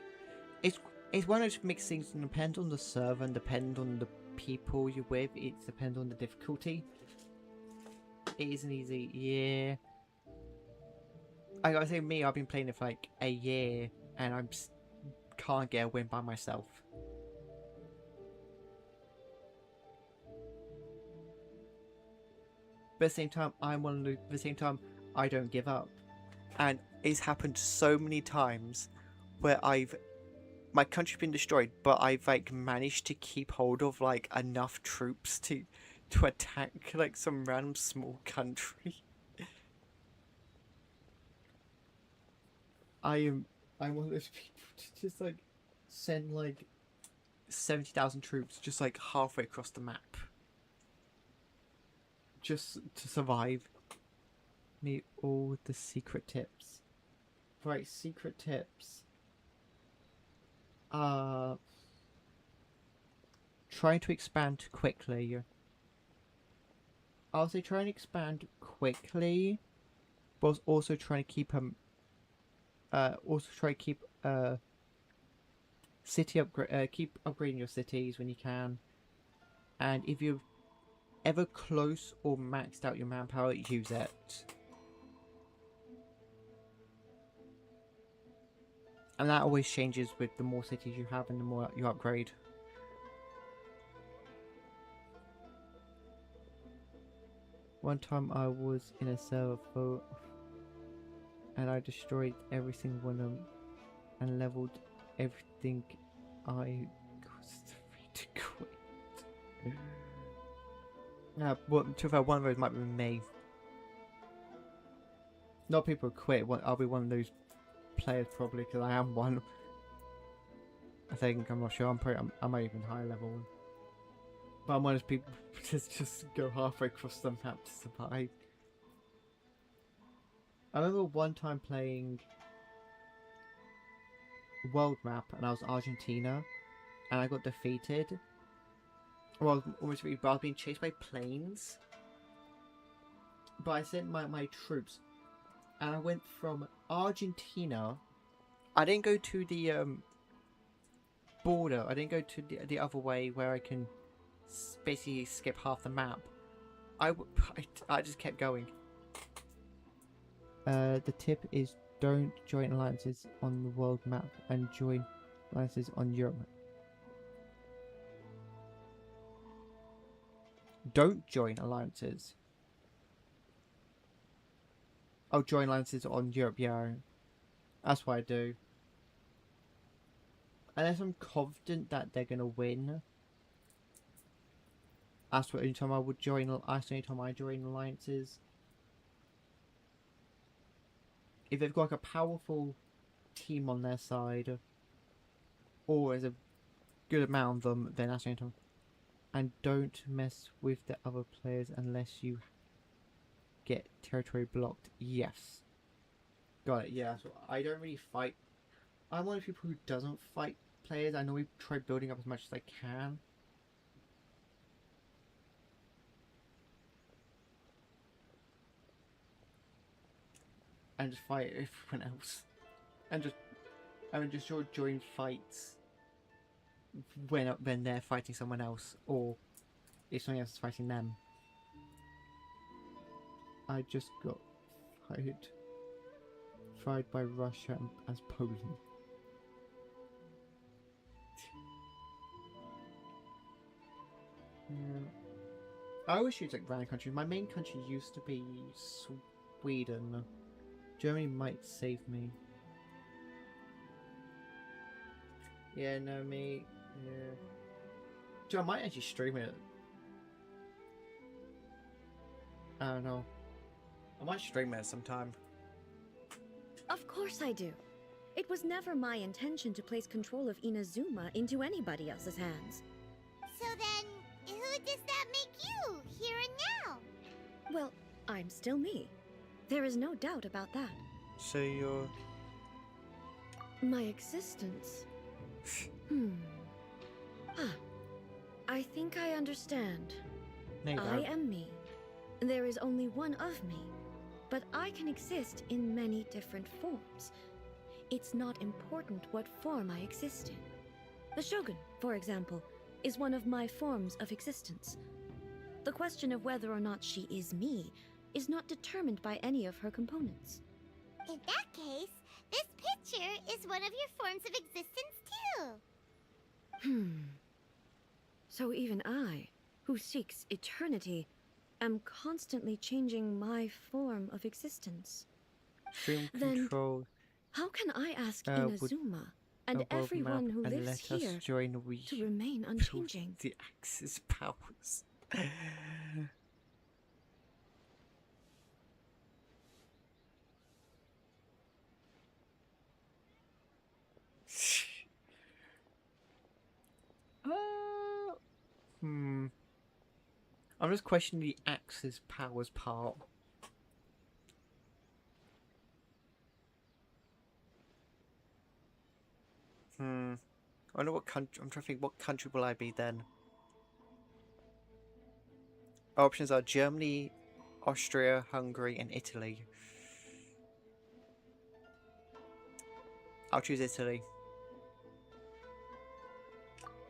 it's one of those mixed things that depend on the server and depend on the people you're with. It depends on the difficulty. It isn't easy, yeah. I gotta say, me, I've been playing it for like a year, and I can't get a win by myself. But at the same time, I want to lose. At the same time, I don't give up. And it's happened so many times where my country's been destroyed, but I've like managed to keep hold of like enough troops to attack like some random small country. I'm one of those people to just like send like 70,000 troops just like halfway across the map, just to survive. Need all the secret tips. Right, secret tips. Trying to expand quickly. I'll say try and expand quickly, but also trying to keep city upgrade. Keep upgrading your cities when you can, and if you're ever close or maxed out your manpower, use it. And that always changes with the more cities you have and the more you upgrade. One time I was in a server and I destroyed every single one of them and leveled everything. I was free to quit. Well, to be fair, one of those might be me. Not people who quit. I'll be one of those players probably, because I am one. I think, I'm not sure. I might even higher level. But I'm one of those people who just go halfway across the map to survive. I remember one time playing world map and I was Argentina and I got defeated. Well, almost defeated, but I was being chased by planes. But I sent my troops and I went from Argentina. I didn't go to the border. I didn't go to the other way where I can basically skip half the map. I just kept going. The tip is don't join alliances on the world map and join alliances on Europe. Don't join alliances. Oh, join alliances on Europe, yeah. That's what I do. Unless I'm confident that they're gonna win. That's the only time I would join. That's the only time I join alliances. If they've got like a powerful team on their side, or there's a good amount of them, then that's the only time. And don't mess with the other players unless you get territory blocked. Yes. Got it, yeah. So I don't really fight. I'm one of the people who doesn't fight players. I normally try building up as much as I can. And just fight everyone else. And just join fights when they're fighting someone else, or if someone else is fighting them. I just got fired by Russia as Poland. Yeah. I always choose like random countries. My main country used to be Sweden. Germany might save me. Yeah, no, me. Yeah. Joe, I might actually stream it. I don't know. I might stream it sometime. Of course I do. It was never my intention to place control of Inazuma into anybody else's hands. So then, who does that make you, here and now? Well, I'm still me. There is no doubt about that. So you're... My existence. I think I understand. No, you I don't. am me. There is only one of me, but I can exist in many different forms. It's not important what form I exist in. The Shogun, for example, is one of my forms of existence. The question of whether or not she is me is not determined by any of her components. In that case, this picture is one of your forms of existence too. So even I, who seeks eternity, am constantly changing my form of existence. Stream Then control. how can I ask would Inazuma and above everyone map who and lives let us here join to remain unchanging? the Axis powers. I'm just questioning the Axis powers part. I wonder what country. I'm trying to think, what country will I be then? Our options are Germany, Austria, Hungary, and Italy. I'll choose Italy.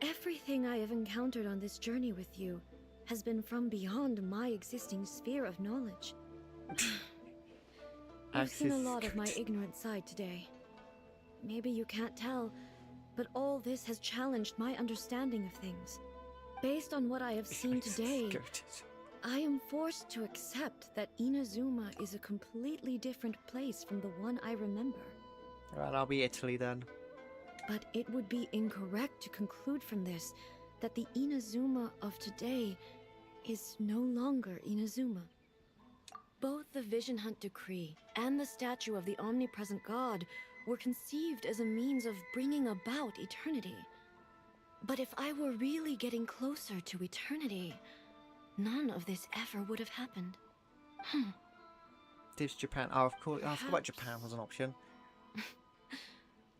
Everything I have encountered on this journey with you has been from beyond my existing sphere of knowledge. I've seen a lot of my ignorant side today. Maybe you can't tell, but all this has challenged my understanding of things. Based on what I have seen today, I am forced to accept that Inazuma is a completely different place from the one I remember. Alright, I'll be Italy then. But it would be incorrect to conclude from this that the Inazuma of today is no longer Inazuma. Both the Vision Hunt Decree and the statue of the omnipresent god were conceived as a means of bringing about eternity. But if I were really getting closer to eternity, none of this ever would have happened. This Japan. Oh, of course. I forgot Japan was an option.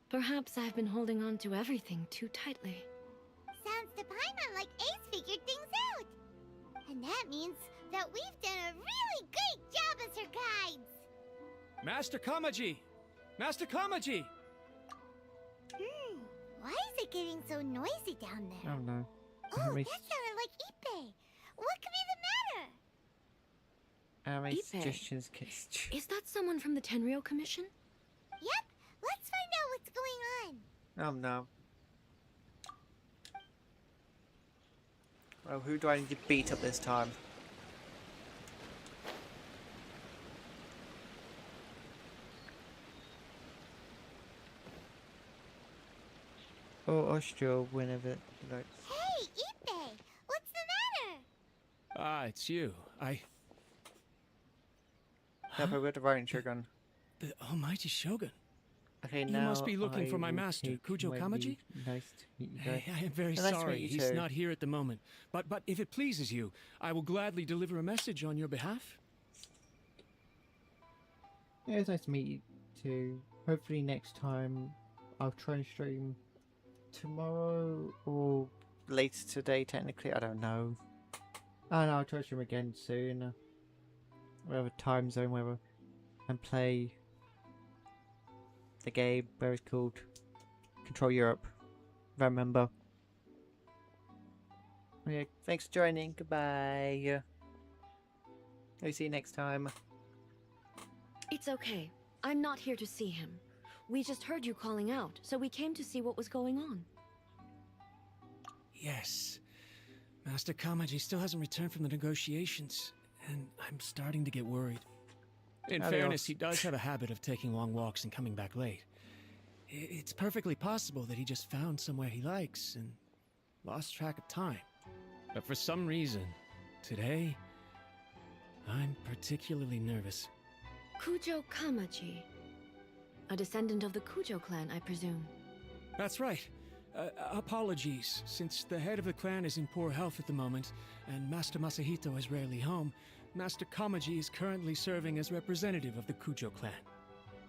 Perhaps I've been holding on to everything too tightly. Sounds to Paimon like Ace figured things out. And that means that we've done a really great job as her guides. Master Kamaji! Master Kamaji! Why is it getting so noisy down there? Oh no. Oh, that sounded like Ippei. What could be the matter? Amy's Ippei. suggestions kissed. Is that someone from the Tenryou Commission? Yep, let's find out what's going on. Oh no. Well, who do I need to beat up this time? Oh, Austria, whenever. Like... Hey, Ippei! What's the matter? Ah, it's you. Yeah, but we're the Ryan Shogun. The almighty Shogun. Okay, You now must be looking I for my will master, take Kujo my Kamaji? leave. Nice to meet you guys. I am very Nice to sorry. meet you He's too. not here at the moment. But if it pleases you, I will gladly deliver a message on your behalf. Yeah, it's nice to meet you too. Hopefully next time I'll try and stream tomorrow or later today technically, I don't know. And I'll try to stream again soon. Whatever time zone, whatever. And play the game where it's called Control Europe. If I remember. Okay, thanks for joining. Goodbye. I'll see you next time. It's okay. I'm not here to see him. We just heard you calling out, so we came to see what was going on. Yes. Master Kamaji still hasn't returned from the negotiations, and I'm starting to get worried. In fairness, he does have a habit of taking long walks and coming back late. It's perfectly possible that he just found somewhere he likes and lost track of time. But for some reason, today, I'm particularly nervous. Kujo Kamaji. A descendant of the Kujo clan, I presume. That's right. Apologies, since the head of the clan is in poor health at the moment, and Master Masahito is rarely home, Master Kamaji is currently serving as representative of the Kujo clan.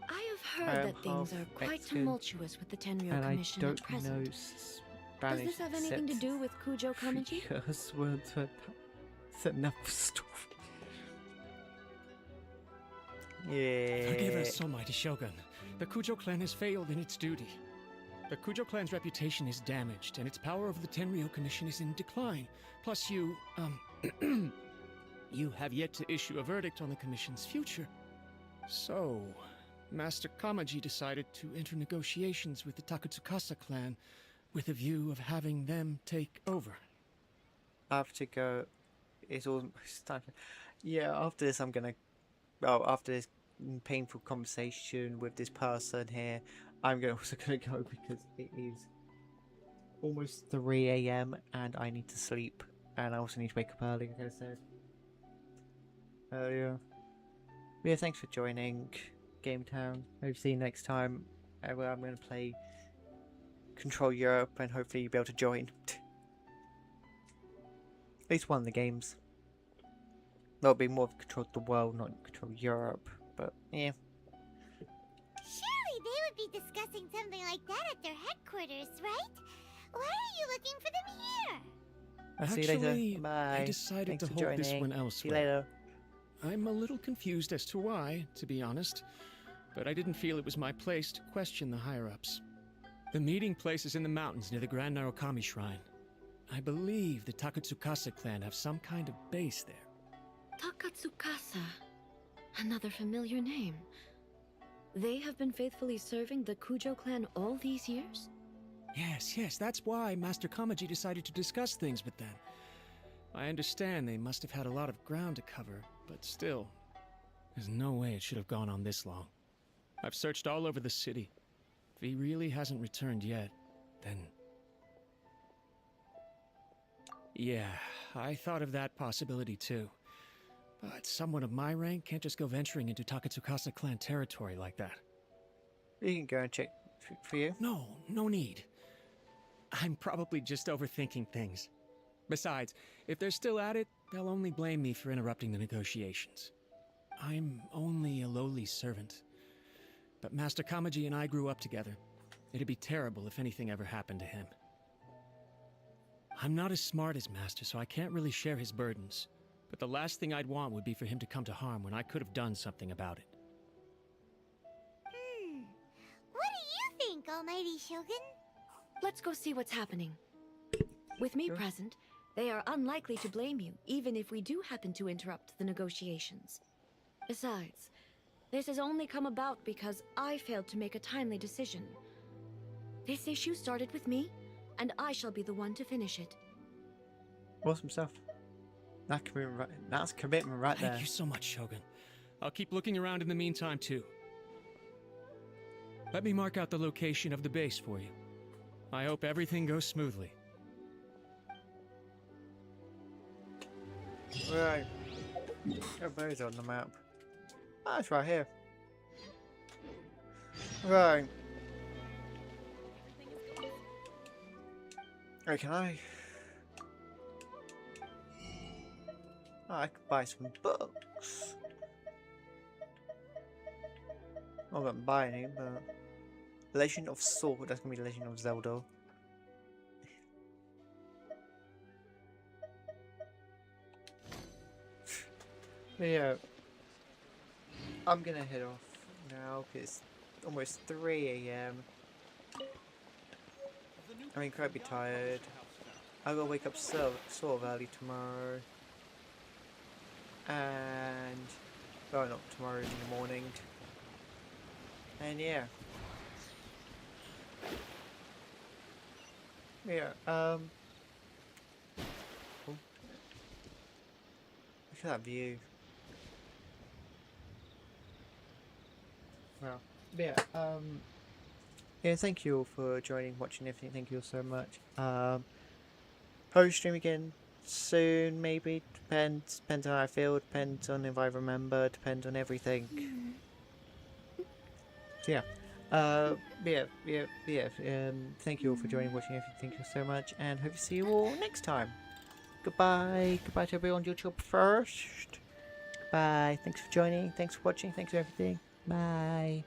I have heard that things are quite Mexican, tumultuous with the Tenryo and Commission I at don't present. know Does Spanish. this have anything to do with Kujo Kamaji? Yes, well, that's enough stuff. Yeah. Forgive us, almighty Shogun. The Kujo clan has failed in its duty. The Kujo clan's reputation is damaged, and its power over the Tenryo Commission is in decline. Plus you, you have yet to issue a verdict on the Commission's future. So, Master Kamaji decided to enter negotiations with the Takatsukasa clan with a view of having them take over. I have to go. It's almost time. Yeah, after this, I'm gonna. Well, after this painful conversation with this person here, I'm also gonna go because it is almost 3 a.m. and I need to sleep, and I also need to wake up early, like I said earlier. Yeah, thanks for joining Game Town. Hope to see you next time. I'm gonna play Control Europe, and hopefully you'll be able to join. At least one of the games. That'll be more of Control the World, not Control Europe, but yeah. Surely they would be discussing something like that at their headquarters, right? Why are you looking for them here? I'll see you later. Bye. I decided Thanks to for hold this joining. one See you elsewhere. later. I'm a little confused as to why, to be honest, but I didn't feel it was my place to question the higher-ups. The meeting place is in the mountains near the Grand Narukami Shrine. I believe the Takatsukasa clan have some kind of base there. Takatsukasa. Another familiar name. They have been faithfully serving the Kujo clan all these years? Yes, that's why Master Kamaji decided to discuss things with them. I understand they must have had a lot of ground to cover, but still, there's no way it should have gone on this long. I've searched all over the city. If he really hasn't returned yet, then... Yeah, I thought of that possibility too. But someone of my rank can't just go venturing into Takatsukasa clan territory like that. You can go and check for you. No need. I'm probably just overthinking things. Besides, if they're still at it, they'll only blame me for interrupting the negotiations. I'm only a lowly servant. But Master Kamaji and I grew up together. It'd be terrible if anything ever happened to him. I'm not as smart as Master, so I can't really share his burdens. But the last thing I'd want would be for him to come to harm when I could have done something about it. What do you think, Almighty Shogun? Let's go see what's happening. With me present, they are unlikely to blame you, even if we do happen to interrupt the negotiations. Besides, this has only come about because I failed to make a timely decision. This issue started with me, and I shall be the one to finish it. Awesome stuff. That's commitment right there. Thank you so much, Shogun. I'll keep looking around in the meantime, too. Let me mark out the location of the base for you. I hope everything goes smoothly. Right. Everybody's on the map. Ah, it's right here. Right. Hey, can I? Oh, I could buy some books. I'm not gonna buy any, but Legend of Sword. That's gonna be Legend of Zelda. But yeah, I'm gonna head off now because it's almost 3 a.m. I'm incredibly tired. I gotta wake up sort of early tomorrow. And well, not tomorrow, in the morning. And yeah. Oh. Look at that view. Well, yeah, yeah, thank you all for joining, watching everything. Thank you all so much. Hope to stream again soon, maybe. Depends on how I feel, depends on if I remember, depends on everything. So yeah. Thank you all for joining, watching everything. Thank you so much, and hope to see you all next time. Goodbye. Goodbye to everyone on YouTube first. Bye. Thanks for joining. Thanks for watching. Thanks for everything. Bye.